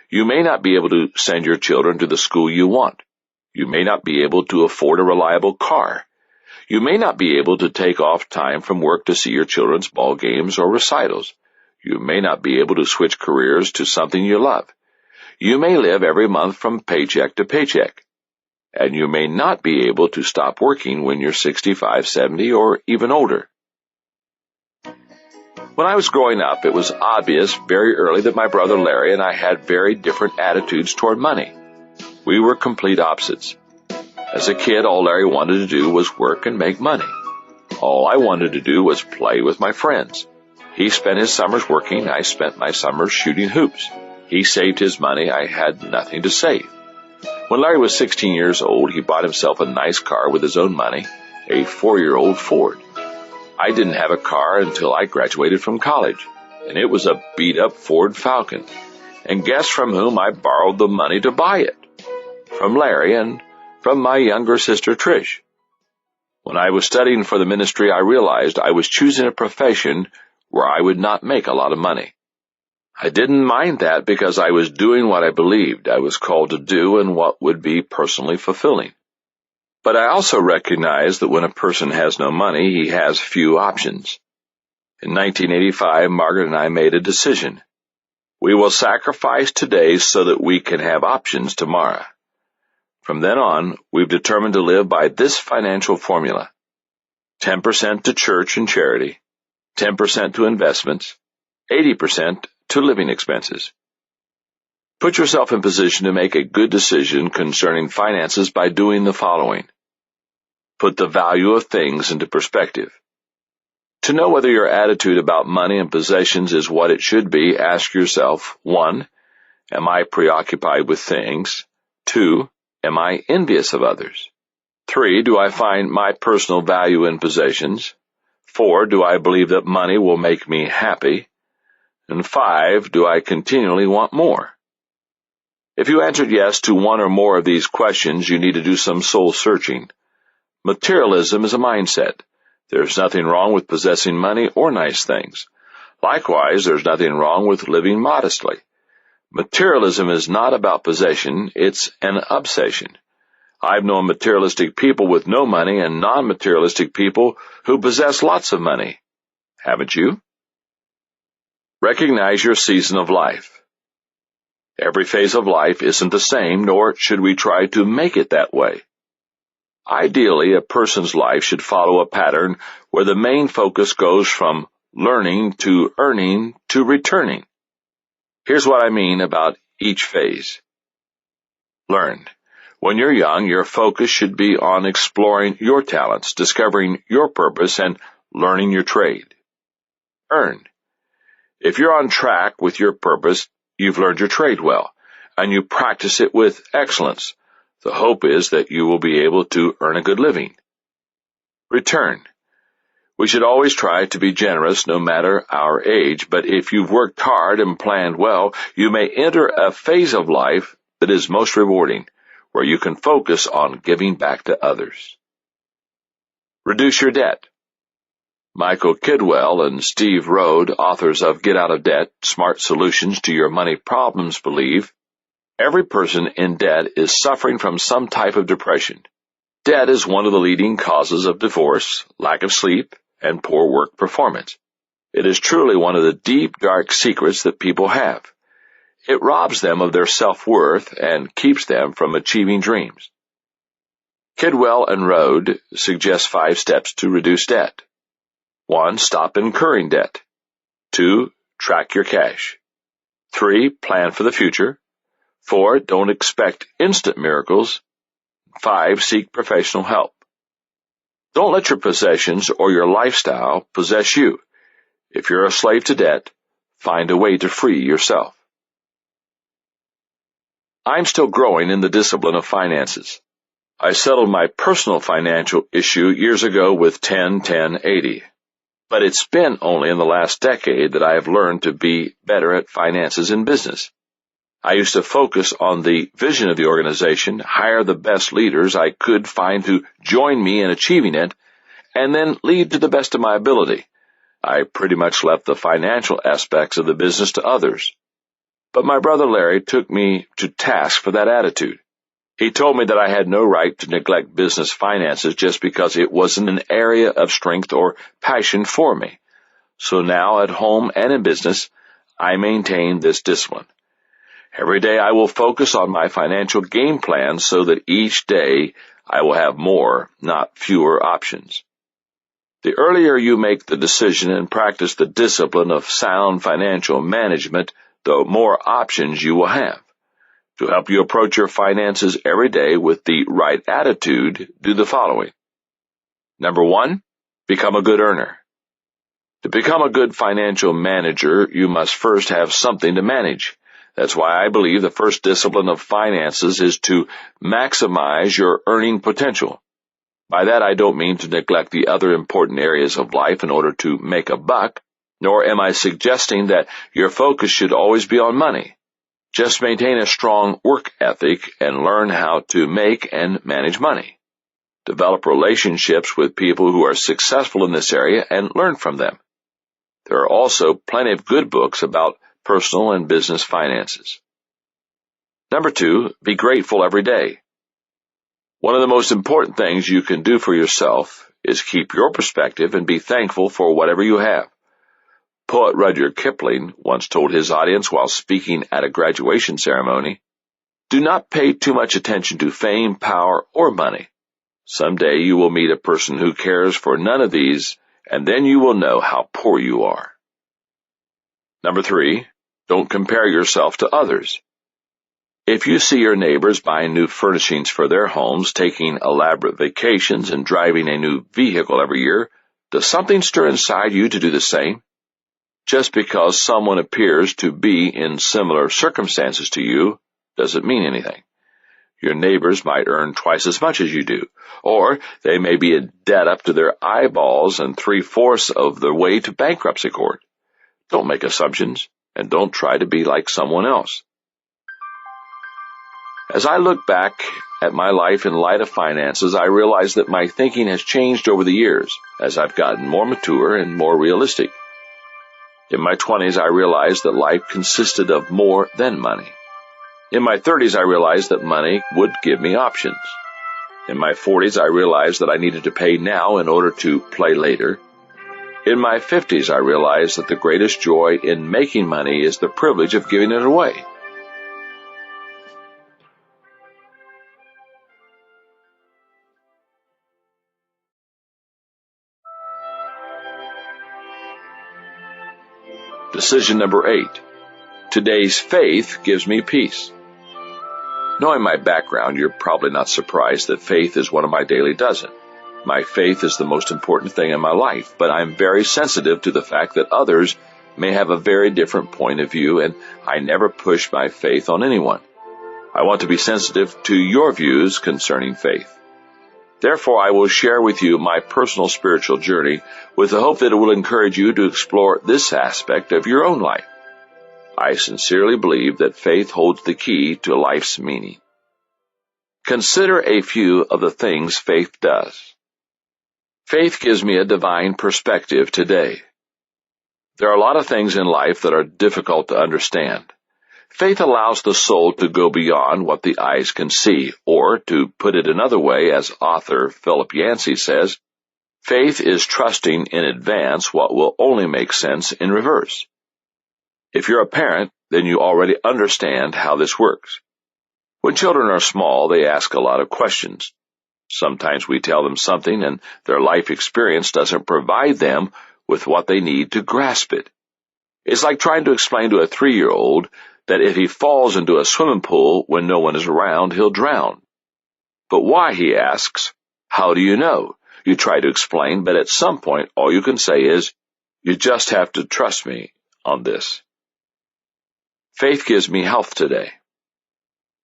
B: You may not be able to send your children to the school you want. You may not be able to afford a reliable car. You may not be able to take off time from work to see your children's ball games or recitals. You may not be able to switch careers to something you love. You may live every month from paycheck to paycheck. And you may not be able to stop working when you're 65, 70, or even older. When I was growing up, it was obvious very early that my brother Larry and I had very different attitudes toward money. We were complete opposites. As a kid, all Larry wanted to do was work and make money. All I wanted to do was play with my friends. He spent his summers working, I spent my summers shooting hoops. He saved his money, I had nothing to save. When Larry was 16 years old, he bought himself a nice car with his own money, a 4-year-old Ford. I didn't have a car until I graduated from college, and it was a beat-up Ford Falcon. And guess from whom I borrowed the money to buy it? From Larry and from my younger sister Trish. When I was studying for the ministry, I realized I was choosing a profession where I would not make a lot of money. I didn't mind that because I was doing what I believed I was called to do and what would be personally fulfilling. But I also recognized that when a person has no money, he has few options. In 1985, Margaret and I made a decision. We will sacrifice today so that we can have options tomorrow. From then on, we've determined to live by this financial formula: 10% to church and charity, 10% to investments, 80% to living expenses. Put yourself in position to make a good decision concerning finances by doing the following. Put the value of things into perspective. To know whether your attitude about money and possessions is what it should be, ask yourself, 1, am I preoccupied with things? 2, am I envious of others? 3, do I find my personal value in possessions? 4, do I believe that money will make me happy? And 5, do I continually want more? If you answered yes to one or more of these questions, you need to do some soul searching. Materialism is a mindset. There's nothing wrong with possessing money or nice things. Likewise, there's nothing wrong with living modestly. Materialism is not about possession, it's an obsession. I've known materialistic people with no money and non-materialistic people who possess lots of money. Haven't you? Recognize your season of life. Every phase of life isn't the same, nor should we try to make it that way. Ideally, a person's life should follow a pattern where the main focus goes from learning to earning to returning. Here's what I mean about each phase. Learn. When you're young, your focus should be on exploring your talents, discovering your purpose, and learning your trade. Earn. If you're on track with your purpose, you've learned your trade well, and you practice it with excellence. The hope is that you will be able to earn a good living. Return. We should always try to be generous no matter our age, but if you've worked hard and planned well, you may enter a phase of life that is most rewarding, where you can focus on giving back to others. Reduce your debt. Michael Kidwell and Steve Rode, authors of Get Out of Debt, Smart Solutions to Your Money Problems, believe every person in debt is suffering from some type of depression. Debt is one of the leading causes of divorce, lack of sleep, and poor work performance. It is truly one of the deep, dark secrets that people have. It robs them of their self-worth and keeps them from achieving dreams. Kidwell and Rode suggest 5 steps to reduce debt. 1. Stop incurring debt. 2. Track your cash. 3. Plan for the future. 4. Don't expect instant miracles. 5. Seek professional help. Don't let your possessions or your lifestyle possess you. If you're a slave to debt, find a way to free yourself. I'm still growing in the discipline of finances. I settled my personal financial issue years ago with 10-10-80. But it's been only in the last decade that I have learned to be better at finances in business. I used to focus on the vision of the organization, hire the best leaders I could find to join me in achieving it, and then lead to the best of my ability. I pretty much left the financial aspects of the business to others. But my brother Larry took me to task for that attitude. He told me that I had no right to neglect business finances just because it wasn't an area of strength or passion for me. So now at home and in business, I maintain this discipline. Every day I will focus on my financial game plan so that each day I will have more, not fewer options. The earlier you make the decision and practice the discipline of sound financial management, the more options you will have. To help you approach your finances every day with the right attitude, do the following. Number 1, become a good earner. To become a good financial manager, you must first have something to manage. That's why I believe the first discipline of finances is to maximize your earning potential. By that I don't mean to neglect the other important areas of life in order to make a buck, nor am I suggesting that your focus should always be on money. Just maintain a strong work ethic and learn how to make and manage money. Develop relationships with people who are successful in this area and learn from them. There are also plenty of good books about personal and business finances. Number 2, be grateful every day. One of the most important things you can do for yourself is keep your perspective and be thankful for whatever you have. Poet Rudyard Kipling once told his audience while speaking at a graduation ceremony, "Do not pay too much attention to fame, power, or money. Someday you will meet a person who cares for none of these, and then you will know how poor you are." Number 3, don't compare yourself to others. If you see your neighbors buying new furnishings for their homes, taking elaborate vacations, and driving a new vehicle every year, does something stir inside you to do the same? Just because someone appears to be in similar circumstances to you doesn't mean anything. Your neighbors might earn twice as much as you do, or they may be in debt up to their eyeballs and 3/4 of the way to bankruptcy court. Don't make assumptions, and don't try to be like someone else. As I look back at my life in light of finances, I realize that my thinking has changed over the years as I've gotten more mature and more realistic. In my 20s, I realized that life consisted of more than money. In my 30s, I realized that money would give me options. In my 40s, I realized that I needed to pay now in order to play later. In my 50s, I realized that the greatest joy in making money is the privilege of giving it away. Decision number 8. Today's faith gives me peace. Knowing my background, you're probably not surprised that faith is one of my daily dozen. My faith is the most important thing in my life, but I'm very sensitive to the fact that others may have a very different point of view, and I never push my faith on anyone. I want to be sensitive to your views concerning faith. Therefore, I will share with you my personal spiritual journey with the hope that it will encourage you to explore this aspect of your own life. I sincerely believe that faith holds the key to life's meaning. Consider a few of the things faith does. Faith gives me a divine perspective today. There are a lot of things in life that are difficult to understand. Faith allows the soul to go beyond what the eyes can see, or, to put it another way, as author Philip Yancey says, faith is trusting in advance what will only make sense in reverse. If you're a parent, then you already understand how this works. When children are small, they ask a lot of questions. Sometimes we tell them something and their life experience doesn't provide them with what they need to grasp it. It's like trying to explain to a 3-year-old that if he falls into a swimming pool when no one is around, he'll drown. But why, he asks. How do you know? You try to explain, but at some point all you can say is, you just have to trust me on this. Faith gives me health today.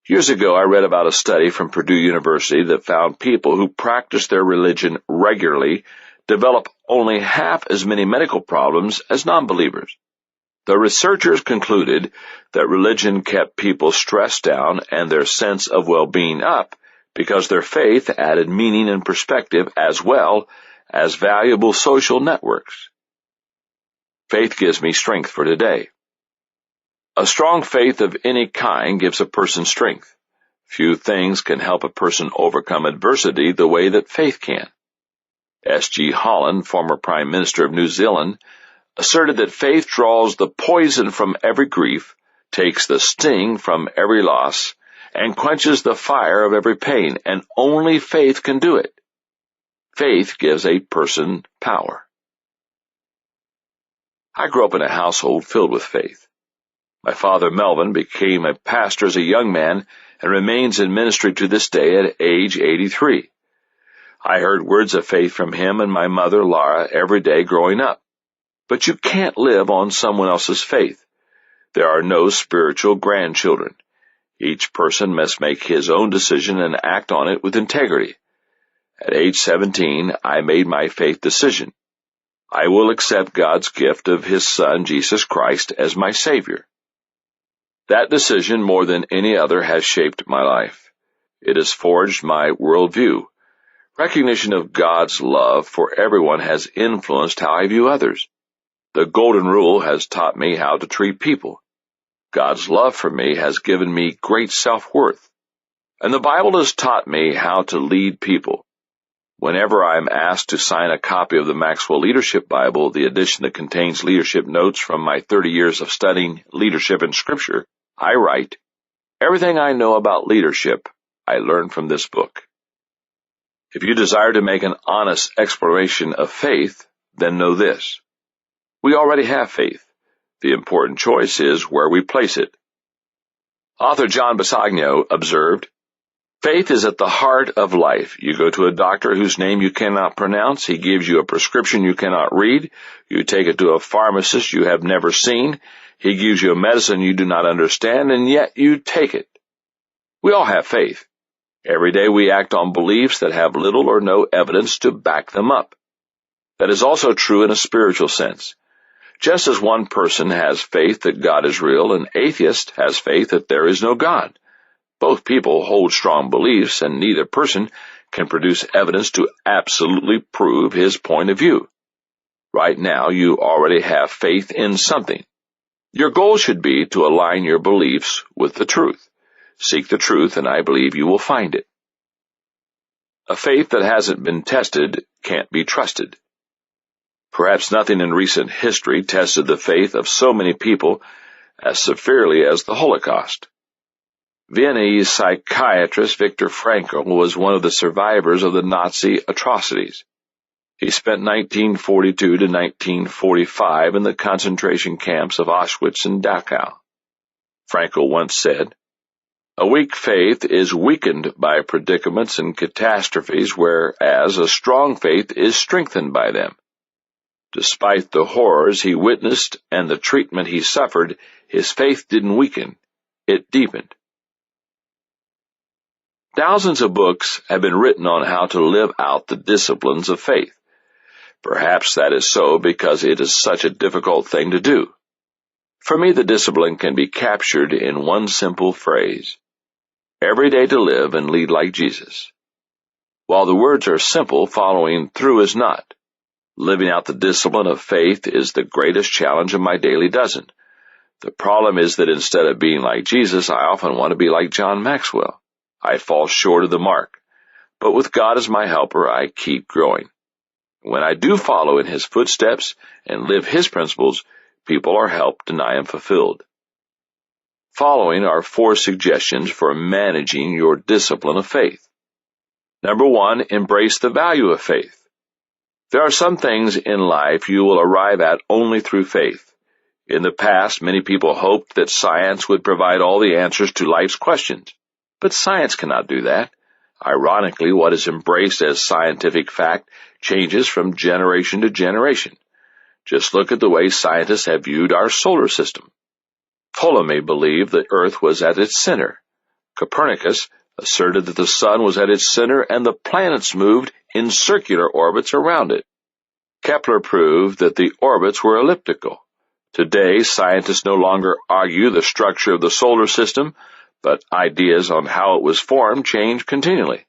B: Years ago, I read about a study from Purdue University that found people who practice their religion regularly develop only half as many medical problems as non-believers. The researchers concluded that religion kept people stressed down and their sense of well-being up because their faith added meaning and perspective as well as valuable social networks. Faith gives me strength for today. A strong faith of any kind gives a person strength. Few things can help a person overcome adversity the way that faith can. S.G. Holland, former Prime Minister of New Zealand, asserted that faith draws the poison from every grief, takes the sting from every loss, and quenches the fire of every pain, and only faith can do it. Faith gives a person power. I grew up in a household filled with faith. My father, Melvin, became a pastor as a young man and remains in ministry to this day at age 83. I heard words of faith from him and my mother, Laura, every day growing up. But you can't live on someone else's faith. There are no spiritual grandchildren. Each person must make his own decision and act on it with integrity. At age 17, I made my faith decision. I will accept God's gift of His Son, Jesus Christ, as my Savior. That decision, more than any other, has shaped my life. It has forged my worldview. Recognition of God's love for everyone has influenced how I view others. The Golden Rule has taught me how to treat people. God's love for me has given me great self-worth. And the Bible has taught me how to lead people. Whenever I'm asked to sign a copy of the Maxwell Leadership Bible, the edition that contains leadership notes from my 30 years of studying leadership in Scripture, I write, "Everything I know about leadership, I learned from this book." If you desire to make an honest exploration of faith, then know this. We already have faith. The important choice is where we place it. Author John Bisagno observed, "Faith is at the heart of life. You go to a doctor whose name you cannot pronounce. He gives you a prescription you cannot read. You take it to a pharmacist you have never seen. He gives you a medicine you do not understand, and yet you take it." We all have faith. Every day we act on beliefs that have little or no evidence to back them up. That is also true in a spiritual sense. Just as one person has faith that God is real, an atheist has faith that there is no God. Both people hold strong beliefs, and neither person can produce evidence to absolutely prove his point of view. Right now, you already have faith in something. Your goal should be to align your beliefs with the truth. Seek the truth, and I believe you will find it. A faith that hasn't been tested can't be trusted. Perhaps nothing in recent history tested the faith of so many people as severely as the Holocaust. Viennese psychiatrist Viktor Frankl was one of the survivors of the Nazi atrocities. He spent 1942 to 1945 in the concentration camps of Auschwitz and Dachau. Frankl once said, "A weak faith is weakened by predicaments and catastrophes, whereas a strong faith is strengthened by them." Despite the horrors he witnessed and the treatment he suffered, his faith didn't weaken, it deepened. Thousands of books have been written on how to live out the disciplines of faith. Perhaps that is so because it is such a difficult thing to do. For me, the discipline can be captured in one simple phrase: every day to live and lead like Jesus. While the words are simple, following through is not. Living out the discipline of faith is the greatest challenge of my daily dozen. The problem is that instead of being like Jesus, I often want to be like John Maxwell. I fall short of the mark. But with God as my helper, I keep growing. When I do follow in His footsteps and live His principles, people are helped and I am fulfilled. Following are 4 suggestions for managing your discipline of faith. Number 1, embrace the value of faith. There are some things in life you will arrive at only through faith. In the past, many people hoped that science would provide all the answers to life's questions. But science cannot do that. Ironically, what is embraced as scientific fact changes from generation to generation. Just look at the way scientists have viewed our solar system. Ptolemy believed the Earth was at its center. Copernicus asserted that the sun was at its center and the planets moved in circular orbits around it. Kepler proved that the orbits were elliptical. Today, scientists no longer argue the structure of the solar system, but ideas on how it was formed change continually.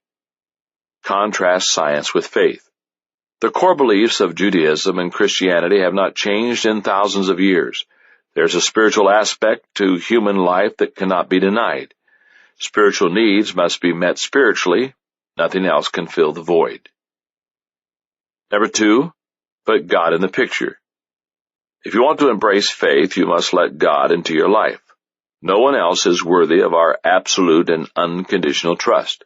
B: Contrast science with faith. The core beliefs of Judaism and Christianity have not changed in thousands of years. There's a spiritual aspect to human life that cannot be denied. Spiritual needs must be met spiritually. Nothing else can fill the void. Number 2, put God in the picture. If you want to embrace faith, you must let God into your life. No one else is worthy of our absolute and unconditional trust.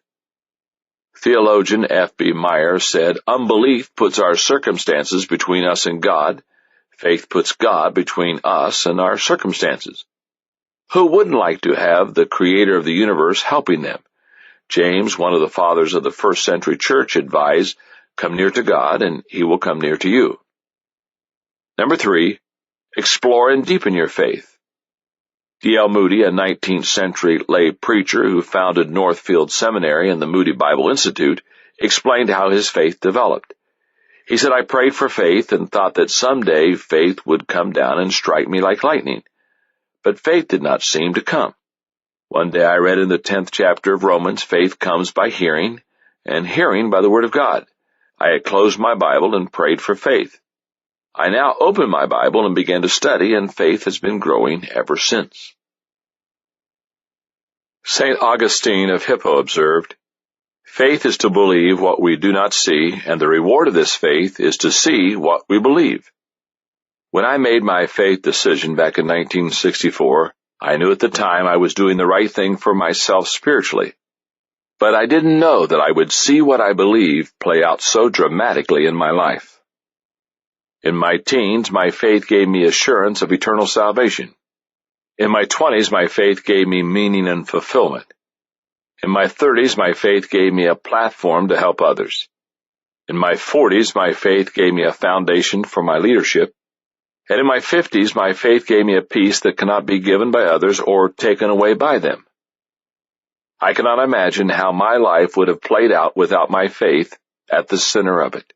B: Theologian F.B. Meyer said, "Unbelief puts our circumstances between us and God. Faith puts God between us and our circumstances." Who wouldn't like to have the Creator of the universe helping them? James, one of the fathers of the first century church, advised, "Come near to God, and He will come near to you." Number 3, explore and deepen your faith. D.L. Moody, a 19th century lay preacher who founded Northfield Seminary and the Moody Bible Institute, explained how his faith developed. He said, "I prayed for faith and thought that someday faith would come down and strike me like lightning. But faith did not seem to come. One day I read in the 10th chapter of Romans, faith comes by hearing, and hearing by the Word of God. I had closed my Bible and prayed for faith. I now opened my Bible and began to study, and faith has been growing ever since." St. Augustine of Hippo observed, "Faith is to believe what we do not see, and the reward of this faith is to see what we believe." When I made my faith decision back in 1964, I knew at the time I was doing the right thing for myself spiritually. But I didn't know that I would see what I believe play out so dramatically in my life. In my teens, my faith gave me assurance of eternal salvation. In my 20s, my faith gave me meaning and fulfillment. In my 30s, my faith gave me a platform to help others. In my 40s, my faith gave me a foundation for my leadership. And in my 50s, my faith gave me a peace that cannot be given by others or taken away by them. I cannot imagine how my life would have played out without my faith at the center of it.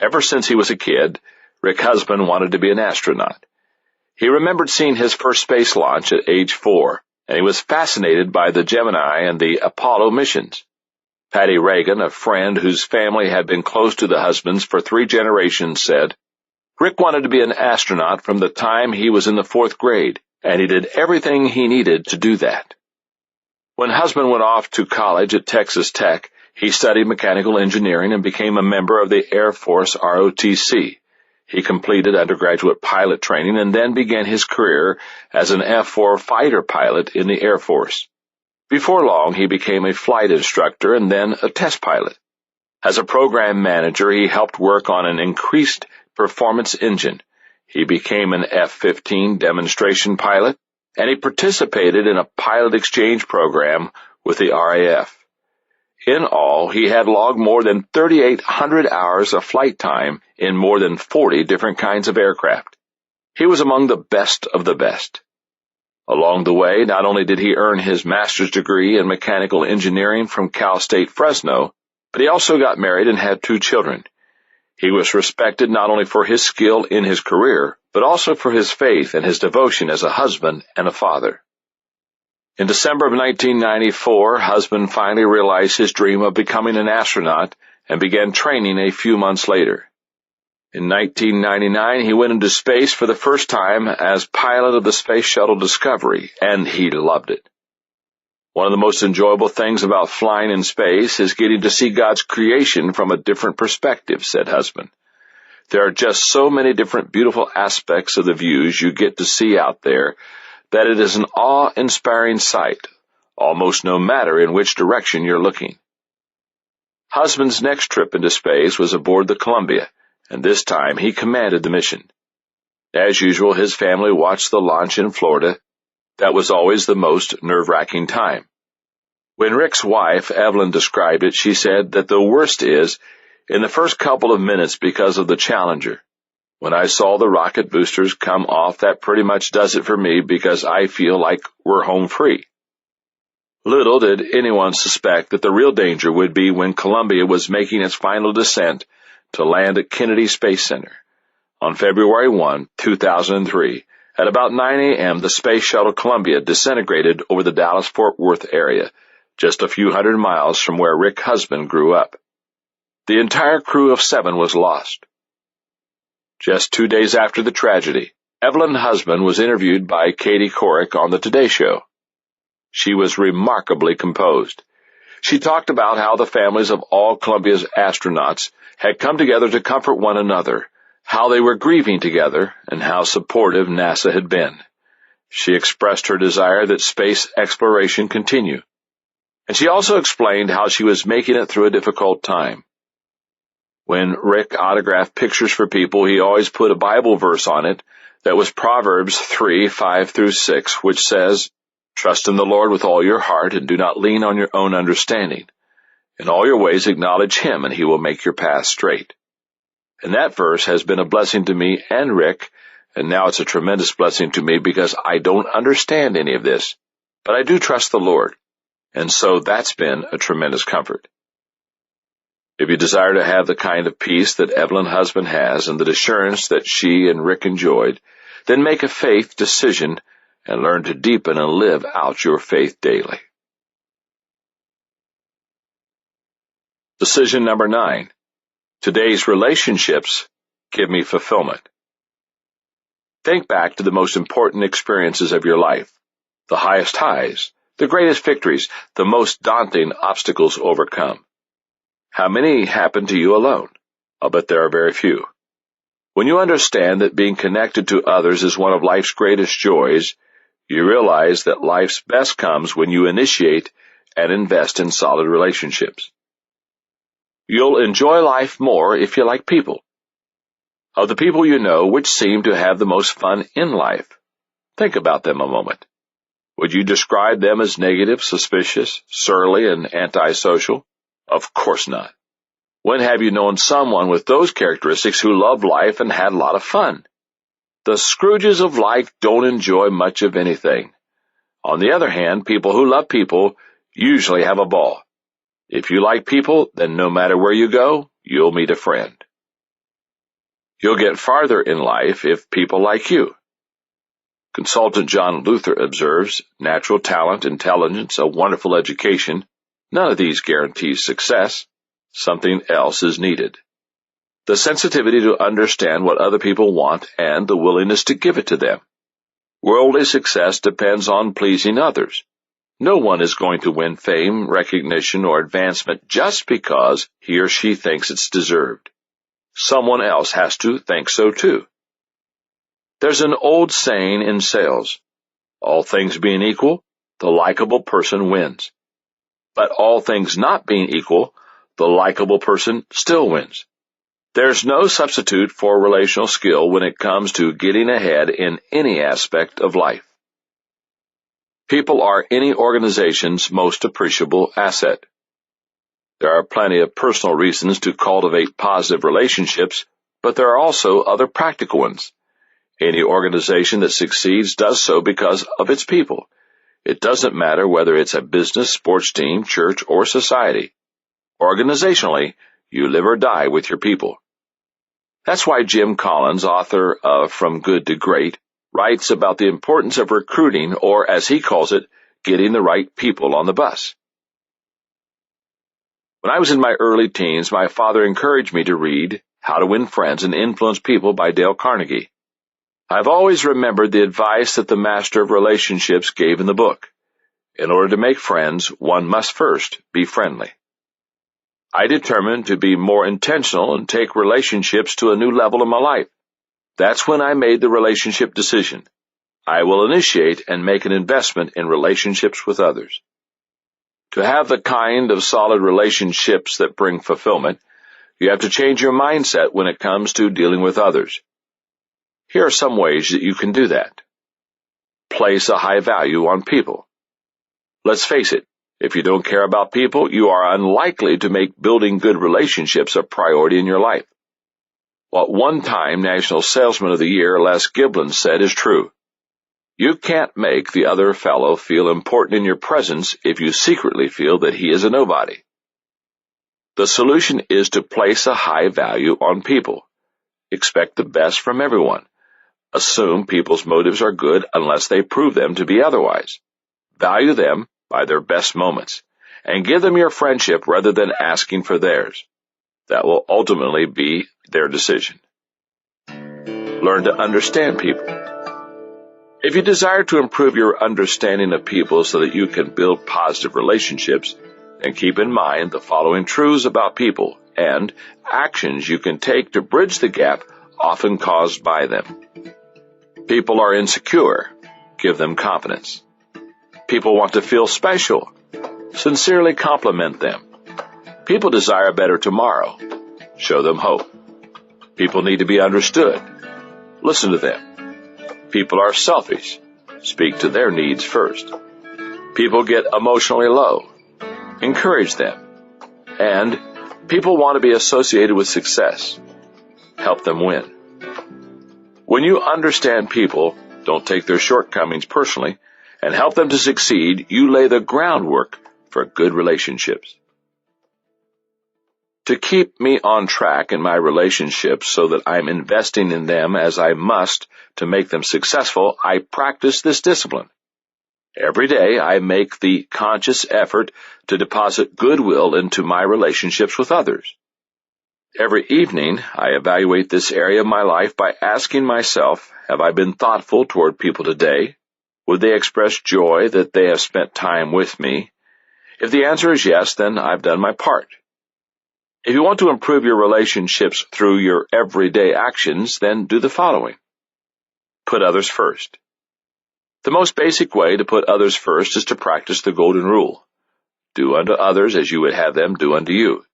B: Ever since he was a kid, Rick Husband wanted to be an astronaut. He remembered seeing his first space launch at age 4, and he was fascinated by the Gemini and the Apollo missions. Patty Reagan, a friend whose family had been close to the Husbands for 3 generations, said, "Rick wanted to be an astronaut from the time he was in the 4th grade, and he did everything he needed to do that." When Husband went off to college at Texas Tech, He studied mechanical engineering and became a member of the Air Force ROTC. He completed undergraduate pilot training and then began his career as an F-4 fighter pilot in the Air Force. Before long, he became a flight instructor and then a test pilot. As a program manager, he helped work on an increased performance engine. He became an F-15 demonstration pilot, and he participated in a pilot exchange program with the RAF. In all, he had logged more than 3,800 hours of flight time in more than 40 different kinds of aircraft. He was among the best of the best. Along the way, not only did he earn his master's degree in mechanical engineering from Cal State Fresno, but he also got married and had 2 children. He was respected not only for his skill in his career, but also for his faith and his devotion as a husband and a father. In December of 1994, husband finally realized his dream of becoming an astronaut and began training a few months later. In 1999, he went into space for the first time as pilot of the Space Shuttle Discovery, and he loved it. One of the most enjoyable things about flying in space is getting to see God's creation from a different perspective, said husband. There are just so many different beautiful aspects of the views you get to see out there that it is an awe-inspiring sight, almost no matter in which direction you're looking. Husband's next trip into space was aboard the Columbia, and this time he commanded the mission. As usual, his family watched the launch in Florida. That was always the most nerve-wracking time. When Rick's wife, Evelyn, described it, she said that the worst is in the first couple of minutes because of the Challenger. When I saw the rocket boosters come off, that pretty much does it for me because I feel like we're home free. Little did anyone suspect that the real danger would be when Columbia was making its final descent to land at Kennedy Space Center. On February 1, 2003, at about 9 a.m., the Space Shuttle Columbia disintegrated over the Dallas-Fort Worth area, just a few hundred miles from where Rick's husband grew up. The entire crew of 7 was lost. Just 2 days after the tragedy, Evelyn's husband was interviewed by Katie Couric on the Today Show. She was remarkably composed. She talked about how the families of all Columbia's astronauts had come together to comfort one another, how they were grieving together, and how supportive NASA had been. She expressed her desire that space exploration continue. And she also explained how she was making it through a difficult time. When Rick autographed pictures for people, he always put a Bible verse on it that was Proverbs 3:5-6, which says, "Trust in the Lord with all your heart and do not lean on your own understanding. In all your ways acknowledge Him and He will make your path straight." And that verse has been a blessing to me and Rick, and now it's a tremendous blessing to me because I don't understand any of this, but I do trust the Lord, and so that's been a tremendous comfort. If you desire to have the kind of peace that Evelyn's husband has and the assurance that she and Rick enjoyed, then make a faith decision and learn to deepen and live out your faith daily. Decision number 9. Today's relationships give me fulfillment. Think back to the most important experiences of your life, the highest highs, the greatest victories, the most daunting obstacles overcome. How many happened to you alone? I'll bet there are very few. When you understand that being connected to others is one of life's greatest joys, you realize that life's best comes when you initiate and invest in solid relationships. You'll enjoy life more if you like people. Of the people you know, which seem to have the most fun in life? Think about them a moment. Would you describe them as negative, suspicious, surly, and antisocial? Of course not. When have you known someone with those characteristics who loved life and had a lot of fun? The Scrooges of life don't enjoy much of anything. On the other hand, people who love people usually have a ball. If you like people, then no matter where you go, you'll meet a friend. You'll get farther in life if people like you. Consultant John Luther observes, natural talent, intelligence, a wonderful education, none of these guarantees success. Something else is needed. The sensitivity to understand what other people want and the willingness to give it to them. Worldly success depends on pleasing others. No one is going to win fame, recognition, or advancement just because he or she thinks it's deserved. Someone else has to think so too. There's an old saying in sales: all things being equal, the likable person wins. But all things not being equal, the likable person still wins. There's no substitute for relational skill when it comes to getting ahead in any aspect of life. People are any organization's most appreciable asset. There are plenty of personal reasons to cultivate positive relationships, but there are also other practical ones. Any organization that succeeds does so because of its people. It doesn't matter whether it's a business, sports team, church, or society. Organizationally, you live or die with your people. That's why Jim Collins, author of From Good to Great, writes about the importance of recruiting, or as he calls it, getting the right people on the bus. When I was in my early teens, my father encouraged me to read How to Win Friends and Influence People by Dale Carnegie. I've always remembered the advice that the master of relationships gave in the book. In order to make friends, one must first be friendly. I determined to be more intentional and take relationships to a new level in my life. That's when I made the relationship decision. I will initiate and make an investment in relationships with others. To have the kind of solid relationships that bring fulfillment, you have to change your mindset when it comes to dealing with others. Here are some ways that you can do that. Place a high value on people. Let's face it, if you don't care about people, you are unlikely to make building good relationships a priority in your life. What one-time National Salesman of the Year Les Giblin said is true. You can't make the other fellow feel important in your presence if you secretly feel that he is a nobody. The solution is to place a high value on people. Expect the best from everyone. Assume people's motives are good unless they prove them to be otherwise. Value them by their best moments, and give them your friendship rather than asking for theirs. That will ultimately be their decision. Learn to understand people. If you desire to improve your understanding of people so that you can build positive relationships, then keep in mind the following truths about people and actions you can take to bridge the gap often caused by them. People are insecure. Give them confidence. People want to feel special. Sincerely compliment them. People desire a better tomorrow. Show them hope. People need to be understood. Listen to them. People are selfish. Speak to their needs first. People get emotionally low. Encourage them. And people want to be associated with success. Help them win. When you understand people, don't take their shortcomings personally, and help them to succeed, you lay the groundwork for good relationships. To keep me on track in my relationships so that I'm investing in them as I must to make them successful, I practice this discipline. Every day I make the conscious effort to deposit goodwill into my relationships with others. Every evening I evaluate this area of my life by asking myself, have I been thoughtful toward people today? Would they express joy that they have spent time with me? If the answer is yes, then I've done my part. If you want to improve your relationships through your everyday actions, then do the following. Put others first. The most basic way to put others first is to practice the golden rule. Do unto others as you would have them do unto you.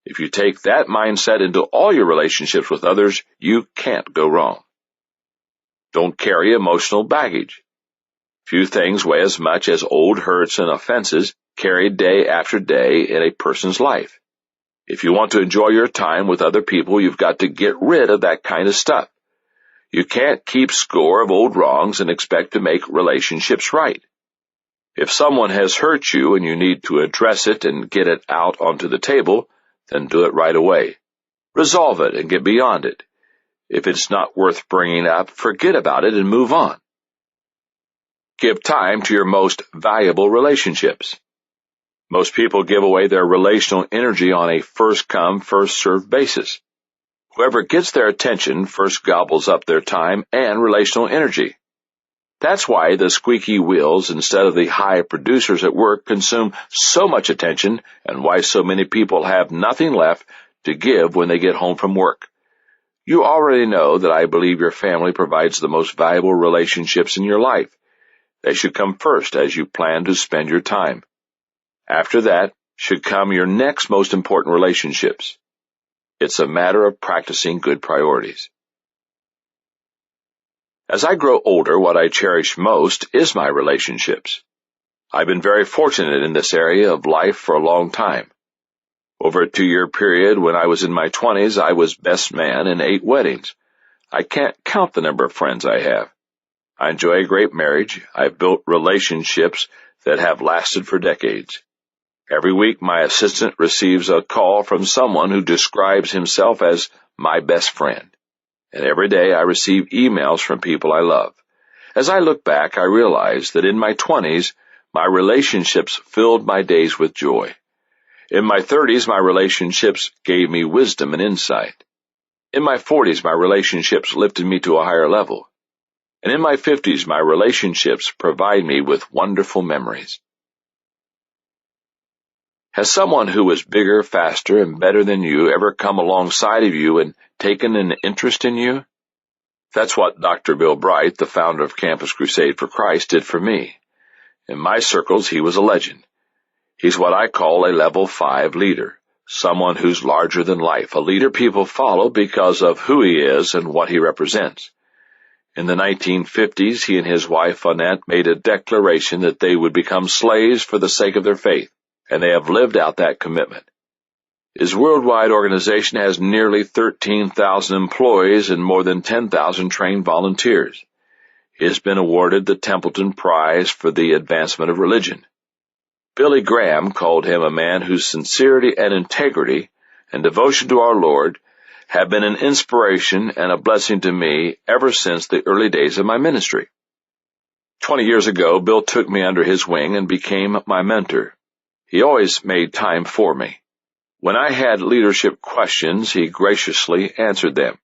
B: If you take that mindset into all your relationships with others, you can't go wrong. Don't carry emotional baggage. Few things weigh as much as old hurts and offenses carried day after day in a person's life. If you want to enjoy your time with other people, you've got to get rid of that kind of stuff. You can't keep score of old wrongs and expect to make relationships right. If someone has hurt you and you need to address it and get it out onto the table, then do it right away. Resolve it and get beyond it. If it's not worth bringing up, forget about it and move on. Give time to your most valuable relationships. Most people give away their relational energy on a first-come, first-served basis. Whoever gets their attention first gobbles up their time and relational energy. That's why the squeaky wheels instead of the high producers at work consume so much attention, and why so many people have nothing left to give when they get home from work. You already know that I believe your family provides the most valuable relationships in your life. They should come first as you plan to spend your time. After that should come your next most important relationships. It's a matter of practicing good priorities. As I grow older, what I cherish most is my relationships. I've been very fortunate in this area of life for a long time. Over a 2-year period when I was in my 20s, I was best man in 8 weddings. I can't count the number of friends I have. I enjoy a great marriage. I've built relationships that have lasted for decades. Every week, my assistant receives a call from someone who describes himself as my best friend. And every day I receive emails from people I love. As I look back, I realize that in my 20s, my relationships filled my days with joy. In my 30s, my relationships gave me wisdom and insight. In my 40s, my relationships lifted me to a higher level. And in my 50s, my relationships provide me with wonderful memories. Has someone who was bigger, faster, and better than you ever come alongside of you and taken an interest in you? That's what Dr. Bill Bright, the founder of Campus Crusade for Christ, did for me. In my circles, he was a legend. He's what I call a level 5 leader, someone who's larger than life, a leader people follow because of who he is and what he represents. In the 1950s, he and his wife, Annette, made a declaration that they would become slaves for the sake of their faith, and they have lived out that commitment. His worldwide organization has nearly 13,000 employees and more than 10,000 trained volunteers. He has been awarded the Templeton Prize for the Advancement of Religion. Billy Graham called him a man whose sincerity and integrity and devotion to our Lord have been an inspiration and a blessing to me ever since the early days of my ministry. 20 years ago, Bill took me under his wing and became my mentor. He always made time for me. When I had leadership questions, he graciously answered them.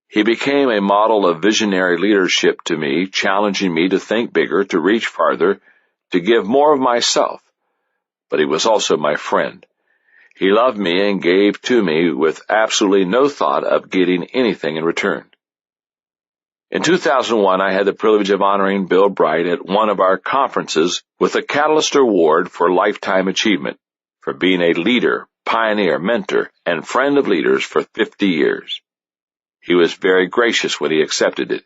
B: He became a model of visionary leadership to me, challenging me to think bigger, to reach farther, to give more of myself. But he was also my friend. He loved me and gave to me with absolutely no thought of getting anything in return. In 2001, I had the privilege of honoring Bill Bright at one of our conferences with a Catalyst Award for Lifetime Achievement for being a leader, pioneer, mentor, and friend of leaders for 50 years. He was very gracious when he accepted it.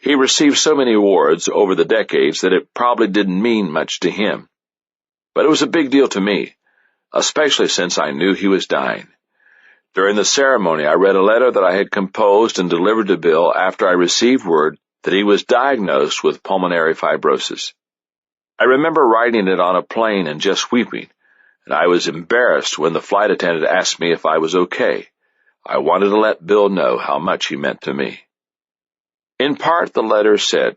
B: He received so many awards over the decades that it probably didn't mean much to him. But it was a big deal to me, especially since I knew he was dying. During the ceremony, I read a letter that I had composed and delivered to Bill after I received word that he was diagnosed with pulmonary fibrosis. I remember writing it on a plane and just weeping, and I was embarrassed when the flight attendant asked me if I was okay. I wanted to let Bill know how much he meant to me. In part, the letter said,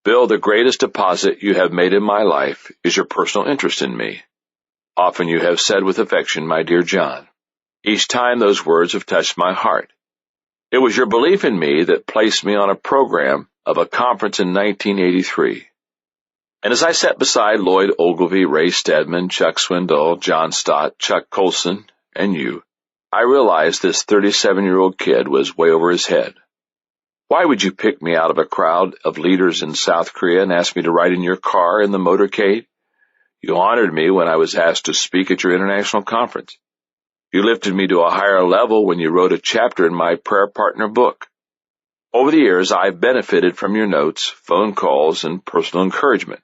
B: "Bill, the greatest deposit you have made in my life is your personal interest in me. Often you have said with affection, 'My dear John.' Each time those words have touched my heart. It was your belief in me that placed me on a program of a conference in 1983. And as I sat beside Lloyd Ogilvy, Ray Stedman, Chuck Swindoll, John Stott, Chuck Colson, and you, I realized this 37-year-old kid was way over his head. Why would you pick me out of a crowd of leaders in South Korea and ask me to ride in your car in the motorcade? You honored me when I was asked to speak at your international conference. You lifted me to a higher level when you wrote a chapter in my prayer partner book. Over the years, I've benefited from your notes, phone calls, and personal encouragement.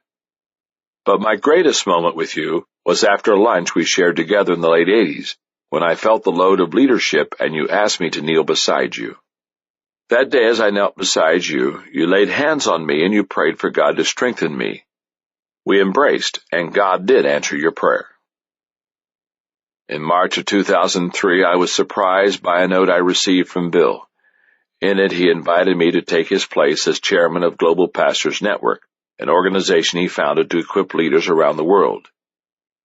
B: But my greatest moment with you was after lunch we shared together in the late 80s, when I felt the load of leadership and you asked me to kneel beside you. That day, as I knelt beside you, you laid hands on me and you prayed for God to strengthen me. We embraced, and God did answer your prayer. In March of 2003, I was surprised by a note I received from Bill. In it, he invited me to take his place as chairman of Global Pastors Network, an organization he founded to equip leaders around the world.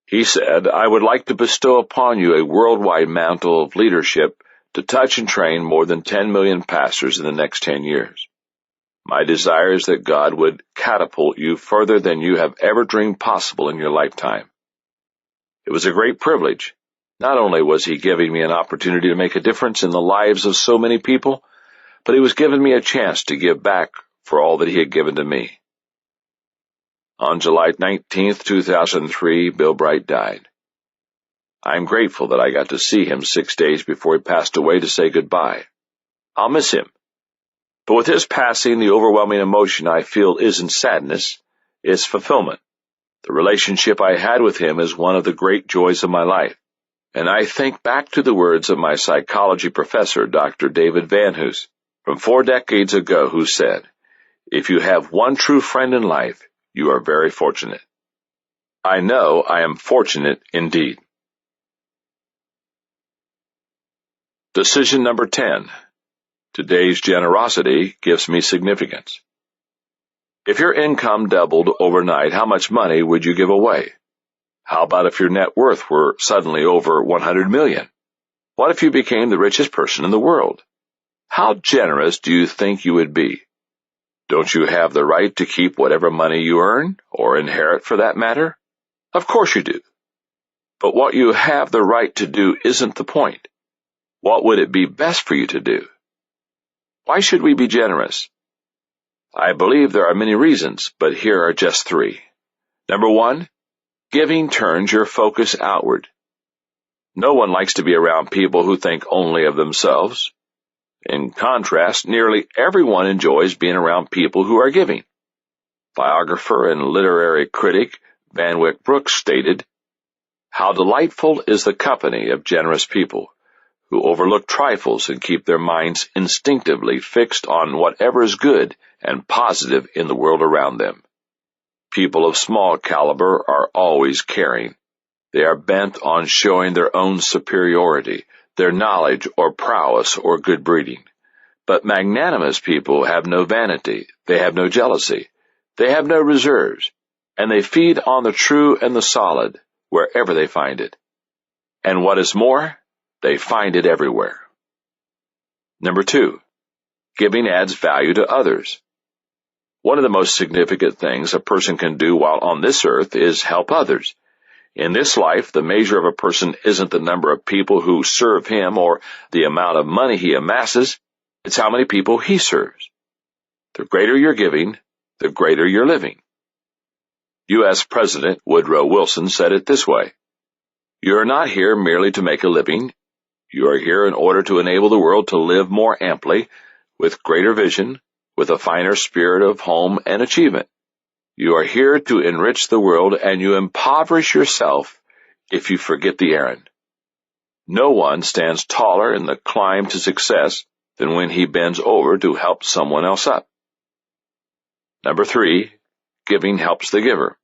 B: He said, "I would like to bestow upon you a worldwide mantle of leadership to touch and train more than 10 million pastors in the next 10 years. My desire is that God would catapult you further than you have ever dreamed possible in your lifetime. It was a great privilege. Not only was He giving me an opportunity to make a difference in the lives of so many people, but He was giving me a chance to give back for all that He had given to me. On July 19, 2003, Bill Bright died. I am grateful that I got to see him 6 days before he passed away to say goodbye. I'll miss him. But with his passing, the overwhelming emotion I feel isn't sadness, it's fulfillment. The relationship I had with him is one of the great joys of my life. And I think back to the words of my psychology professor, Dr. David Van Hoos, from 4 decades ago, who said, "If you have one true friend in life, you are very fortunate." I know I am fortunate indeed. Decision number 10. Today's generosity gives me significance. If your income doubled overnight, how much money would you give away? How about if your net worth were suddenly over 100 million? What if you became the richest person in the world? How generous do you think you would be? Don't you have the right to keep whatever money you earn, or inherit for that matter? Of course you do. But what you have the right to do isn't the point. What would it be best for you to do? Why should we be generous? I believe there are many reasons, but here are just 3. Number 1, giving turns your focus outward. No one likes to be around people who think only of themselves. In contrast, nearly everyone enjoys being around people who are giving. Biographer and literary critic Van Wyck Brooks stated, "How delightful is the company of generous people, who overlook trifles and keep their minds instinctively fixed on whatever is good and positive in the world around them." People of small caliber are always caring. They are bent on showing their own superiority, their knowledge or prowess or good breeding. But magnanimous people have no vanity, they have no jealousy, they have no reserves, and they feed on the true and the solid wherever they find it. And what is more, they find it everywhere. Number 2, giving adds value to others. One of the most significant things a person can do while on this earth is help others. In this life, the measure of a person isn't the number of people who serve him or the amount of money he amasses, it's how many people he serves. The greater your giving, the greater your living. U.S. President Woodrow Wilson said it this way, "You are not here merely to make a living. You are here in order to enable the world to live more amply, with greater vision, with a finer spirit of home and achievement. You are here to enrich the world, and you impoverish yourself if you forget the errand." No one stands taller in the climb to success than when he bends over to help someone else up. Number 3, giving helps the giver.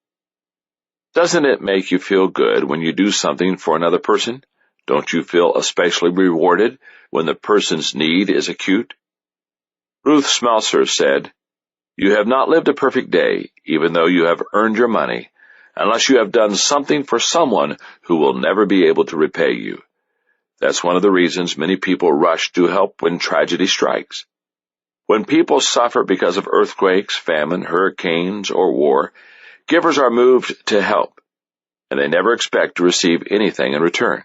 B: Doesn't it make you feel good when you do something for another person? Don't you feel especially rewarded when the person's need is acute? Ruth Smelser said, "You have not lived a perfect day, even though you have earned your money, unless you have done something for someone who will never be able to repay you." That's one of the reasons many people rush to help when tragedy strikes. When people suffer because of earthquakes, famine, hurricanes, or war, givers are moved to help, and they never expect to receive anything in return.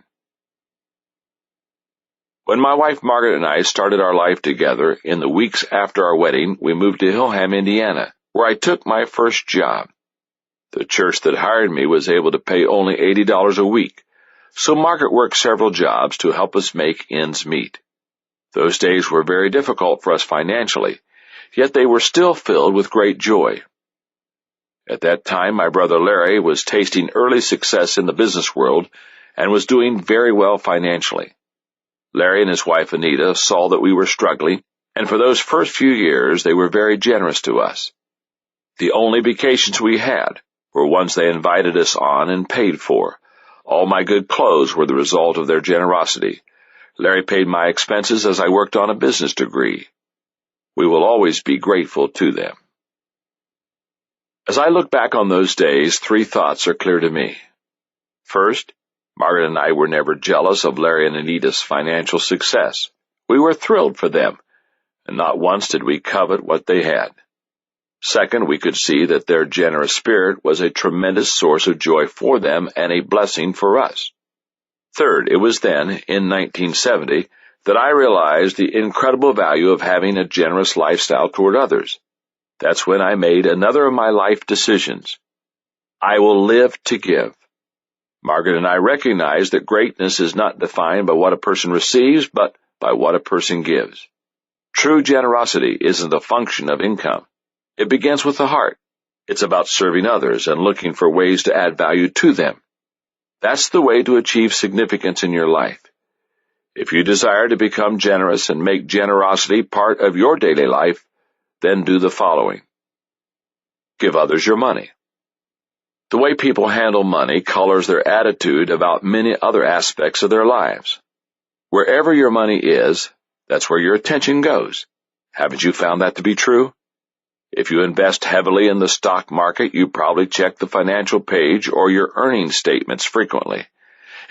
B: When my wife Margaret and I started our life together, in the weeks after our wedding, we moved to Hillham, Indiana, where I took my first job. The church that hired me was able to pay only $80 a week, so Margaret worked several jobs to help us make ends meet. Those days were very difficult for us financially, yet they were still filled with great joy. At that time, my brother Larry was tasting early success in the business world and was doing very well financially. Larry and his wife Anita saw that we were struggling, and for those first few years they were very generous to us. The only vacations we had were ones they invited us on and paid for. All my good clothes were the result of their generosity. Larry paid my expenses as I worked on a business degree. We will always be grateful to them. As I look back on those days, 3 thoughts are clear to me. First, Margaret and I were never jealous of Larry and Anita's financial success. We were thrilled for them, and not once did we covet what they had. Second, we could see that their generous spirit was a tremendous source of joy for them and a blessing for us. Third, it was then, in 1970, that I realized the incredible value of having a generous lifestyle toward others. That's when I made another of my life decisions. I will live to give. Margaret and I recognize that greatness is not defined by what a person receives, but by what a person gives. True generosity isn't a function of income. It begins with the heart. It's about serving others and looking for ways to add value to them. That's the way to achieve significance in your life. If you desire to become generous and make generosity part of your daily life, then do the following. Give others your money. The way people handle money colors their attitude about many other aspects of their lives. Wherever your money is, that's where your attention goes. Haven't you found that to be true? If you invest heavily in the stock market, you probably check the financial page or your earnings statements frequently.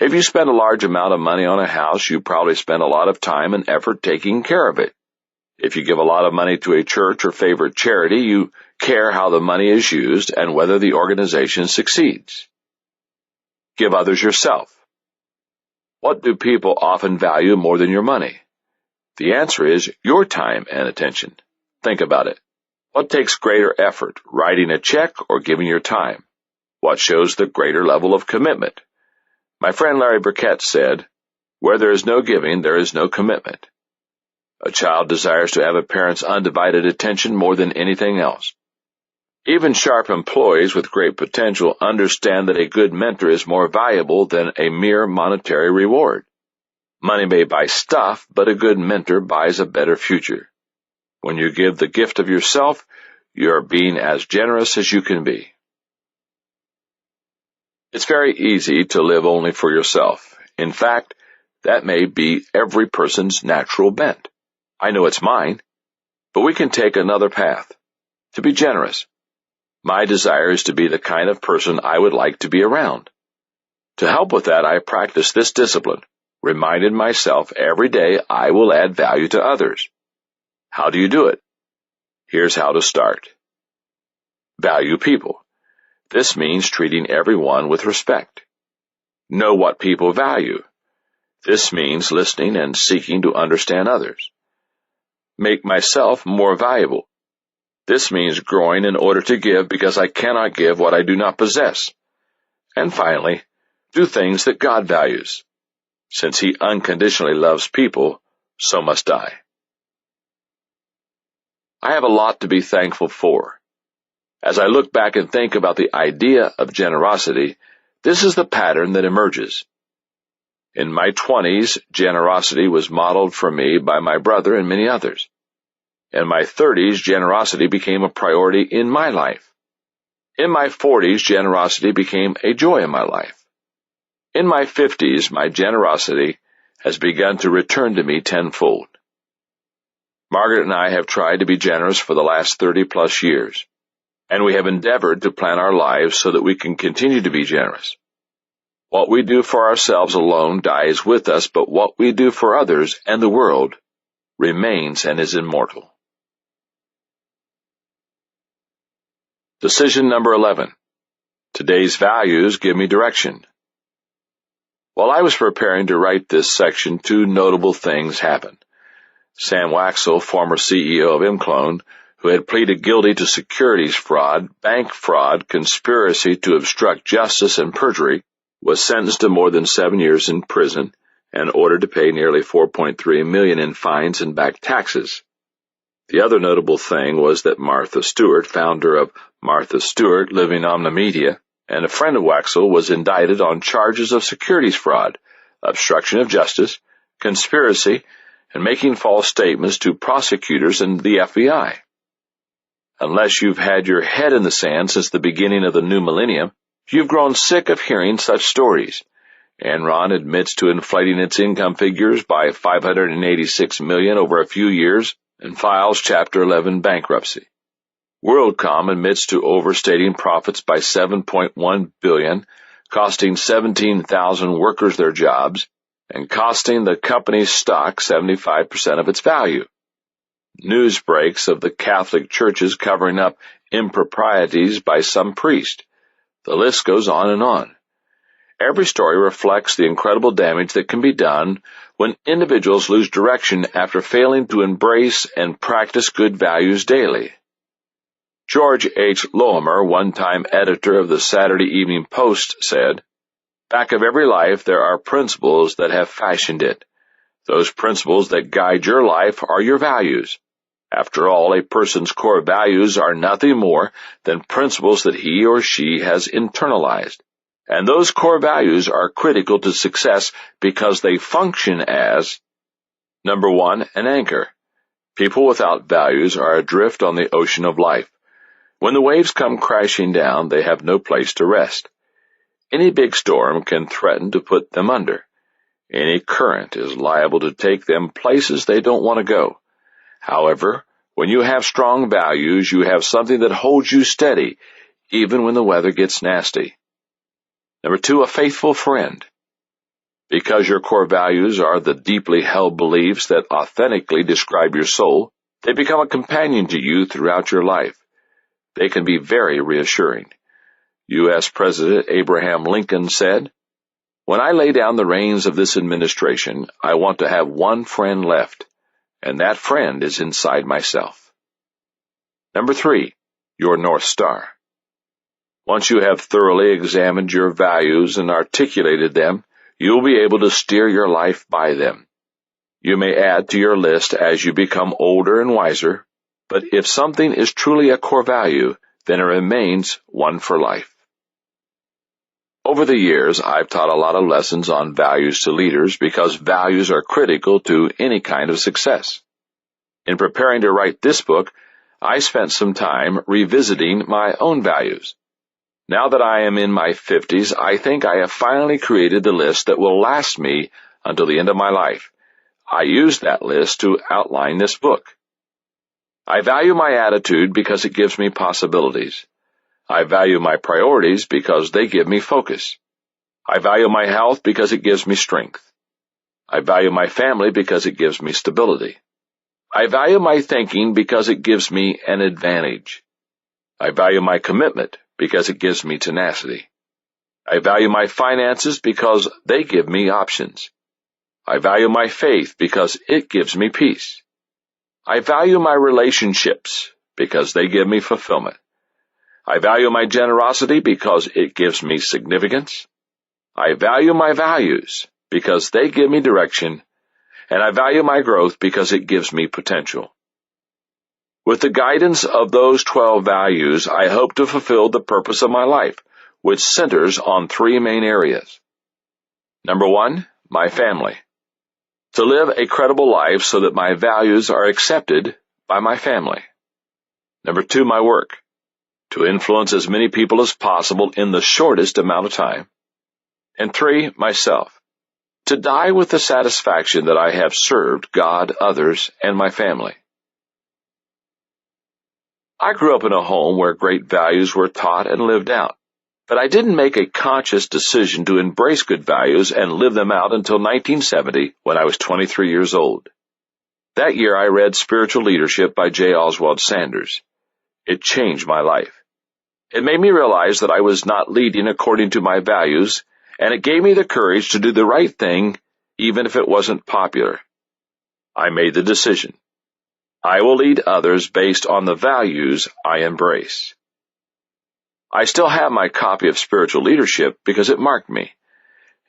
B: If you spend a large amount of money on a house, you probably spend a lot of time and effort taking care of it. If you give a lot of money to a church or favorite charity, you care how the money is used and whether the organization succeeds. Give others yourself. What do people often value more than your money? The answer is your time and attention. Think about it. What takes greater effort, writing a check or giving your time? What shows the greater level of commitment? My friend Larry Burkett said, "Where there is no giving, there is no commitment." A child desires to have a parent's undivided attention more than anything else. Even sharp employees with great potential understand that a good mentor is more valuable than a mere monetary reward. Money may buy stuff, but a good mentor buys a better future. When you give the gift of yourself, you are being as generous as you can be. It's very easy to live only for yourself. In fact, that may be every person's natural bent. I know it's mine, but we can take another path, to be generous. My desire is to be the kind of person I would like to be around. To help with that, I practice this discipline, reminding myself every day I will add value to others. How do you do it? Here's how to start. Value people. This means treating everyone with respect. Know what people value. This means listening and seeking to understand others. Make myself more valuable. This means growing in order to give because I cannot give what I do not possess. And finally, do things that God values. Since He unconditionally loves people, so must I. I have a lot to be thankful for. As I look back and think about the idea of generosity, this is the pattern that emerges. In my 20s, generosity was modeled for me by my brother and many others. In my 30s, generosity became a priority in my life. In my 40s, generosity became a joy in my life. In my 50s, my generosity has begun to return to me tenfold. Margaret and I have tried to be generous for the last 30-plus years, and we have endeavored to plan our lives so that we can continue to be generous. What we do for ourselves alone dies with us, but what we do for others and the world remains and is immortal. Decision number 11. Today's values give me direction. While I was preparing to write this section, two notable things happened. Sam Maxwell, former CEO of Imclone, who had pleaded guilty to securities fraud, bank fraud, conspiracy to obstruct justice, and perjury, was sentenced to more than 7 years in prison and ordered to pay nearly $4.3 million in fines and back taxes. The other notable thing was that Martha Stewart, founder of Martha Stewart Living Omni Media, and a friend of Maxwell, was indicted on charges of securities fraud, obstruction of justice, conspiracy, and making false statements to prosecutors and the FBI. Unless you've had your head in the sand since the beginning of the new millennium, you've grown sick of hearing such stories. Enron admits to inflating its income figures by $586 million over a few years and files Chapter 11 bankruptcy. WorldCom admits to overstating profits by $7.1 billion, costing 17,000 workers their jobs, and costing the company's stock 75% of its value. News breaks of the Catholic churches covering up improprieties by some priest. The list goes on and on. Every story reflects the incredible damage that can be done when individuals lose direction after failing to embrace and practice good values daily. George H. Loemer, one-time editor of the Saturday Evening Post, said, "Back of every life there are principles that have fashioned it. Those principles that guide your life are your values. After all, a person's core values are nothing more than principles that he or she has internalized. And those core values are critical to success because they function as, number one, an anchor. People without values are adrift on the ocean of life. When the waves come crashing down, they have no place to rest. Any big storm can threaten to put them under. Any current is liable to take them places they don't want to go. However, when you have strong values, you have something that holds you steady, even when the weather gets nasty. Number two, a faithful friend. Because your core values are the deeply held beliefs that authentically describe your soul, they become a companion to you throughout your life. They can be very reassuring. U.S. President Abraham Lincoln said, "When I lay down the reins of this administration, I want to have one friend left, and that friend is inside myself." Number three, your North Star. Once you have thoroughly examined your values and articulated them, you will be able to steer your life by them. You may add to your list as you become older and wiser, but if something is truly a core value, then it remains one for life. Over the years, I've taught a lot of lessons on values to leaders because values are critical to any kind of success. In preparing to write this book, I spent some time revisiting my own values. Now that I am in my 50s, I think I have finally created the list that will last me until the end of my life. I used that list to outline this book. I value my attitude because it gives me possibilities. I value my priorities because they give me focus. I value my health because it gives me strength. I value my family because it gives me stability. I value my thinking because it gives me an advantage. I value my commitment because it gives me tenacity. I value my finances because they give me options. I value my faith because it gives me peace. I value my relationships because they give me fulfillment. I value my generosity because it gives me significance. I value my values because they give me direction, and I value my growth because it gives me potential. With the guidance of those 12 values, I hope to fulfill the purpose of my life, which centers on three main areas. Number one, my family. To live a credible life so that my values are accepted by my family. Number two, my work. To influence as many people as possible in the shortest amount of time. And three, myself. To die with the satisfaction that I have served God, others, and my family. I grew up in a home where great values were taught and lived out, but I didn't make a conscious decision to embrace good values and live them out until 1970 when I was 23 years old. That year I read Spiritual Leadership by J. Oswald Sanders. It changed my life. It made me realize that I was not leading according to my values, and it gave me the courage to do the right thing even if it wasn't popular. I made the decision. I will lead others based on the values I embrace. I still have my copy of Spiritual Leadership because it marked me.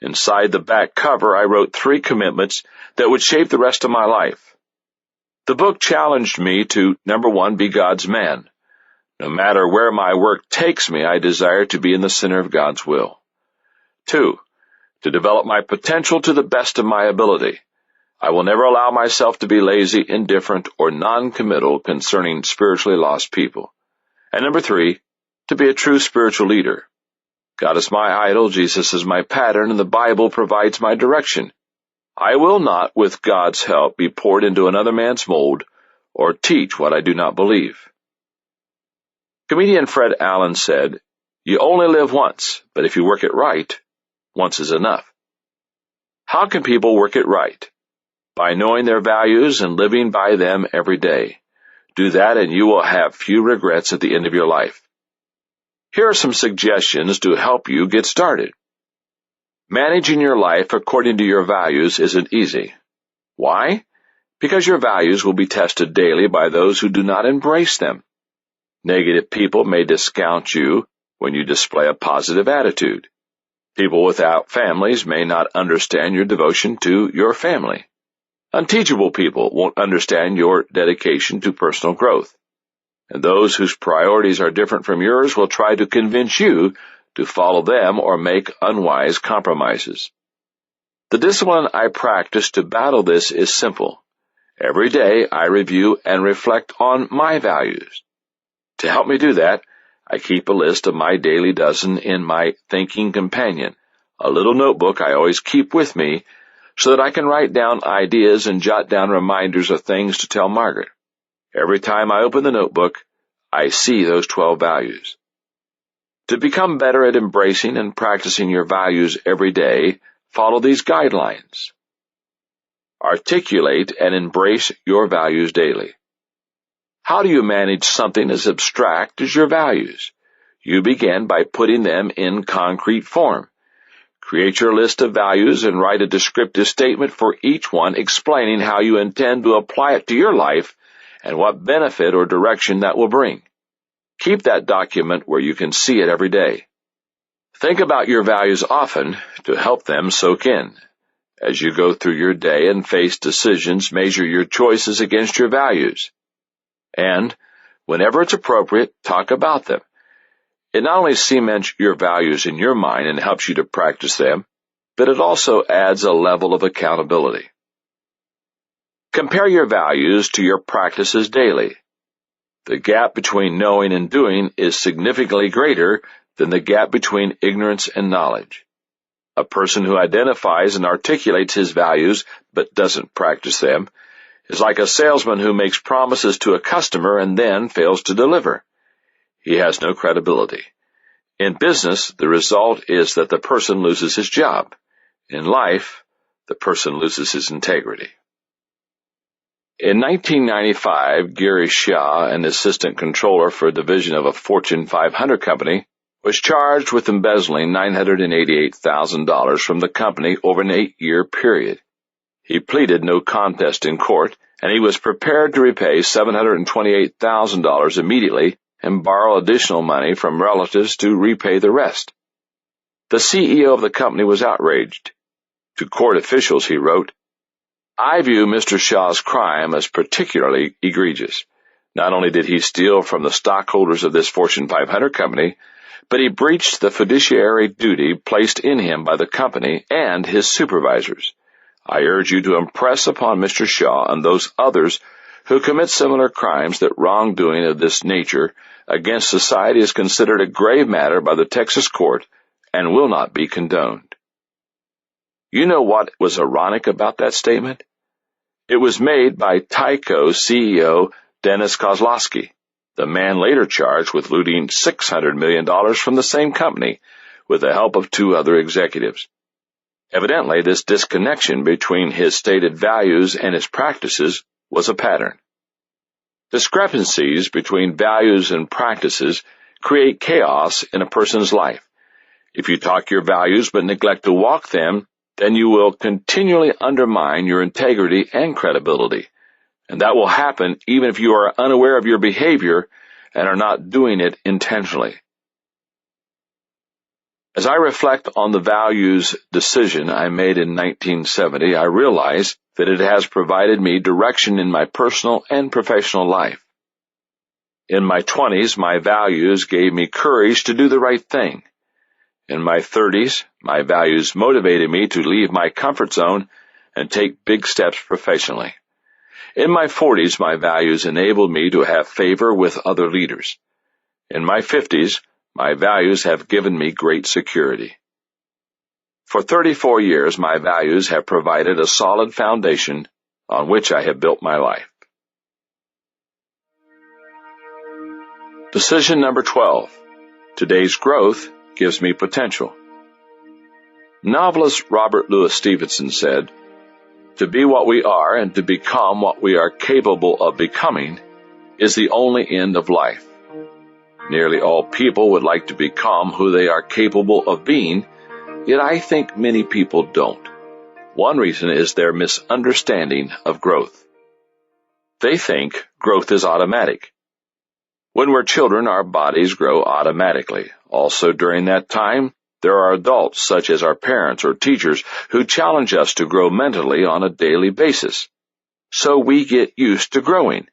B: Inside the back cover, I wrote 3 commitments that would shape the rest of my life. The book challenged me to, number 1, be God's man. No matter where my work takes me, I desire to be in the center of God's will. 2, to develop my potential to the best of my ability. I will never allow myself to be lazy, indifferent, or non-committal concerning spiritually lost people. And number 3, to be a true spiritual leader. God is my idol, Jesus is my pattern, and the Bible provides my direction. I will not, with God's help, be poured into another man's mold or teach what I do not believe. Comedian Fred Allen said, "You only live once, but if you work it right, once is enough." How can people work it right? By knowing their values and living by them every day. Do that and you will have few regrets at the end of your life. Here are some suggestions to help you get started. Managing your life according to your values isn't easy. Why? Because your values will be tested daily by those who do not embrace them. Negative people may discount you when you display a positive attitude. People without families may not understand your devotion to your family. Unteachable people won't understand your dedication to personal growth. And those whose priorities are different from yours will try to convince you to follow them or make unwise compromises. The discipline I practice to battle this is simple. Every day I review and reflect on my values. To help me do that, I keep a list of my daily dozen in my thinking companion, a little notebook I always keep with me so that I can write down ideas and jot down reminders of things to tell Margaret. Every time I open the notebook, I see those 12 values. To become better at embracing and practicing your values every day, follow these guidelines. Articulate and embrace your values daily. How do you manage something as abstract as your values? You begin by putting them in concrete form. Create your list of values and write a descriptive statement for each one explaining how you intend to apply it to your life and what benefit or direction that will bring. Keep that document where you can see it every day. Think about your values often to help them soak in. As you go through your day and face decisions, measure your choices against your values. And, whenever it's appropriate, talk about them. It not only cements your values in your mind and helps you to practice them, but it also adds a level of accountability. Compare your values to your practices daily. The gap between knowing and doing is significantly greater than the gap between ignorance and knowledge. A person who identifies and articulates his values but doesn't practice them is like a salesman who makes promises to a customer and then fails to deliver. He has no credibility. In business, the result is that the person loses his job. In life, the person loses his integrity. In 1995, Gary Shaw, an assistant controller for a division of a Fortune 500 company, was charged with embezzling $988,000 from the company over an 8-year period. He pleaded no contest in court, and he was prepared to repay $728,000 immediately and borrow additional money from relatives to repay the rest. The CEO of the company was outraged. To court officials, he wrote, "I view Mr. Shaw's crime as particularly egregious. Not only did he steal from the stockholders of this Fortune 500 company, but he breached the fiduciary duty placed in him by the company and his supervisors. I urge you to impress upon Mr. Shaw and those others who commit similar crimes that wrongdoing of this nature against society is considered a grave matter by the Texas court and will not be condoned." You know what was ironic about that statement? It was made by Tyco CEO Dennis Kozlowski, the man later charged with looting $600 million from the same company with the help of 2 other executives. Evidently, this disconnection between his stated values and his practices was a pattern. Discrepancies between values and practices create chaos in a person's life. If you talk your values but neglect to walk them, then you will continually undermine your integrity and credibility. And that will happen even if you are unaware of your behavior and are not doing it intentionally. As I reflect on the values decision I made in 1970, I realize that it has provided me direction in my personal and professional life. In my 20s, my values gave me courage to do the right thing. In my 30s, my values motivated me to leave my comfort zone and take big steps professionally. In my 40s, my values enabled me to have favor with other leaders. In my 50s, my values have given me great security. For 34 years, my values have provided a solid foundation on which I have built my life. Decision number 12. Today's growth gives me potential. Novelist Robert Louis Stevenson said, "To be what we are and to become what we are capable of becoming is the only end of life. Nearly all people would like to become who they are capable of being, yet I think many people don't. One reason is their misunderstanding of growth. They think growth is automatic. When we're children, our bodies grow automatically. Also, during that time, there are adults, such as our parents or teachers, who challenge us to grow mentally on a daily basis. So we get used to growing.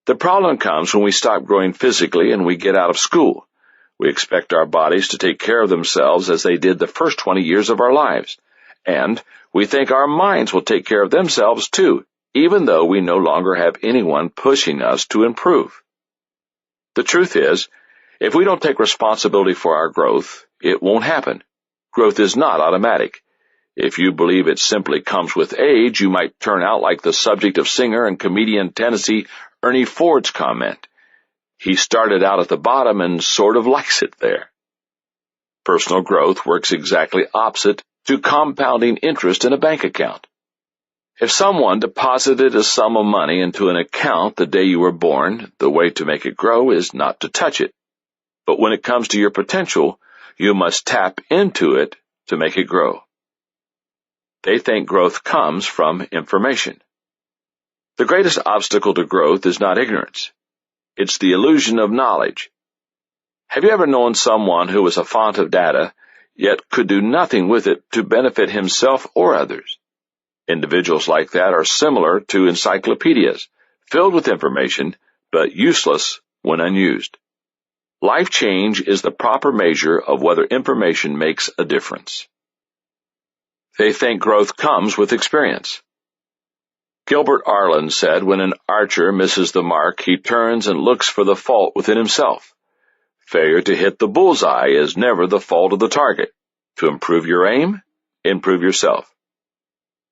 B: The problem comes when we stop growing physically and we get out of school. We expect our bodies to take care of themselves as they did the first 20 years of our lives. And we think our minds will take care of themselves too, even though we no longer have anyone pushing us to improve. The truth is, if we don't take responsibility for our growth, it won't happen. Growth is not automatic. If you believe it simply comes with age, you might turn out like the subject of singer and comedian Tennessee Ernie Ford's comment. He started out at the bottom and sort of likes it there. Personal growth works exactly opposite to compounding interest in a bank account. If someone deposited a sum of money into an account the day you were born, the way to make it grow is not to touch it. But when it comes to your potential, you must tap into it to make it grow. They think growth comes from information. The greatest obstacle to growth is not ignorance. It's the illusion of knowledge. Have you ever known someone who was a font of data, yet could do nothing with it to benefit himself or others? Individuals like that are similar to encyclopedias, filled with information, but useless when unused. Life change is the proper measure of whether information makes a difference. They think growth comes with experience. Gilbert Arlen said, when an archer misses the mark, he turns and looks for the fault within himself. Failure to hit the bullseye is never the fault of the target. To improve your aim, improve yourself.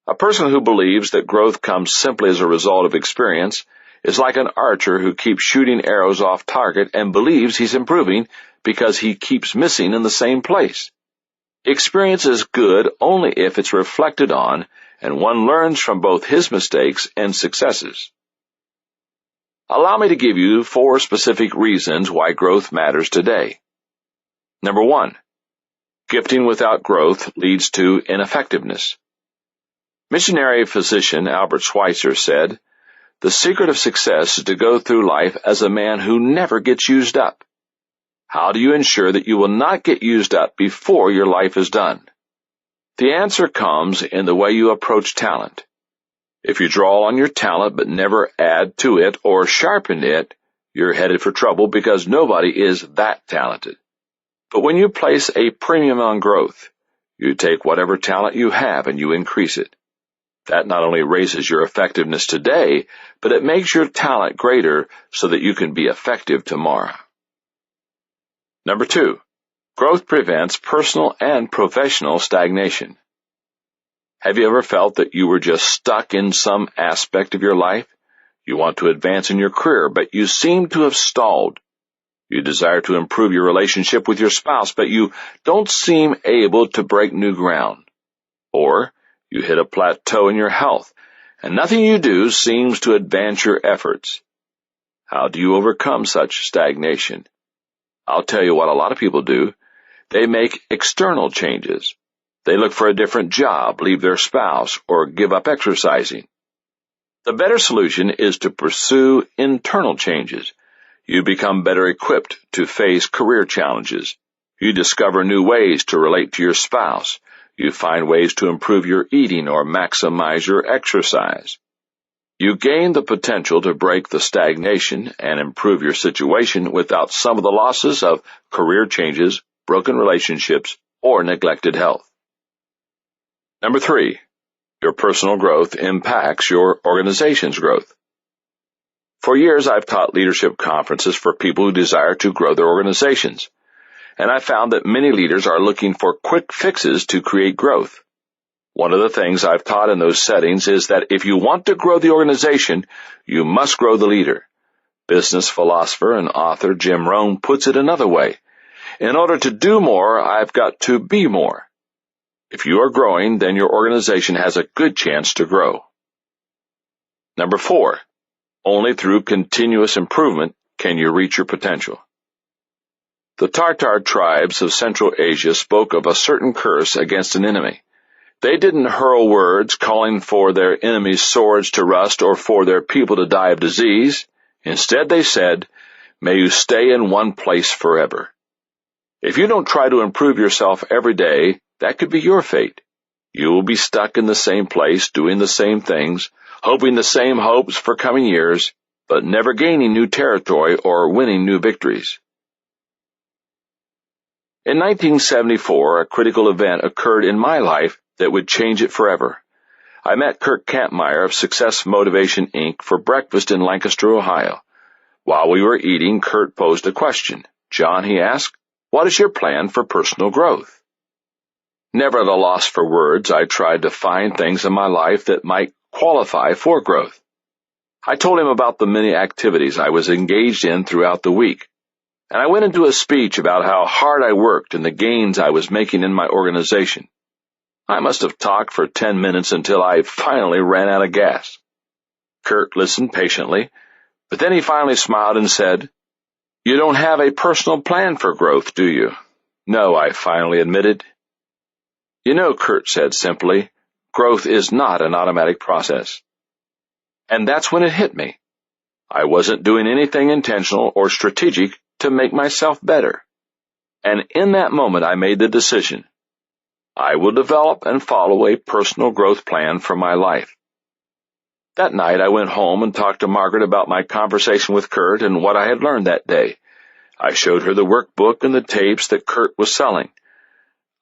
B: A person who believes that growth comes simply as a result of experience is like an archer who keeps shooting arrows off target and believes he's improving because he keeps missing in the same place. Experience is good only if it's reflected on and one learns from both his mistakes and successes. Allow me to give you 4 specific reasons why growth matters today. Number 1, gifting without growth leads to ineffectiveness. Missionary physician Albert Schweitzer said, "The secret of success is to go through life as a man who never gets used up." How do you ensure that you will not get used up before your life is done? The answer comes in the way you approach talent. If you draw on your talent but never add to it or sharpen it, you're headed for trouble because nobody is that talented. But when you place a premium on growth, you take whatever talent you have and you increase it. That not only raises your effectiveness today, but it makes your talent greater so that you can be effective tomorrow. Number 2, growth prevents personal and professional stagnation. Have you ever felt that you were just stuck in some aspect of your life? You want to advance in your career, but you seem to have stalled. You desire to improve your relationship with your spouse, but you don't seem able to break new ground. Or you hit a plateau in your health, and nothing you do seems to advance your efforts. How do you overcome such stagnation? I'll tell you what a lot of people do. They make external changes. They look for a different job, leave their spouse, or give up exercising. The better solution is to pursue internal changes. You become better equipped to face career challenges. You discover new ways to relate to your spouse. You find ways to improve your eating or maximize your exercise. You gain the potential to break the stagnation and improve your situation without some of the losses of career changes, broken relationships, or neglected health. Number 3, your personal growth impacts your organization's growth. For years, I've taught leadership conferences for people who desire to grow their organizations, and I found that many leaders are looking for quick fixes to create growth. One of the things I've taught in those settings is that if you want to grow the organization, you must grow the leader. Business philosopher and author Jim Rohn puts it another way. In order to do more, I've got to be more. If you are growing, then your organization has a good chance to grow. Number 4, Only through continuous improvement can you reach your potential. The Tartar tribes of Central Asia spoke of a certain curse against an enemy. They didn't hurl words calling for their enemies' swords to rust or for their people to die of disease. Instead, they said, "May you stay in one place forever." If you don't try to improve yourself every day, that could be your fate. You will be stuck in the same place, doing the same things, hoping the same hopes for coming years, but never gaining new territory or winning new victories. In 1974, a critical event occurred in my life that would change it forever. I met Kurt Kampmeyer of Success Motivation, Inc. for breakfast in Lancaster, Ohio. While we were eating, Kurt posed a question. "John," he asked, "what is your plan for personal growth?" Never at a loss for words, I tried to find things in my life that might qualify for growth. I told him about the many activities I was engaged in throughout the week, and I went into a speech about how hard I worked and the gains I was making in my organization. I must have talked for 10 minutes until I finally ran out of gas. Kurt listened patiently, but then he finally smiled and said, "You don't have a personal plan for growth, do you?" "No," I finally admitted. "You know," Kurt said simply, "growth is not an automatic process." And that's when it hit me. I wasn't doing anything intentional or strategic to make myself better. And in that moment, I made the decision. I will develop and follow a personal growth plan for my life. That night, I went home and talked to Margaret about my conversation with Kurt and what I had learned that day. I showed her the workbook and the tapes that Kurt was selling.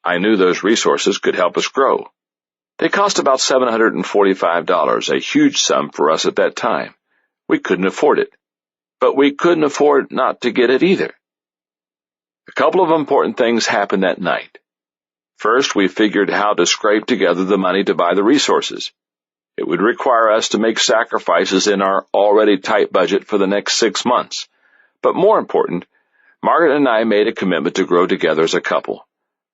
B: I knew those resources could help us grow. They cost about $745, a huge sum for us at that time. We couldn't afford it, but we couldn't afford not to get it either. A couple of important things happened that night. First, we figured how to scrape together the money to buy the resources. It would require us to make sacrifices in our already tight budget for the next 6 months. But more important, Margaret and I made a commitment to grow together as a couple.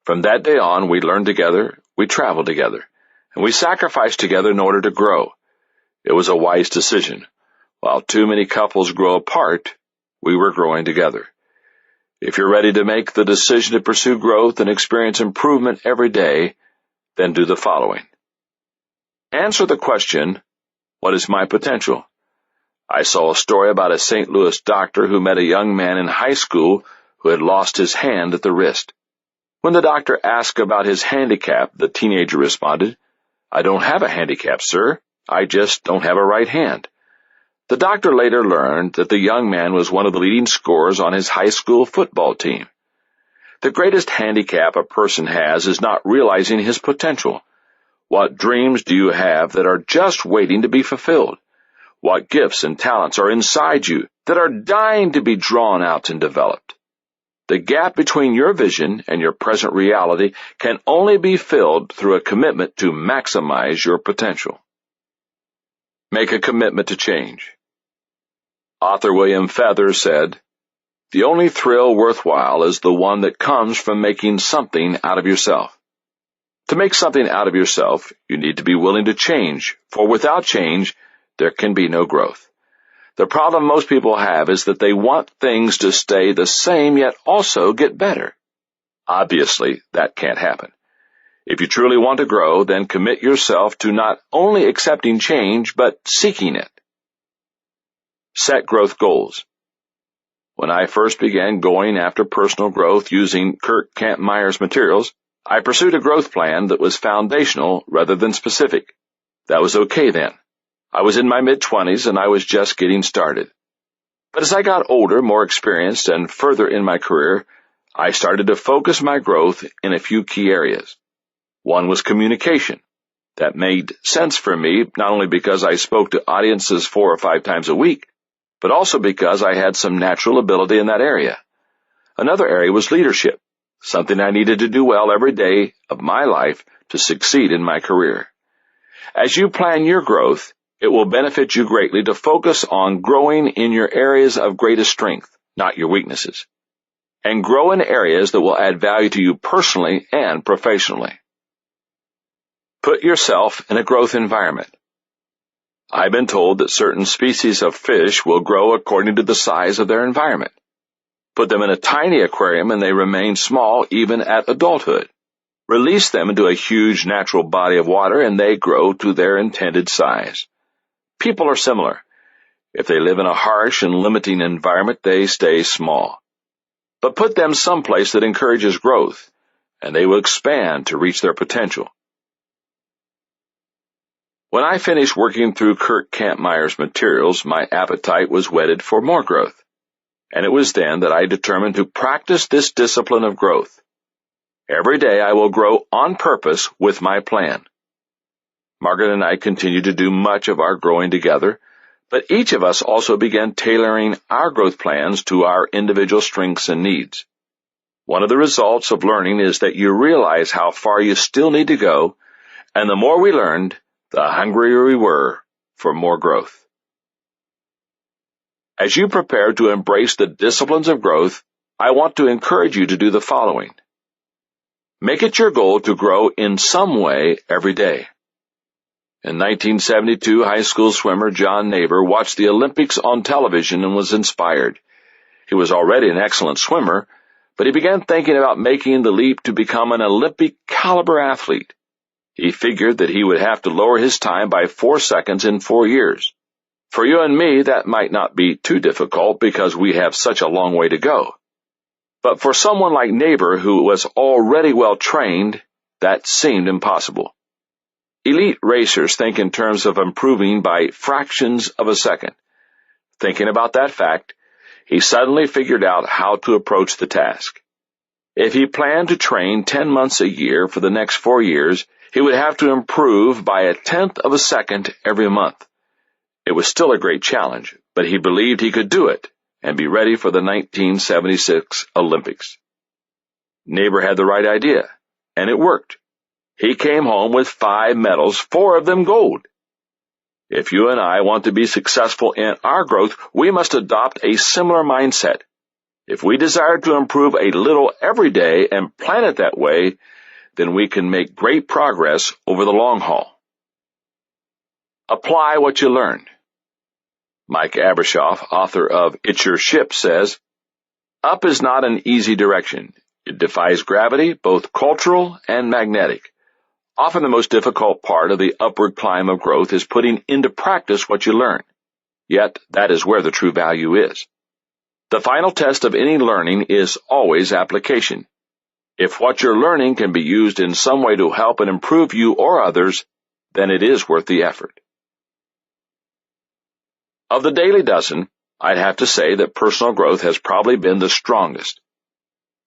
B: From that day on, we learned together, we traveled together, and we sacrificed together in order to grow. It was a wise decision. While too many couples grow apart, we were growing together. If you're ready to make the decision to pursue growth and experience improvement every day, then do the following. Answer the question, what is my potential? I saw a story about a St. Louis doctor who met a young man in high school who had lost his hand at the wrist. When the doctor asked about his handicap, the teenager responded, "I don't have a handicap, sir. I just don't have a right hand." The doctor later learned that the young man was one of the leading scorers on his high school football team. The greatest handicap a person has is not realizing his potential. What dreams do you have that are just waiting to be fulfilled? What gifts and talents are inside you that are dying to be drawn out and developed? The gap between your vision and your present reality can only be filled through a commitment to maximize your potential. Make a commitment to change. Author William Feather said, "The only thrill worthwhile is the one that comes from making something out of yourself." To make something out of yourself, you need to be willing to change, for without change, there can be no growth. The problem most people have is that they want things to stay the same yet also get better. Obviously, that can't happen. If you truly want to grow, then commit yourself to not only accepting change, but seeking it. Set growth goals. When I first began going after personal growth using Kurt Kampmeyer's materials, I pursued a growth plan that was foundational rather than specific. That was okay then. I was in my mid-20s and I was just getting started. But as I got older, more experienced, and further in my career, I started to focus my growth in a few key areas. One was communication. That made sense for me, not only because I spoke to audiences 4 or 5 times a week, but also because I had some natural ability in that area. Another area was leadership, something I needed to do well every day of my life to succeed in my career. As you plan your growth, it will benefit you greatly to focus on growing in your areas of greatest strength, not your weaknesses, and grow in areas that will add value to you personally and professionally. Put yourself in a growth environment. I've been told that certain species of fish will grow according to the size of their environment. Put them in a tiny aquarium and they remain small even at adulthood. Release them into a huge natural body of water and they grow to their intended size. People are similar. If they live in a harsh and limiting environment, they stay small. But put them someplace that encourages growth, and they will expand to reach their potential. When I finished working through Kurt Kampmeyer's materials, my appetite was whetted for more growth, and it was then that I determined to practice this discipline of growth. Every day I will grow on purpose with my plan. Margaret and I continued to do much of our growing together, but each of us also began tailoring our growth plans to our individual strengths and needs. One of the results of learning is that you realize how far you still need to go, and the more we learned, the hungrier we were for more growth. As you prepare to embrace the disciplines of growth, I want to encourage you to do the following. Make it your goal to grow in some way every day. In 1972, high school swimmer John Neighbor watched the Olympics on television and was inspired. He was already an excellent swimmer, but he began thinking about making the leap to become an Olympic-caliber athlete. He figured that he would have to lower his time by 4 seconds in 4 years. For you and me, that might not be too difficult because we have such a long way to go. But for someone like Neighbor, who was already well-trained, that seemed impossible. Elite racers think in terms of improving by fractions of a second. Thinking about that fact, he suddenly figured out how to approach the task. If he planned to train 10 months a year for the next 4 years, he would have to improve by 1/10 of a second every month. It was still a great challenge, but he believed he could do it and be ready for the 1976 Olympics. Neighbor had the right idea, and it worked. He came home with 5 medals, 4 of them gold. If you and I want to be successful in our growth, we must adopt a similar mindset. If we desire to improve a little every day and plan it that way, then we can make great progress over the long haul. Apply what you learned. Mike Abrashoff, author of It's Your Ship, says, "Up is not an easy direction. It defies gravity, both cultural and magnetic. Often the most difficult part of the upward climb of growth is putting into practice what you learn. Yet that is where the true value is. The final test of any learning is always application. If what you're learning can be used in some way to help and improve you or others, then it is worth the effort." Of the daily dozen, I'd have to say that personal growth has probably been the strongest.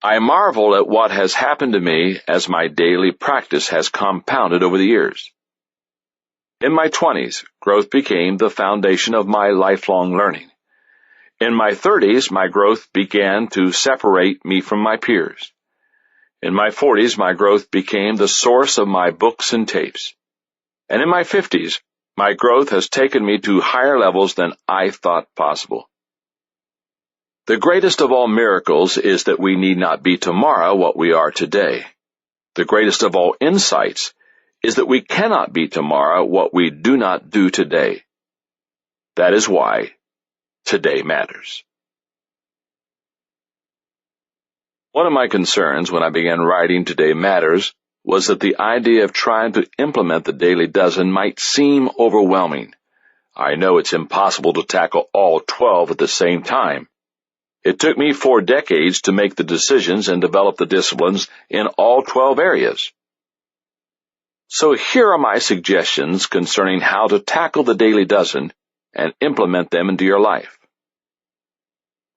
B: I marvel at what has happened to me as my daily practice has compounded over the years. In my 20s, growth became the foundation of my lifelong learning. In my 30s, my growth began to separate me from my peers. In my 40s, my growth became the source of my books and tapes. And in my 50s, my growth has taken me to higher levels than I thought possible. The greatest of all miracles is that we need not be tomorrow what we are today. The greatest of all insights is that we cannot be tomorrow what we do not do today. That is why today matters. One of my concerns when I began writing Today Matters was that the idea of trying to implement the daily dozen might seem overwhelming. I know it's impossible to tackle all 12 at the same time. It took me 4 decades to make the decisions and develop the disciplines in all 12 areas. So here are my suggestions concerning how to tackle the daily dozen and implement them into your life.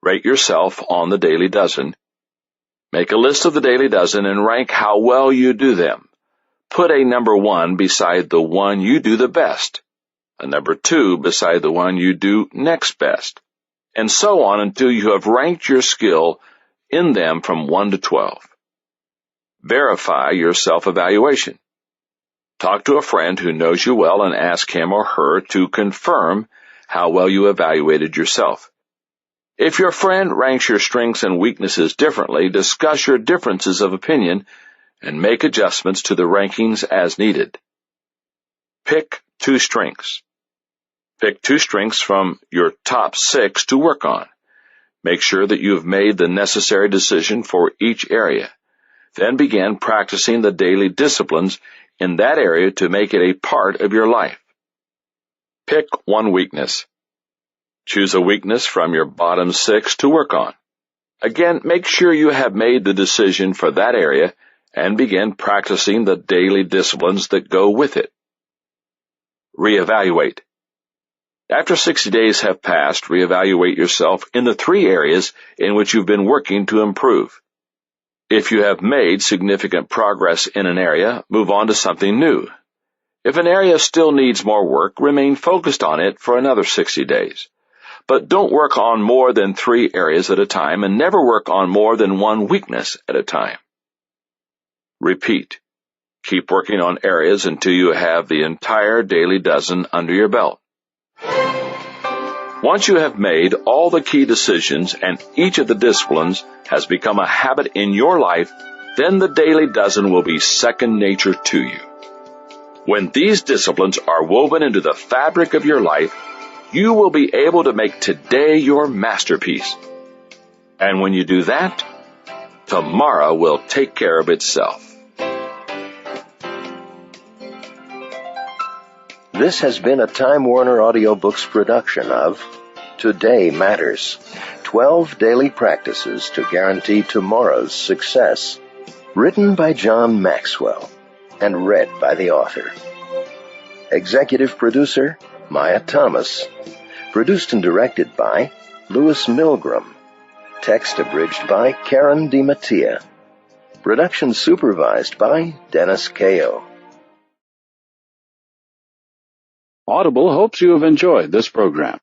B: Rate yourself on the daily dozen. Make a list of the daily dozen and rank how well you do them. Put a number 1 beside the one you do the best, a number 2 beside the one you do next best, and so on until you have ranked your skill in them from 1 to 12. Verify your self-evaluation. Talk to a friend who knows you well and ask him or her to confirm how well you evaluated yourself. If your friend ranks your strengths and weaknesses differently, discuss your differences of opinion and make adjustments to the rankings as needed. Pick 2 strengths. Pick 2 strengths from your top 6 to work on. Make sure that you have made the necessary decision for each area. Then begin practicing the daily disciplines in that area to make it a part of your life. Pick 1 weakness. Choose a weakness from your bottom 6 to work on. Again, make sure you have made the decision for that area and begin practicing the daily disciplines that go with it. Reevaluate. After 60 days have passed, reevaluate yourself in the 3 areas in which you've been working to improve. If you have made significant progress in an area, move on to something new. If an area still needs more work, remain focused on it for another 60 days. But don't work on more than 3 areas at a time and never work on more than 1 weakness at a time. Repeat. Keep working on areas until you have the entire daily dozen under your belt. Once you have made all the key decisions and each of the disciplines has become a habit in your life, then the daily dozen will be second nature to you. When these disciplines are woven into the fabric of your life, you will be able to make today your masterpiece. And when you do that, tomorrow will take care of itself.
A: This has been a Time Warner Audiobooks production of Today Matters, 12 Daily Practices to Guarantee Tomorrow's Success, written by John Maxwell and read by the author. Executive producer, Maya Thomas. Produced and directed by Louis Milgram. Text abridged by Karen DiMattia. Production supervised by Dennis Kao.
C: Audible hopes you have enjoyed this program.